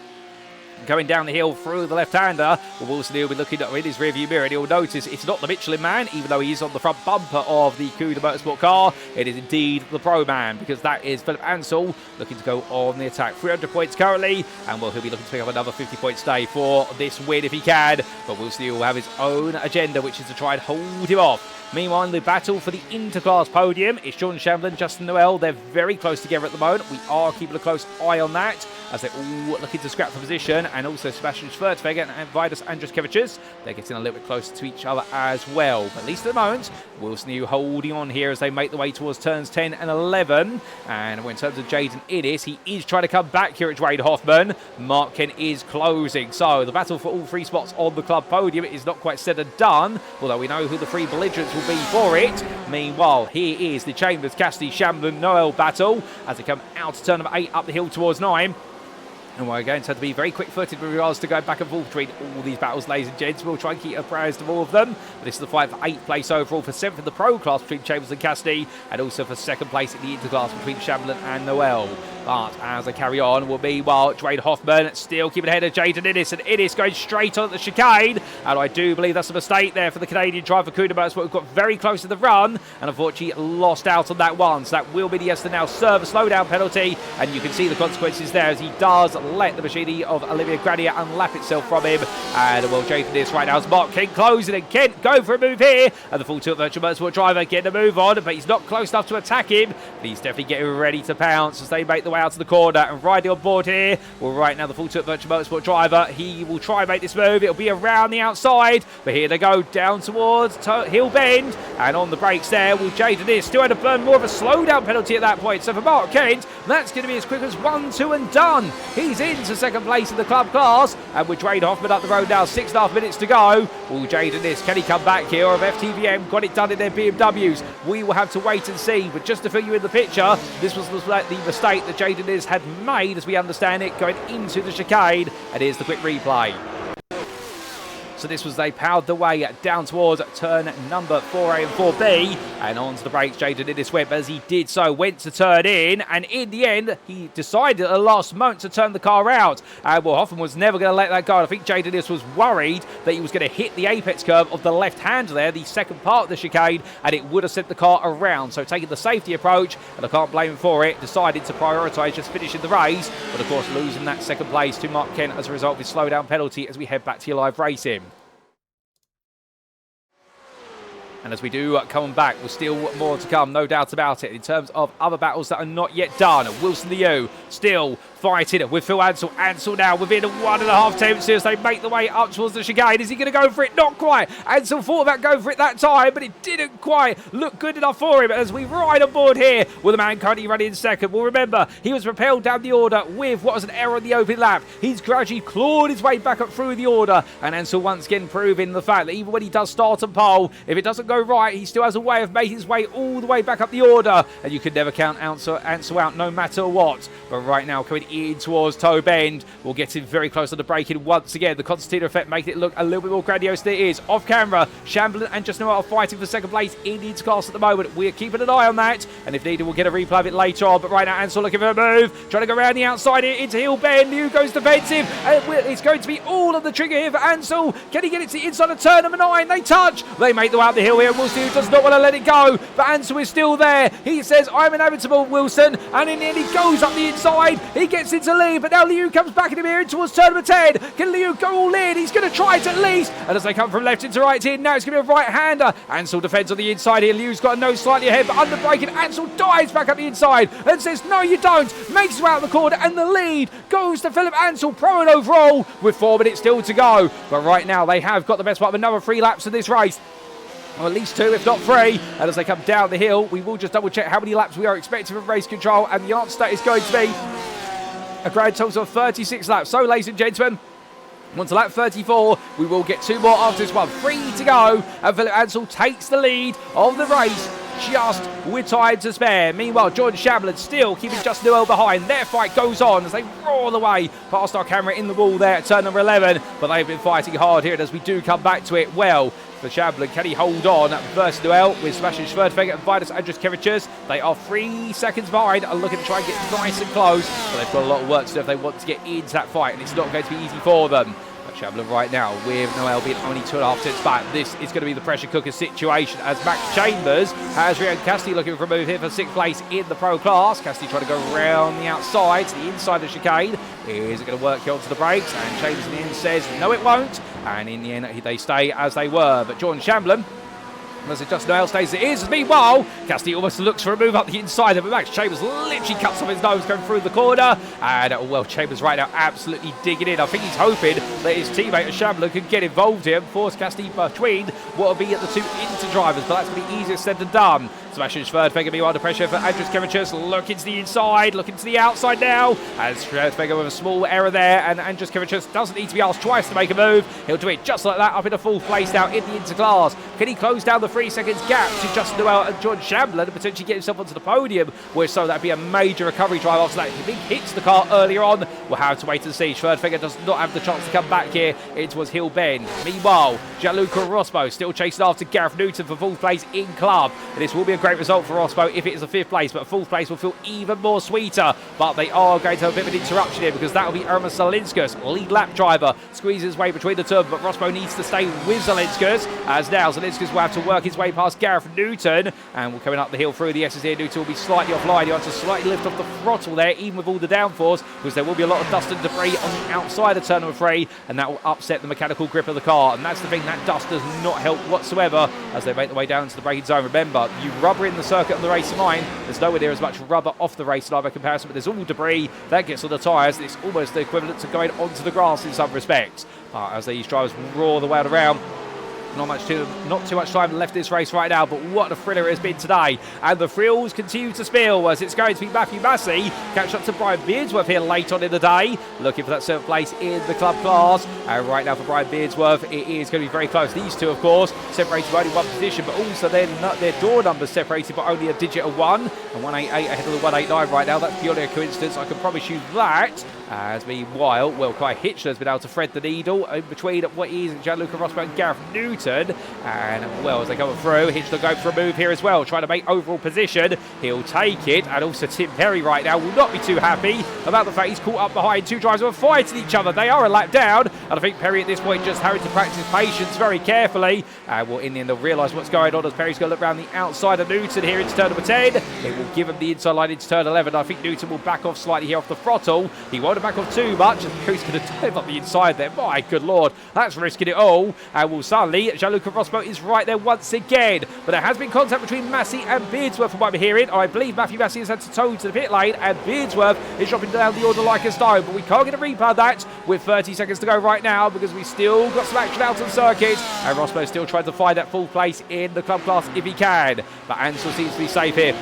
Going down the hill through the left-hander, well, Wilson Liu will be looking in his rearview mirror, and he'll notice it's not the Michelin man, even though he is on the front bumper of the Cuda Motorsport car. It is indeed the Pro Man, because that is Philip Ansell looking to go on the attack. 300 points currently, and well, he'll be looking to pick up another 50-point stay for this win if he can. But Wilson Liu will have his own agenda, which is to try and hold him off. Meanwhile, in the battle for the interclass podium, it's Jordan Shamblin, Justin Noel. They're very close together at the moment. We are keeping a close eye on that, as they're all looking to scrap for position, and also Sebastian Schwertfeger and Vidas Andruskevicius. They're getting a little bit closer to each other as well. But at least at the moment, Wilson Liu holding on here as they make the way towards turns 10 and 11. And in terms of Jaden Idis, he is trying to come back here at Dwayne Hoffman. Mark Kent is closing. So the battle for all 3 spots on the club podium is not quite said and done, although we know who the 3 belligerents will be for it. Meanwhile, here is the Chambers, Cassidy, Shamblin, Noel battle as they come out to turn number 8 up the hill towards 9. And we're going to have to be very quick-footed with regards to going back and forth between all these battles, ladies and gents. We'll try and keep apprised of all of them. But this is the fight for 8th place overall, for 7th in the Pro class between Chambers and Cassidy, and also for 2nd place in the Interclass between Shamblin and Noel. But as they carry on, will be while Dwayne Hoffman still keeping ahead of Jaden Idis, and Idis going straight on the chicane. And I do believe that's a mistake there for the Canadian driver Cuda Motorsport, who got very close to the run and unfortunately lost out on that one. So that will be the Esther now serve a slowdown penalty, and you can see the consequences there as he does let the machine of Olivia Granier unlap itself from him. And well, Jaden Idis right now is Mark Kent closing, and Kent go for a move here, and the full tilt virtual motorsport driver getting a move on, but he's not close enough to attack him. But he's definitely getting ready to pounce as they make the way out to the corner, and riding on board here, well, right now the full tilt virtual motorsport driver, he will try and make this move. It'll be around the outside, but here they go down towards hill bend, and on the brakes there, well, Jaden Idis still had to burn more of a slowdown penalty at that point. So for Mark Kent, that's going to be as quick as 1, 2 and done. He's into 2nd place in the club class, and with Dwayne Hoffman up the road now, 6.5 minutes to go. Well, Jaden Idis, can he come back here, or have FTVM got it done in their BMWs? We will have to wait and see, but just to fill you in the picture, this was the mistake that Jaden Idis had made, as we understand it, going into the chicane, and here's the quick replay. So this was, they powered the way down towards turn number 4A and 4B, and onto the brakes Jaden Idis went, but as he did so, went to turn in, and in the end, he decided at the last moment to turn the car out. And well, Hoffman was never going to let that go. I think Jaden Idis was worried that he was going to hit the apex curve of the left hander there, the second part of the chicane, and it would have sent the car around. So taking the safety approach, and I can't blame him for it, decided to prioritise just finishing the race, but of course losing that 2nd place to Mark Kent as a result of his slowdown penalty as we head back to your live racing. And as we do come back, there's still more to come, no doubt about it, in terms of other battles that are not yet done. Wilson Liu still fighting with Phil Ansell. Ansell now within 1.5 tenths as they make the way up towards the chicane. Is he going to go for it? Not quite. Ansell thought about going for it that time, but it didn't quite look good enough for him. As we ride on board here with the man currently running in 2nd. Well, remember, he was propelled down the order with what was an error on the open lap. He's gradually clawed his way back up through the order, and Ansell once again proving the fact that even when he does start and pole, if it doesn't go go right. He still has a way of making his way all the way back up the order, and you could never count Ansell out no matter what. But right now, coming in towards toe bend, we'll get him very close to the braking once again. The concertina effect making it look a little bit more grandiose than it is. Off camera, Chamberlain and Just Noel are fighting for second place in the interclass at the moment. We're keeping an eye on that, and if needed, we'll get a replay of it later on. But right now, Ansell looking for a move, trying to go around the outside here into heel bend. Liu goes defensive, and it's going to be all on the trigger here for Ansell. Can he get it to the inside of turn number 9? They touch. They make the way up the hill here. Wilson Liu does not want to let it go, but Ansell is still there. He says, I'm inevitable, Wilson, and in the end, he goes up the inside. He gets into lead, but now Liu comes back in him here towards turn number 10. Can Liu go all in? He's going to try it at least. And as they come from left into right here, now it's going to be a right-hander. Ansell defends on the inside here. Liu's got a nose slightly ahead, but under braking, Ansell dives back up the inside and says, no, you don't. Makes his way out the corner, and the lead goes to Philip Ansell, pro and overall, with 4 minutes still to go. But right now, they have got the best part of another 3 laps of this race. Or at least 2, if not 3. And as they come down the hill, we will just double check how many laps we are expecting from race control. And the answer is going to be a grand total of 36 laps. So, ladies and gentlemen, onto lap 34, we will get 2 more after this one. 3 to go, and Philip Ansell takes the lead of the race, just with time to spare. Meanwhile, Jordan Chamberlain still keeping Just Noel behind. Their fight goes on as they roar the way past our camera in the wall there at turn number 11. But they've been fighting hard here, and as we do come back to it, well, for Chamberlain, can he hold on versus Noel with Sebastian Schwerdtfeger and Vitus Andruskevicius? They are 3 seconds behind and looking to try and get nice and close. But they've got a lot of work to do if they want to get into that fight, and it's not going to be easy for them. Chamberlain right now, with Noel being only 2.5 seconds back. This is going to be the pressure cooker situation as Max Chambers has Ryan Cassidy looking for a move here for 6th place in the pro class. Cassidy trying to go around the outside to the inside of the chicane. Is it going to work here onto the brakes? And Chambers in the end says no, it won't. And in the end, they stay as they were. But Jordan Chamberlain, as it just Noel stays as it is. Meanwhile, Cassidy almost looks for a move up the inside of it. Max Chambers literally cuts off his nose going through the corner. And, well, Chambers right now absolutely digging in. I think he's hoping that his teammate Chamberlain can get involved here and force Cassidy between what will be at the 2 inter drivers. But that's going to be easier said than done. Sebastian Schwerdtfeger being under pressure for Andruskevicius. Looking to the inside, looking to the outside now. As Schwerdtfeger with a small error there. And Andruskevicius doesn't need to be asked twice to make a move. He'll do it just like that up in a 4th place now in the interclass. Can he close down the 3 seconds gap to Just Noel and Jordan Chamberlain and potentially get himself onto the podium? Where so that'd be a major recovery drive after that. If he hits the car earlier on, we'll have to wait and see. Schwerdtfeger does not have the chance to come back here. It was Hill Bend. Meanwhile, Gianluca Rospo still chasing after Gareth Newton for 4th place in club. And this will be a great result for Rospo if it is a 5th place, but 4th place will feel even more sweeter. But they are going to have a bit of an interruption here because that will be Irma Zalinskas, lead lap driver, squeezes his way between the two, but Rospo needs to stay with Zalinskas, as now Zalinskas will have to work his way past Gareth Newton, and we're coming up the hill through the S's here. Newton will be slightly offline. He wants to slightly lift off the throttle there, even with all the downforce, because there will be a lot of dust and debris on the outside of turn number 3, and that will upset the mechanical grip of the car. And that's the thing, that dust does not help whatsoever as they make their way down into the braking zone. Remember, you rubber in the circuit on the race line, there's nowhere near as much rubber off the race line by comparison, but there's all debris that gets on the tyres. It's almost the equivalent to going onto the grass in some respects. But as these drivers roar the way around, not too much time left in this race right now, but what a thriller it has been today. And the thrills continue to spill as it's going to be Matthew Massey catch up to Brian Beardsworth here late on in the day, looking for that 7th place in the club class. And right now for Brian Beardsworth, it is going to be very close. These two, of course, separated by only 1 position, but also their door numbers separated by only a digit of 1, and 188 ahead of the 189 right now. That's purely a coincidence, I can promise you that. As meanwhile, well, Kai Hitchler has been able to thread the needle in between what is Gianluca Rospo and Gareth Newton. And, well, as they go through, Hitchler going for a move here as well, trying to make overall position. He'll take it. And also Tim Perry right now will not be too happy about the fact he's caught up behind 2 drivers who are fighting each other. They are a lap down. And I think Perry at this point just having to practice patience very carefully. And, well, in the end, they'll realise what's going on as Perry's going to look around the outside of Newton here into turn number 10. It will give him the inside line into turn 11. I think Newton will back off slightly here off the throttle. He won't back off too much, and Perry's going to dive up the inside there. My good lord, that's risking it all. And well, suddenly Gianluca Rospo is right there once again, but there has been contact between Massey and Beardsworth from what I'm hearing. I believe Matthew Massey has had to tow to the pit lane, and Beardsworth is dropping down the order like a stone, but we can't get a replay of that with 30 seconds to go right now because we still got some action out on circuit, and Rospo still trying to find that 4th place in the club class if he can, but Ansell seems to be safe here.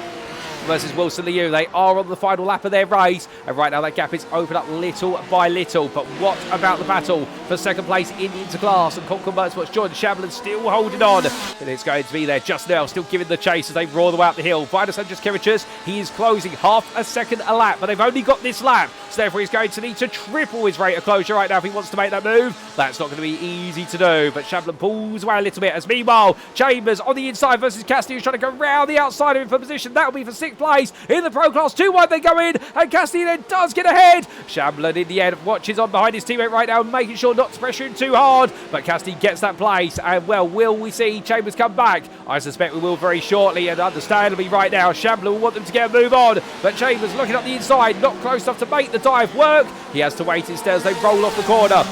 versus Wilson Liu. They are on the final lap of their race, and right now that gap is opened up little by little. But what about the battle for second place in the interclass? And Concord Motorsports' Jordan Shamblin still holding on, but it's going to be there just now, still giving the chase as they roar the way up the hill. Vidas Andrus, he is closing half a second a lap, but they've only got this lap, so therefore he's going to need to triple his rate of closure right now if he wants to make that move. That's not going to be easy to do, but Shamblin pulls away a little bit, as meanwhile Chambers on the inside versus Cassidy, who's trying to go round the outside of him for position. That'll be for 6th place in the Pro Class. 2 wide they go in, and Cassidy then does get ahead. Shamblin in the end watches on behind his teammate right now, making sure not to pressure him too hard, but Cassidy gets that place. And well, will we see Chambers come back? I suspect we will very shortly, and understandably right now Shamblin will want them to get a move on, but Chambers looking up the inside, not close enough to make the dive work. He has to wait instead as they roll off the corner.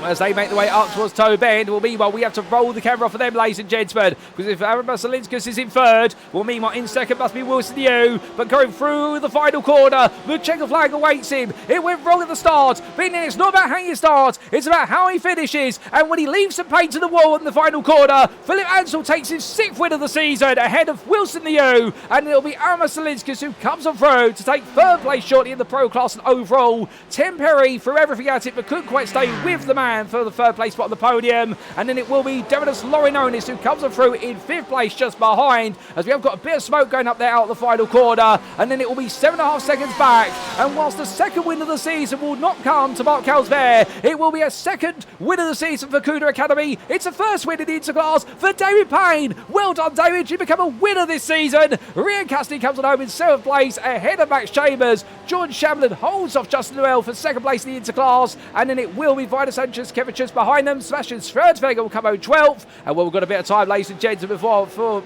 As they make their way up towards Toe Bend. Well, meanwhile, we have to roll the camera off of them, ladies and gentlemen, because if Aramis Salinskas is in 3rd, well, meanwhile, in 2nd must be Wilson Liu, but going through the final corner, the checker flag awaits him. It went wrong at the start, but it's not about how you start, it's about how he finishes, and when he leaves some paint to the wall in the final corner, Philip Ansell takes his 6th win of the season ahead of Wilson Liu, and it'll be Aramis Salinskas who comes on through to take 3rd place shortly in the Pro Class, and overall, Tim Perry threw everything at it, but couldn't quite stay with the man for the 3rd place spot on the podium. And then it will be Devonus Lorinonis who comes on through in 5th place just behind, as we have got a bit of smoke going up there out of the final corner. And then it will be 7.5 seconds back, and whilst the 2nd win of the season will not come to Mark Calsbear, it will be a 2nd win of the season for Cuda Academy. It's a 1st win in the interclass for David Payne. Well done, David, you become a winner this season. Ryan Cassidy comes on home in 7th place ahead of Max Chambers. George Shamblin holds off Justin Noel for 2nd place in the interclass, and then it will be Vida Sanchez Kevicius behind them. Sebastian Schwertfeger will come home 12th, and well, we've got a bit of time, ladies and gentlemen, before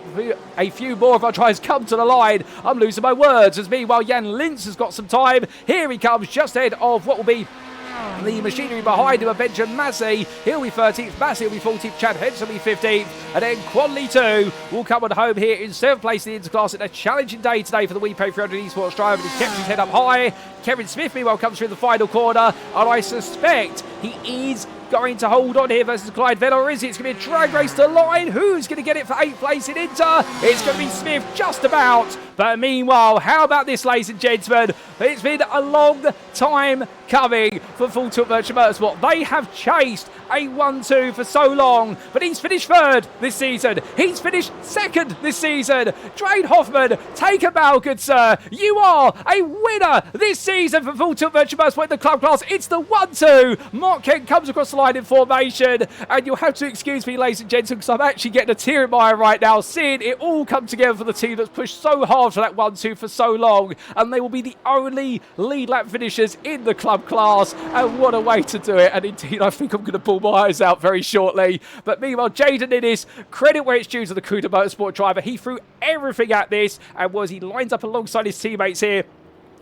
a few more of our tries come to the line. I'm losing my words, as meanwhile Jan Lintz has got some time. Here he comes just ahead of what will be the machinery behind him of Benjamin Massey. He'll be 13th, Massey will be 14th, Chad Henson will be 15th, and then Quadley 2 will come on home here in 7th place in the interclass. It's a challenging day today for the WePay 300 esports driver, but he kept his head up high. Kevin Smith meanwhile comes through the final corner, and I suspect he is going to hold on here versus Clyde Vell, or is it? It's going to be a drag race to line. Who's going to get it for 8th place in Inter? It's going to be Smith just about. But meanwhile, how about this, ladies and gentlemen? It's been a long time coming for Full Tilt Virtual Motorsport. They have chased a 1-2 for so long, but he's finished 3rd this season. He's finished 2nd this season. Drane Hoffman, take a bow, good sir. You are a winner this season for Full Tilt Virtual Motorsport in the club class. It's the 1-2. Mark Kent comes across the line in formation, and you'll have to excuse me, ladies and gentlemen, because I'm actually getting a tear in my eye right now, seeing it all come together for the team that's pushed so hard for that 1-2 for so long, and they will be the only lead lap finishers in the club class, and what a way to do it. And indeed, I think I'm going to pull my eyes out very shortly. But meanwhile, Jaden Innes, credit where it's due to the Cuda Motorsport driver. He threw everything at this, and he lines up alongside his teammates here.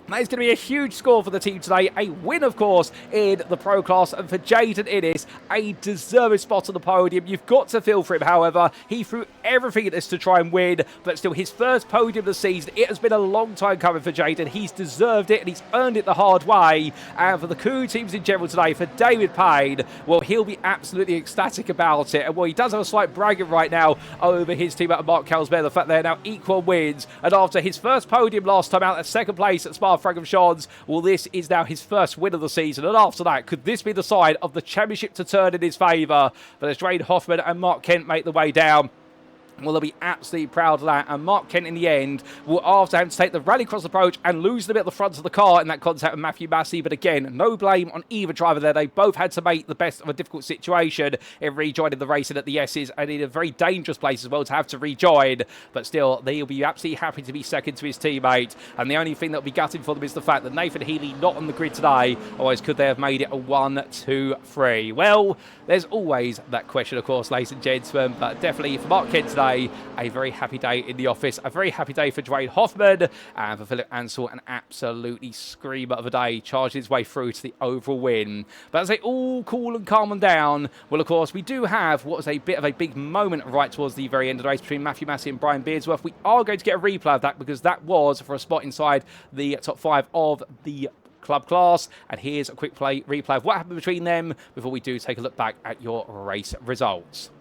That is going to be a huge score for the team today. A win, of course, in the Pro Class. And for Jaden Innes, a deserved spot on the podium. You've got to feel for him, however. He threw everything at this to try and win. But still, his first podium of the season. It has been a long time coming for Jaden. He's deserved it, and he's earned it the hard way. And for the Coup teams in general today, for David Payne, well, he'll be absolutely ecstatic about it. And well, he does have a slight bragging right now over his teammate Mark Calsbear. The fact they're now equal wins. And after his first podium last time out at 2nd place at Spa-Francorchamps, well, this is now his first win of the season. And after that, could this be the sign of the championship to turn in his favour? But as Drane Hoffman and Mark Kent make the way down, well, they'll be absolutely proud of that. And Mark Kent, in the end, will, after having to take the rallycross approach and lose a bit at the front of the car in that contact with Matthew Massey. But again, no blame on either driver there. They both had to make the best of a difficult situation in rejoining the racing at the S's, and in a very dangerous place as well to have to rejoin. But still, they'll be absolutely happy to be second to his teammate. And the only thing that'll be gutting for them is the fact that Nathan Healy not on the grid today. Otherwise, could they have made it a 1-2-3? Well, there's always that question, of course, ladies and gentlemen. But definitely for Mark Kent today, a very happy day in the office. A very happy day for Drane Hoffman, and for Philip Ansell, an absolutely screamer of a day, charging his way through to the overall win. But as they all cool and calm them down, well, of course, we do have what was a bit of a big moment right towards the very end of the race between Matthew Massey and Brian Beardsworth. We are going to get a replay of that, because that was for a spot inside the top 5 of the club class. And here's a quick replay of what happened between them before we do take a look back at your race results.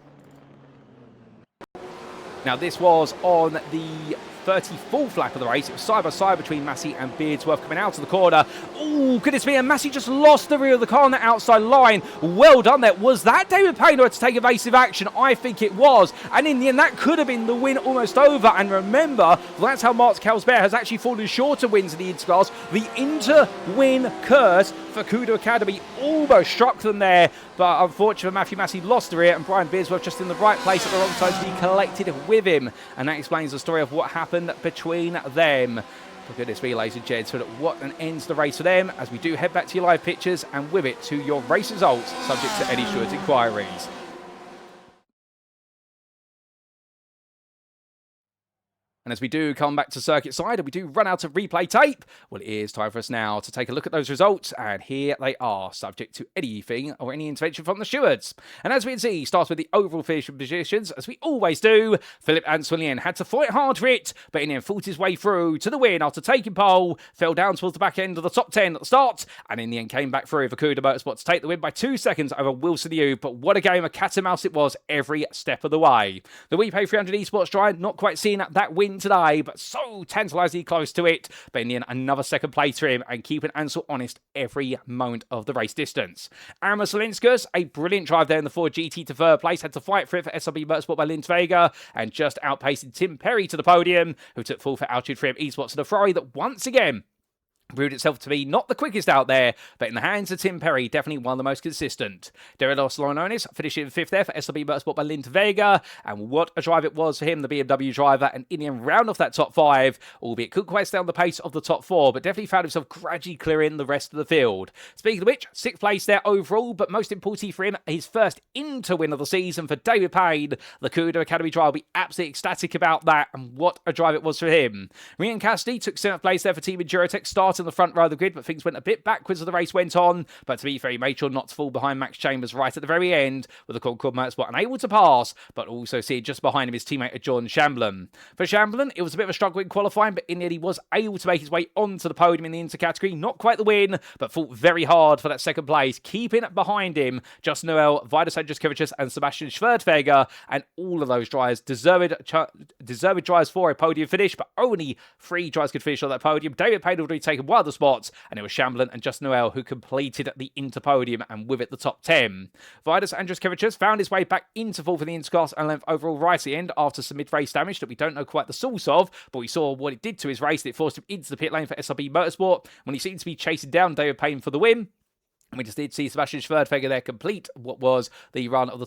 Now, this was on the 34th lap of the race. It was side by side between Massey and Beardsworth coming out of the corner. Oh, goodness me, and Massey just lost the rear of the car on the outside line. Well done there. Was that David Payne who had to take evasive action? I think it was. And in the end, that could have been the win almost over. And remember, that's how Mark Kelsbear has actually fallen short of wins in the Interclass. The inter-win curse for Kudo Academy almost struck them there. But unfortunately, Matthew Massey lost the rear, and Brian Beardsworth just in the right place at the wrong time to be collected with him. And that explains the story of what happened between them. For goodness me, ladies and gents, what an ends the race for them, as we do head back to your live pictures and with it to your race results, subject to any Stewart's inquiries. And as we do come back to circuit side and we do run out of replay tape, well, it is time for us now to take a look at those results. And here they are, subject to anything or any intervention from the stewards. And as we can see, starts with the overall finishing positions, as we always do. Philip Ansell had to fight hard for it, but in the end fought his way through to the win after taking pole, fell down towards the back end of the top 10 at the start, and in the end came back through for Kuda Motorsport to take the win by 2 seconds over Wilson Liu. But what a game of cat and mouse it was every step of the way. The WePay 300 Esports Giant not quite seeing that win today, but so tantalisingly close to it. But in the end, another second place for him and keeping Ansell honest every moment of the race distance. Aaron Masalinskas, a brilliant drive there in the Ford GT to third place, had to fight for it for SLB Motorsport by Lynn Vega, and just outpacing Tim Perry to the podium, who took full for Altitude Frame Esports to the Ferrari that once again proved itself to be not the quickest out there, but in the hands of Tim Perry, definitely one of the most consistent. Derilos Lorononis finishing 5th there for SLB Motorsport by Lynn Vega, and what a drive it was for him, the BMW driver, and in the end round off that top 5, albeit couldn't quite stay on the pace of the top 4, but definitely found himself gradually clearing the rest of the field. Speaking of which, 6th place there overall, but most importantly for him, his first inter-win of the season for David Payne. The Kudo Academy driver will be absolutely ecstatic about that, and what a drive it was for him. Ryan Cassidy took 7th place there for Team Endurotech, starting the front row of the grid, but things went a bit backwards as the race went on. But to be fair, he made sure not to fall behind Max Chambers right at the very end, with the Concord Motorsport unable to pass, but also see just behind him his teammate John Shamblin. For Shamblin, it was a bit of a struggle in qualifying, but in the end he was able to make his way onto the podium in the inter category. Not quite the win, but fought very hard for that second place, keeping behind him Justin Noel, Vidas Andruskevicius and Sebastian Schwerdtfeger, and all of those drivers deserved drivers for a podium finish, but only 3 drivers could finish on that podium. David Payne had already taken one of the spots, and it was Shamblin and Justin Noel who completed the inter-podium and with it the top 10. Vidas Andruskevicius found his way back into 4th in the interclass and length overall right at the end after some mid-race damage that we don't know quite the source of, but we saw what it did to his race. It forced him into the pit lane for SLB Motorsport when he seemed to be chasing down David Payne for the win. We just did see Sebastian Schwerdtfeger there complete what was the run of the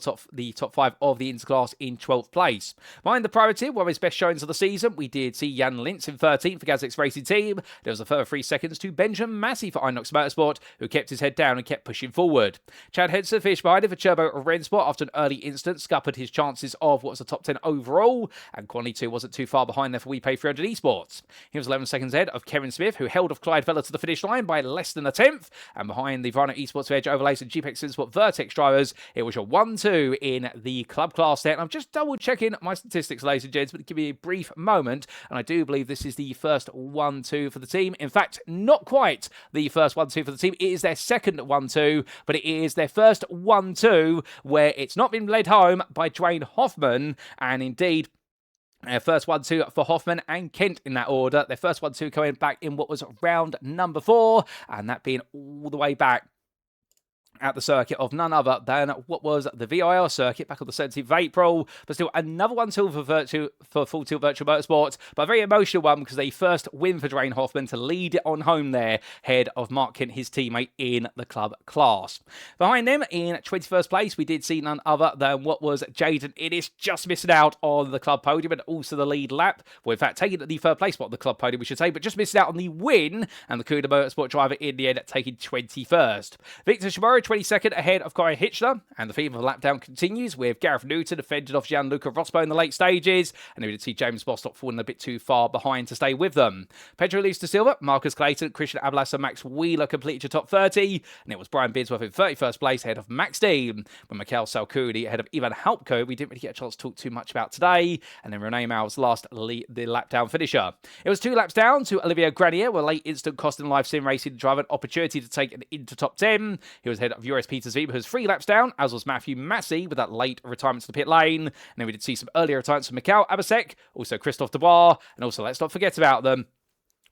top 5 of the interclass in 12th place. Behind the priority, one of his best showings of the season, we did see Jan Lintz in 13th for Gazix Racing Team. There was a further 3 seconds to Benjamin Massey for Inox Motorsport, who kept his head down and kept pushing forward. Chad Henson finished behind him for Turbo Rensport after an early incident scuppered his chances of what was the top 10 overall, and Quantity 2 wasn't too far behind there for WePay 300 Esports. He was 11 seconds ahead of Kevin Smith, who held off Clyde Vella to the finish line by less than a 10th, and behind the Varno Esports Edge Overlays and GPEX Sport Vertex drivers, it was a 1-2 in the club class there. And I'm just double checking my statistics, ladies and gents, but give me a brief moment. And I do believe this is the first 1-2 for the team. In fact, not quite the first 1-2 for the team. It is their second 1-2, but it is their first 1-2 where it's not been led home by Dwayne Hoffman. And indeed, first 1-2 for Hoffman and Kent in that order. Their first 1-2 coming back in what was round number 4, and that being all the way back at the circuit of none other than what was the VIR circuit back on the 17th of April, but still another 1-2 for Full Tilt Virtual Motorsports, but a very emotional one because they first win for Dwayne Hoffman to lead it on home there, head of Mark Kent, his teammate in the club class. Behind them in 21st place, we did see none other than what was Jaden Innes, just missing out on the club podium and also the lead lap. Well, in fact, taking the third place spot on the club podium, we should say, but just missing out on the win, and the Kuda Motorsport driver in the end taking 21st. Victor Shimura, 22nd ahead of Corey Hitchler, and the theme of the lap down continues with Gareth Newton fended off Gianluca Rospo in the late stages, and we did see James Bostock falling a bit too far behind to stay with them. Pedro Luis da Silva, Marcus Clayton, Christian Ablas and Max Wheeler completed your top 30, and it was Brian Beardsworth in 31st place ahead of Max Dean, with Mikhail Salkudi ahead of Ivan Halpko, we didn't really get a chance to talk too much about today, and then Renee Mau's last the lap down finisher. It was 2 laps down to Olivier Granier, where late instant costing Live Sim Racing driver an opportunity to take an into top 10. He was ahead of of US Peters Weber, who's 3 laps down, as was Matthew Massey with that late retirement to the pit lane. And then we did see some earlier retirements from Mikhail Abasek, also Christophe Dubois, and also let's not forget about them,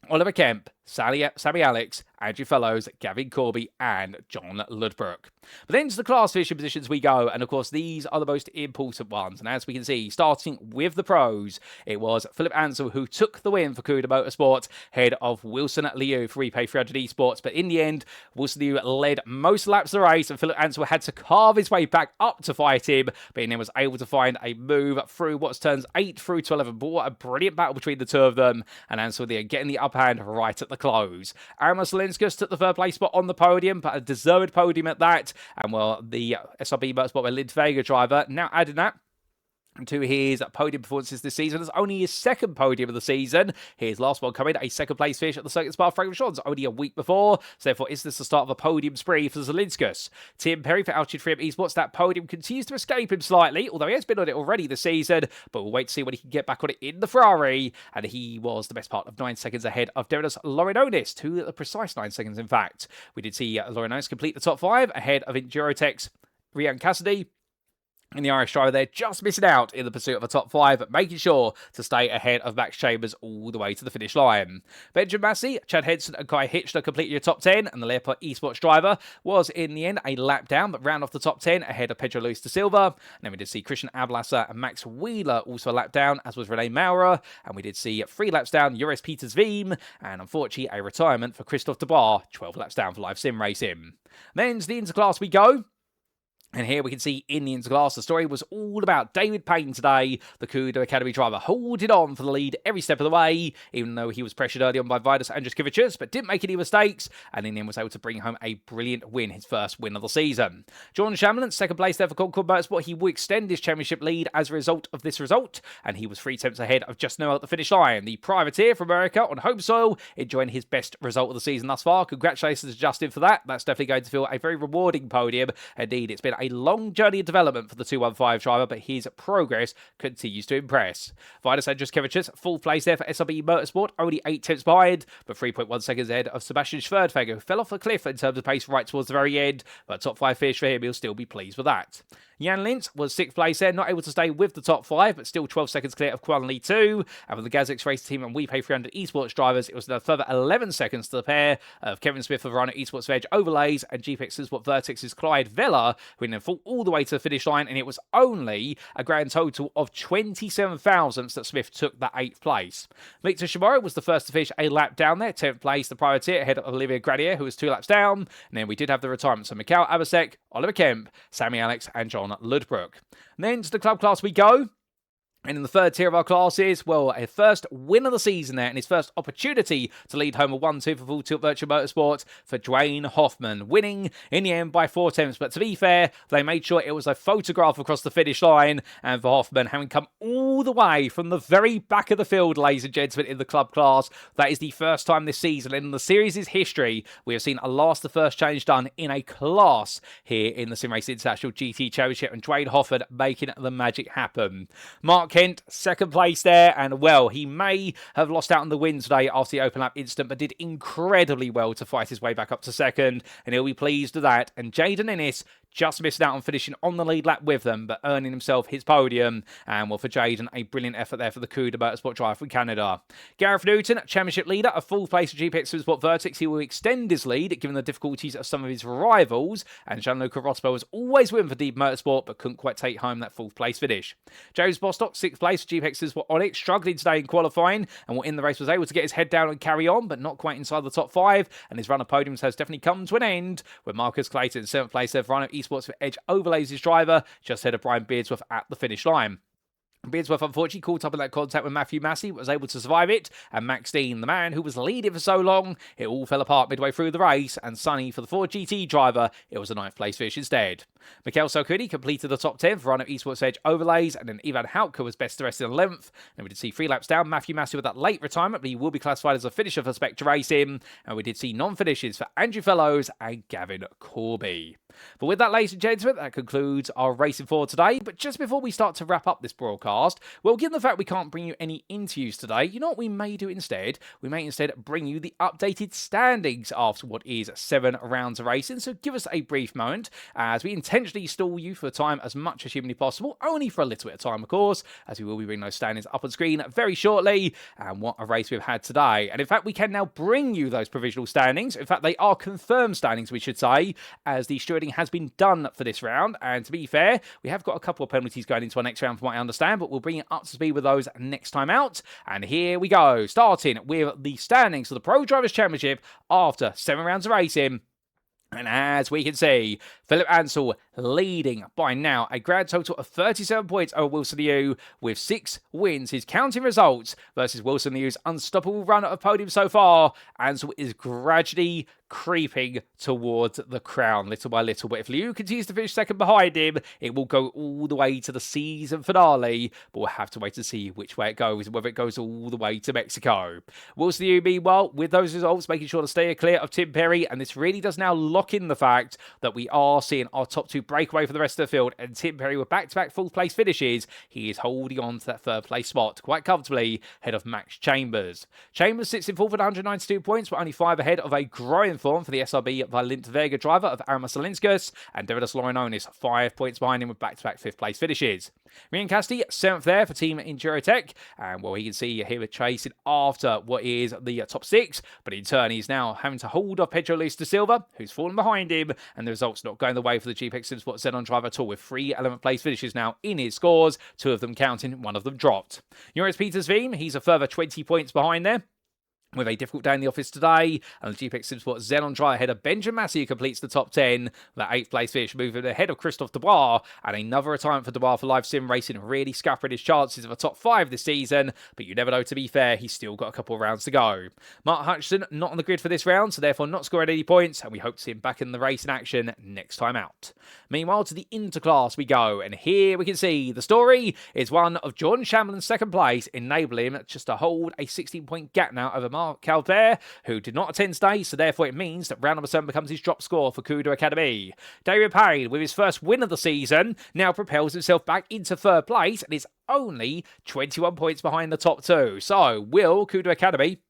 Oliver Kemp, Sammy Alex, Andrew Fellows, Gavin Corby, and John Ludbrook. But then to the class finishing positions we go, and of course these are the most important ones. And as we can see, starting with the pros, it was Philip Ansell who took the win for Cuda Motorsport, ahead of Wilson Liu for Repay 300 Esports. But in the end, Wilson Liu led most laps of the race, and Philip Ansell had to carve his way back up to fight him, but then was able to find a move through what's turns 8 through to 11. But what a brilliant battle between the two of them, and Ansell there getting the upper hand right at the close. Amos Linskus took the third place spot on the podium, but a deserved podium at that. And well, the SRB Motorsport by Lid Vega driver now adding that to his podium performances this season. It's only his second podium of the season. His last one coming, a second place finish at the Circuit Spa Francorchamps only a week before. So therefore, is this the start of a podium spree for Zelinskas? Tim Perry for Altitude 3M Esports. That podium continues to escape him slightly, although he has been on it already this season. But we'll wait to see when he can get back on it in the Ferrari. And he was the best part of 9 seconds ahead of Derenas Lorinonis, to the precise 9 seconds, in fact. We did see Lorinonis complete the top 5 ahead of Endurotech's Ryan Cassidy. And the Irish driver there just missing out in the pursuit of a top 5, but making sure to stay ahead of Max Chambers all the way to the finish line. Benjamin Massey, Chad Henson and Kai Hitchner completed your top 10, and the Leopard Esports driver was in the end a lap down, but round off the top 10 ahead of Pedro Luis da Silva. And then we did see Christian Ablasser and Max Wheeler also a lap down, as was Rene Maurer. And we did see 3 laps down, Joris Peters Veem, and unfortunately a retirement for Christophe Dubois, 12 laps down for Live Sim Racing. Then to the interclass we go. And here we can see in the interclass, the story was all about David Payne today, the Cuda Academy driver, holding on for the lead every step of the way, even though he was pressured early on by Vidas Andruskevicius, but didn't make any mistakes, and in the end was able to bring home a brilliant win, his first win of the season. John Shamlin, second place there for Concord Motorsport. He will extend his championship lead as a result of this result, and he was 3 tenths ahead of Justin Noel at the finish line. The privateer from America on home soil, enjoying his best result of the season thus far. Congratulations to Justin for that. That's definitely going to feel a very rewarding podium. Indeed, it's been a long journey of development for the 215 driver, but his progress continues to impress. Vidas Andruskevicius, full place there for SRB Motorsport, only 8 tenths behind, but 3.1 seconds ahead of Sebastian Schwerdfeger, who fell off a cliff in terms of pace right towards the very end, but top 5 finish for him, he'll still be pleased with that. Jan Lintz was 6th place there, not able to stay with the top 5, but still 12 seconds clear of Kwan Lee 2. And for the Gazix Race Team and We Pay 300 Esports drivers, it was a further 11 seconds to the pair of Kevin Smith of Verona Esports Veg Overlays and GPX Sport Vertex's Clyde Vella, who then fought all the way to the finish line, and it was only a grand total of 27 thousandths that Smith took that 8th place. Victor Shimura was the first to finish a lap down there, 10th place, the privateer, ahead of Olivia Gradier, who was 2 laps down. And then we did have the retirements of Mikhail Abasek, Oliver Kemp, Sammy Alex, and John Ludbrook. And then to the club class we go. And in the third tier of our classes, well, a first win of the season there, and his first opportunity to lead home a 1-2 for Full Tilt Virtual Motorsport for Dwayne Hoffman, winning in the end by 4 tenths. But to be fair, they made sure it was a photograph across the finish line, and for Hoffman, having come all the way from the very back of the field, ladies and gentlemen, in the club class, that is the first time this season in the series' history we have seen a last to first change done in a class here in the SimRacing International GTE Championship, and Dwayne Hoffman making the magic happen. Mark Kent, second place there, and well, he may have lost out on the win today after the open lap incident, but did incredibly well to fight his way back up to second, and he'll be pleased with that. And Jaden Ennis just missed out on finishing on the lead lap with them, but earning himself his podium. And well, for Jaden, a brilliant effort there for the Cuda Motorsport driver from Canada. Gareth Newton, championship leader, a full place for GPX Sport Vertex. He will extend his lead, given the difficulties of some of his rivals. And Gianluca Rospo was always winning for Deep Motorsport, but couldn't quite take home that fourth place finish. James Bostock, 6th place for GPX Sport Onyx, struggling today in qualifying, and in the race was able to get his head down and carry on, but not quite inside the top 5. And his run of podiums has definitely come to an end, with Marcus Clayton, 7th place there for Rhino Esports for Edge Overlays, his driver, just ahead of Brian Beardsworth at the finish line. Beardsworth unfortunately caught up in that contact with Matthew Massey, but was able to survive it, and Max Dean, the man who was leading for so long, it all fell apart midway through the race, and Sonny, for the Ford GT driver, it was a 9th place finish instead. Mikhail Salkudi completed the top 10 for Run of Esports Edge overlays, and then Ivan Hauke was best dressed in 11th. And we did see 3 laps down Matthew Massey with that late retirement, but he will be classified as a finisher for Spectre Racing. And we did see non-finishes for Andrew Fellows and Gavin Corby. But with that, ladies and gentlemen, that concludes our racing for today. But just before we start to wrap up this broadcast, well, given the fact we can't bring you any interviews today, you know what we may do instead? We may instead bring you the updated standings after what is 7 rounds of racing. So give us a brief moment as we intentionally stall you for time as much as humanly possible, only for a little bit of time, of course, as we will be bringing those standings up on screen very shortly. And what a race we've had today. And in fact, we can now bring you those provisional standings. In fact, they are confirmed standings, we should say, as the stewarding has been done for this round. And to be fair, we have got a couple of penalties going into our next round from what I understand, but we'll bring it up to speed with those next time out. And here we go, starting with the standings for the Pro Drivers' Championship after 7 rounds of racing. And as we can see, Philip Ansell leading by now a grand total of 37 points over Wilson Liu with 6 wins. His counting results versus Wilson Liu's unstoppable run of podium so far. Ansell is gradually creeping towards the crown little by little. But if Liu continues to finish second behind him, it will go all the way to the season finale. But we'll have to wait to see which way it goes and whether it goes all the way to Mexico. Wilson Liu, meanwhile, with those results, making sure to stay clear of Tim Perry. And this really does now lock in the fact that we are seeing our top 2 break away for the rest of the field. And Tim Perry with back-to-back full place finishes. He is holding on to that 3rd place spot quite comfortably ahead of Max Chambers. Chambers sits in 4th with 192 points, but only 5 ahead of a growing form for the SRB Valent Vega driver of Aramis Salinskas, and Davidas Laurinionis 5 points behind him with back-to-back 5th place finishes. Rian Casti 7th there for Team Endurotech, and well, he can see here with chasing after what is the top 6, but in turn he's now having to hold off Pedro Luis da Silva, who's fallen behind him, and the results not going the way for the GPX SimSport Xenon driver at all, with 3 11th place finishes now in his scores, 2 of them counting, 1 of them dropped. Joris Peters Veem, he's a further 20 points behind there, with a difficult day in the office today, and the GPX SimSport Xenon driver ahead of Benjamin Massey, who completes the top 10 with that 8th place finish, moving ahead of Christophe Dubois, and another retirement for Dubois for live sim racing, really scuppering his chances of a top 5 this season, but you never know, to be fair, he's still got a couple of rounds to go. Mark Hutchinson not on the grid for this round, so therefore not scoring any points, and we hope to see him back in the race in action next time out. Meanwhile, to the interclass we go, and here we can see the story is one of Jordan Shamlin's 2nd place, enabling him just to hold a 16-point gap now over Mark Calvert, who did not attend today, so therefore it means that round number 7 becomes his drop score for Kudo Academy. David Payne, with his first win of the season, now propels himself back into 3rd place and is only 21 points behind the top 2. So, will Kudo Academy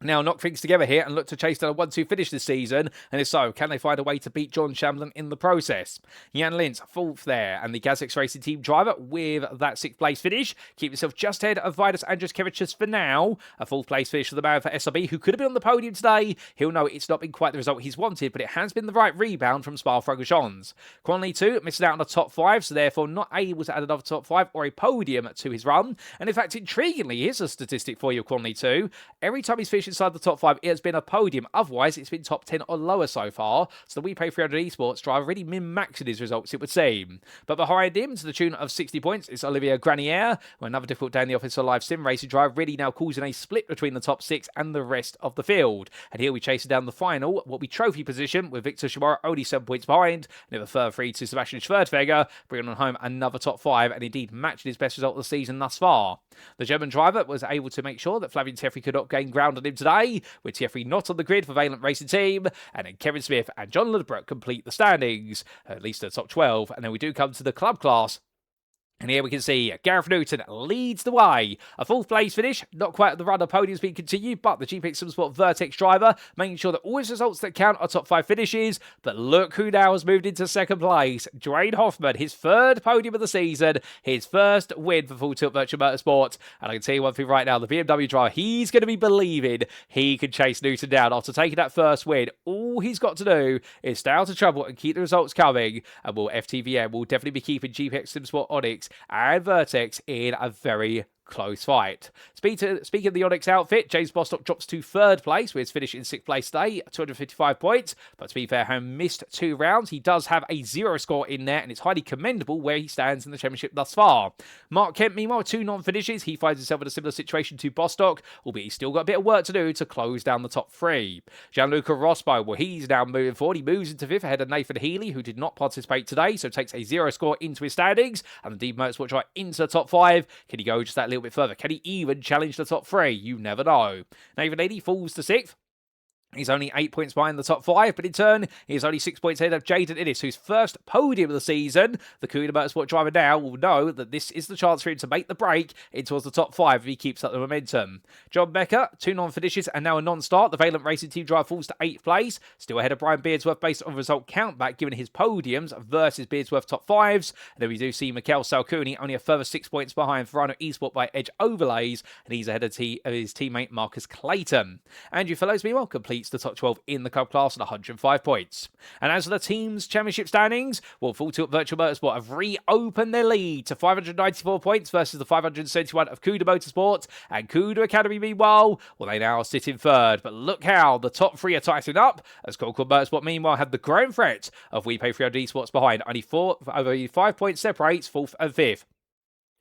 now knock things together here and look to chase down a 1-2 finish this season? And if so, can they find a way to beat John Shamlin in the process? Jan Lintz, 4th there, and the Gazix Racing Team driver with that 6th place finish. Keep himself just ahead of Vidas Andruskevicius for now. A 4th place finish for the man for SRB, who could have been on the podium today. He'll know it's not been quite the result he's wanted, but it has been the right rebound from Spa-Francorchamps. Quanley 2 missing out on the top 5, so therefore not able to add another top 5 or a podium to his run. And in fact, intriguingly, here's a statistic for you, Quanley 2. Every time he's finished inside the top 5, it has been a podium. Otherwise, it's been top 10 or lower so far. So the WePay 300 Esports driver really min-maxing his results, it would seem. But behind him, to the tune of 60 points, it's Olivier Granier, with another difficult day in the office for live sim racing driver, really now causing a split between the top 6 and the rest of the field. And here we chasing down the final, what we trophy position, with Victor Shimura only 7 points behind, and a further 3 to Sebastian Schwerdtfeger, bringing on home another top 5, and indeed matching his best result of the season thus far. The German driver was able to make sure that Flavien Teffrey could not gain ground on him today, with Teffrey not on the grid for Valent Racing Team, and then Kevin Smith and John Ludbrook complete the standings, at least the top 12, and then we do come to the club class. And here we can see Gareth Newton leads the way. A 4th place finish, not quite at the run of podiums being continued, but the GPX SimSport Vertex driver making sure that all his results that count are top 5 finishes. But look who now has moved into 2nd place. Dwayne Hoffman, his 3rd podium of the season, his 1st win for Full Tilt Virtual Motorsport. And I can tell you one thing right now, the BMW driver, he's going to be believing he can chase Newton down after taking that 1st win. All he's got to do is stay out of trouble and keep the results coming. And FTVM will definitely be keeping GPX SimSport Onyx and Vertex in a very close fight. Speaking of the Onyx outfit, James Bostock drops to 3rd place, with his finish in 6th place today, 255 points. But to be fair, having missed 2 rounds, he does have a 0 score in there, and it's highly commendable where he stands in the championship thus far. Mark Kemp, meanwhile, 2 non-finishes. He finds himself in a similar situation to Bostock, albeit he's still got a bit of work to do to close down the top 3. Gianluca Rospo, well, he's now moving forward. He moves into 5th ahead of Nathan Healy, who did not participate today, so takes a 0 score into his standings, and the Deep Motorsport driver into the top 5. Can he go just that little bit further? Can he even challenge the top 3? You never know. Nathan Healy falls to 6th. He's only 8 points behind the top 5, but in turn, he's only 6 points ahead of Jaden Innes, whose first podium of the season. The Cuda Motorsport driver now will know that this is the chance for him to make the break in towards the top 5 if he keeps up the momentum. John Becker, 2 non-finishes and now a non-start. The Valent Racing Team driver falls to 8th place, still ahead of Brian Beardsworth based on result countback given his podiums versus Beardsworth top 5s. And then we do see Mikhail Salcuni only a further 6 points behind Verano Esport by Edge Overlays, and he's ahead of his teammate Marcus Clayton. Andrew Fellows, meanwhile, completes the top 12 in the club class at 105 points. And as for the team's championship standings, well, Full Tilt Virtual Motorsport have reopened their lead to 594 points versus the 571 of Cuda Motorsport. And Cuda Academy, meanwhile, well, they now sit in 3rd. But look how the top 3 are tightening up, as Concord Motorsport, meanwhile, have the growing threat of We Pay 300 Esports behind. Only 5 points separates 4th and 5th.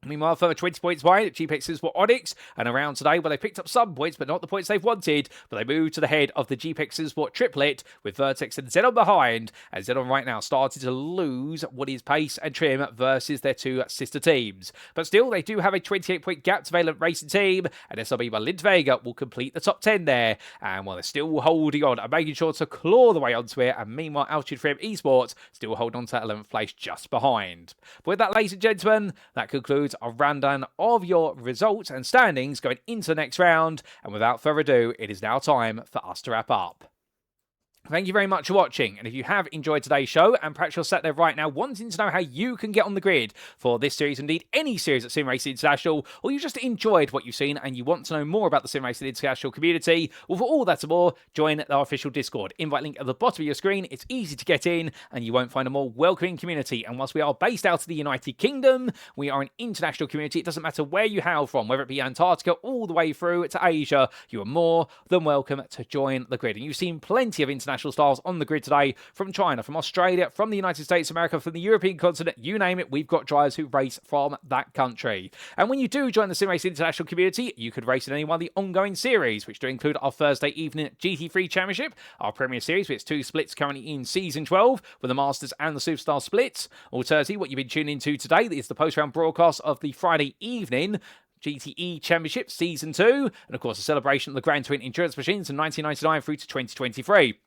Meanwhile, further 20 points behind at GPX's for Onyx, and around today where they picked up some points, but not the points they've wanted, but they moved to the head of the GPX's Sport triplet with Vertex and Xenon behind, and Xenon right now started to lose what is pace and trim versus their 2 sister teams. But still, they do have a 28-point gap to Valent Racing Team, and SRB by Lint Vega will complete the top 10 there, and while they're still holding on and making sure to claw the way onto it, and meanwhile, Altitude Frame Esports still hold on to 11th place just behind. But with that, ladies and gentlemen, that concludes a rundown of your results and standings going into the next round. And without further ado, it is now time for us to wrap up. Thank you very much for watching, and if you have enjoyed today's show, and perhaps you're sat there right now wanting to know how you can get on the grid for this series, indeed any series at SimRacing International, or you just enjoyed what you've seen and you want to know more about the SimRacing International community, well, for all that and more, join our official Discord. Invite link at the bottom of your screen. It's easy to get in, and you won't find a more welcoming community. And whilst we are based out of the United Kingdom, we are an international community. It doesn't matter where you hail from, whether it be Antarctica all the way through to Asia, you are more than welcome to join the grid. And you've seen plenty of international stars on the grid today, from China, from Australia, from the United States of America, from the European continent, you name it, we've got drivers who race from that country. And when you do join the SimRacing International community, you could race in any one of the ongoing series, which do include our Thursday evening GT3 Championship, our Premier Series, with its 2 splits currently in Season 12, with the Masters and the Superstar splits. Alternatively, what you've been tuning into today is the post-round broadcast of the Friday evening GTE Championship Season 2, and of course a celebration of the Grand Twin Endurance Machines from 1999 through to 2023.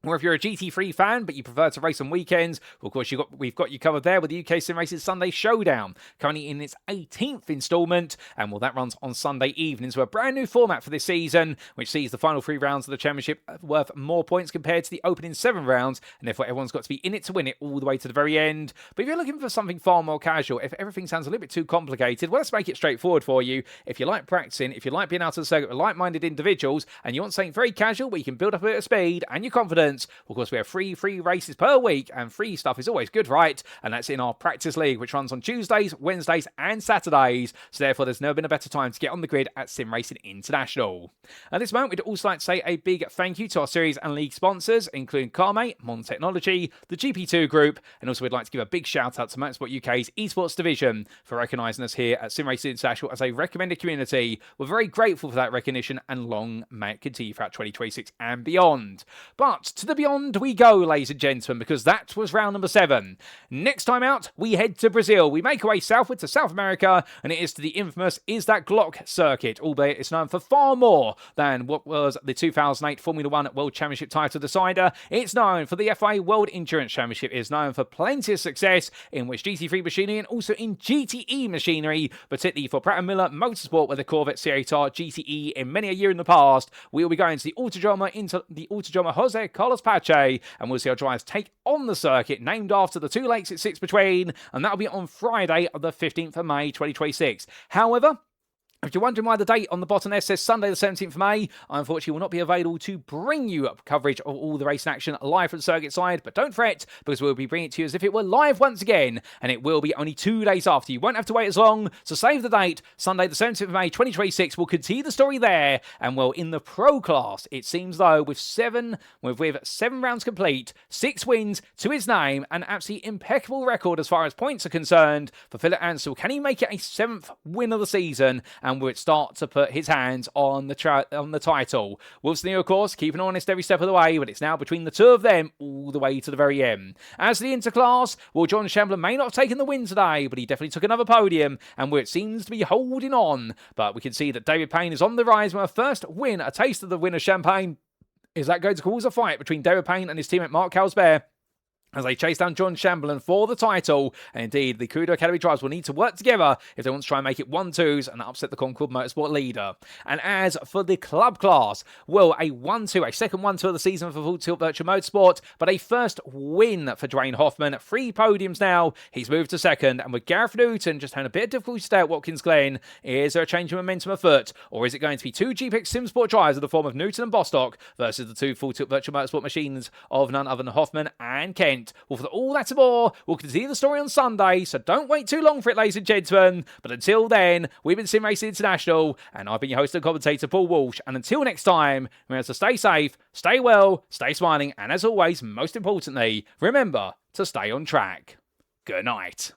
Or if you're a GT3 fan, but you prefer to race on weekends, well, of course, we've got you covered there with the UK Sim Racing Sunday Showdown, currently in its 18th instalment, and well, that runs on Sunday evenings with a brand new format for this season, which sees the final 3 rounds of the championship worth more points compared to the opening 7 rounds, and therefore everyone's got to be in it to win it all the way to the very end. But if you're looking for something far more casual, if everything sounds a little bit too complicated, well, let's make it straightforward for you. If you like practicing, if you like being out of the circuit with like-minded individuals, and you want something very casual where you can build up a bit of speed and your confidence, of course, we have free races per week, and free stuff is always good, right? And that's in our Practice League, which runs on Tuesdays, Wednesdays, and Saturdays. So therefore, there's never been a better time to get on the grid at SimRacing International. At this moment, we'd also like to say a big thank you to our series and league sponsors, including Carmate, Mon Technology, the GP2 Group, and also we'd like to give a big shout out to Motorsport UK's esports division for recognising us here at SimRacing International as a recommended community. We're very grateful for that recognition, and long may it continue throughout 2026 and beyond. But to the beyond we go, ladies and gentlemen, because that was round number 7. Next time out, we head to Brazil. We make our way southward to South America, and it is to the infamous Is That Glock circuit, albeit it's known for far more than what was the 2008 Formula 1 World Championship title decider. It's known for the FIA World Endurance Championship. It's known for plenty of success in which GT3 machinery and also in GTE machinery, particularly for Pratt & Miller Motorsport with the Corvette C8R GTE in many a year in the past. We'll be going to the Autodromo Jose Carlos Pache, and we'll see our drivers take on the circuit named after the 2 lakes it sits between, and that'll be on Friday, the 15th of May 2026. However, If you're wondering why the date on the bottom there says Sunday the 17th of May, I unfortunately will not be available to bring you up coverage of all the racing action live from the circuit side, but don't fret, because we'll be bringing it to you as if it were live once again, and it will be only 2 days after. You won't have to wait as long, so save the date. Sunday the 17th of May 2026, we'll continue the story there, and well, in the pro class, it seems though, with 7 rounds complete, 6 wins to his name, an absolutely impeccable record as far as points are concerned for Philip Ansell. Can he make it a 7th win of the season? And would start to put his hands on the title. Wilson Liu, of course, keeping honest every step of the way, but it's now between the two of them all the way to the very end. As the interclass, well, John Chamberlain may not have taken the win today, but he definitely took another podium, and where it seems to be holding on. But we can see that David Payne is on the rise with a first win, a taste of the winner's champagne. Is that going to cause a fight between David Payne and his teammate Mark Halsbear as they chase down John Chamberlain for the title? And indeed, the Kudo Academy drivers will need to work together if they want to try and make it 1-2s and upset the Concord Motorsport leader. And as for the club class, well, a 1-2, a second 1-2 of the season for Full Tilt Virtual Motorsport, but a first win for Dwayne Hoffman. 3 podiums now. He's moved to second, and with Gareth Newton just having a bit of difficulty today at Watkins Glen, is there a change of momentum afoot, or is it going to be 2 GPX SimSport drivers in the form of Newton and Bostock versus the 2 Full Tilt Virtual Motorsport machines of none other than Hoffman and Kent? Well, for all that and more, we'll continue the story on Sunday, so don't wait too long for it, ladies and gentlemen. But until then, we've been SimRacing International, and I've been your host and commentator, Paul Walsh. And until next time, remember to stay safe, stay well, stay smiling, and as always, most importantly, remember to stay on track. Good night.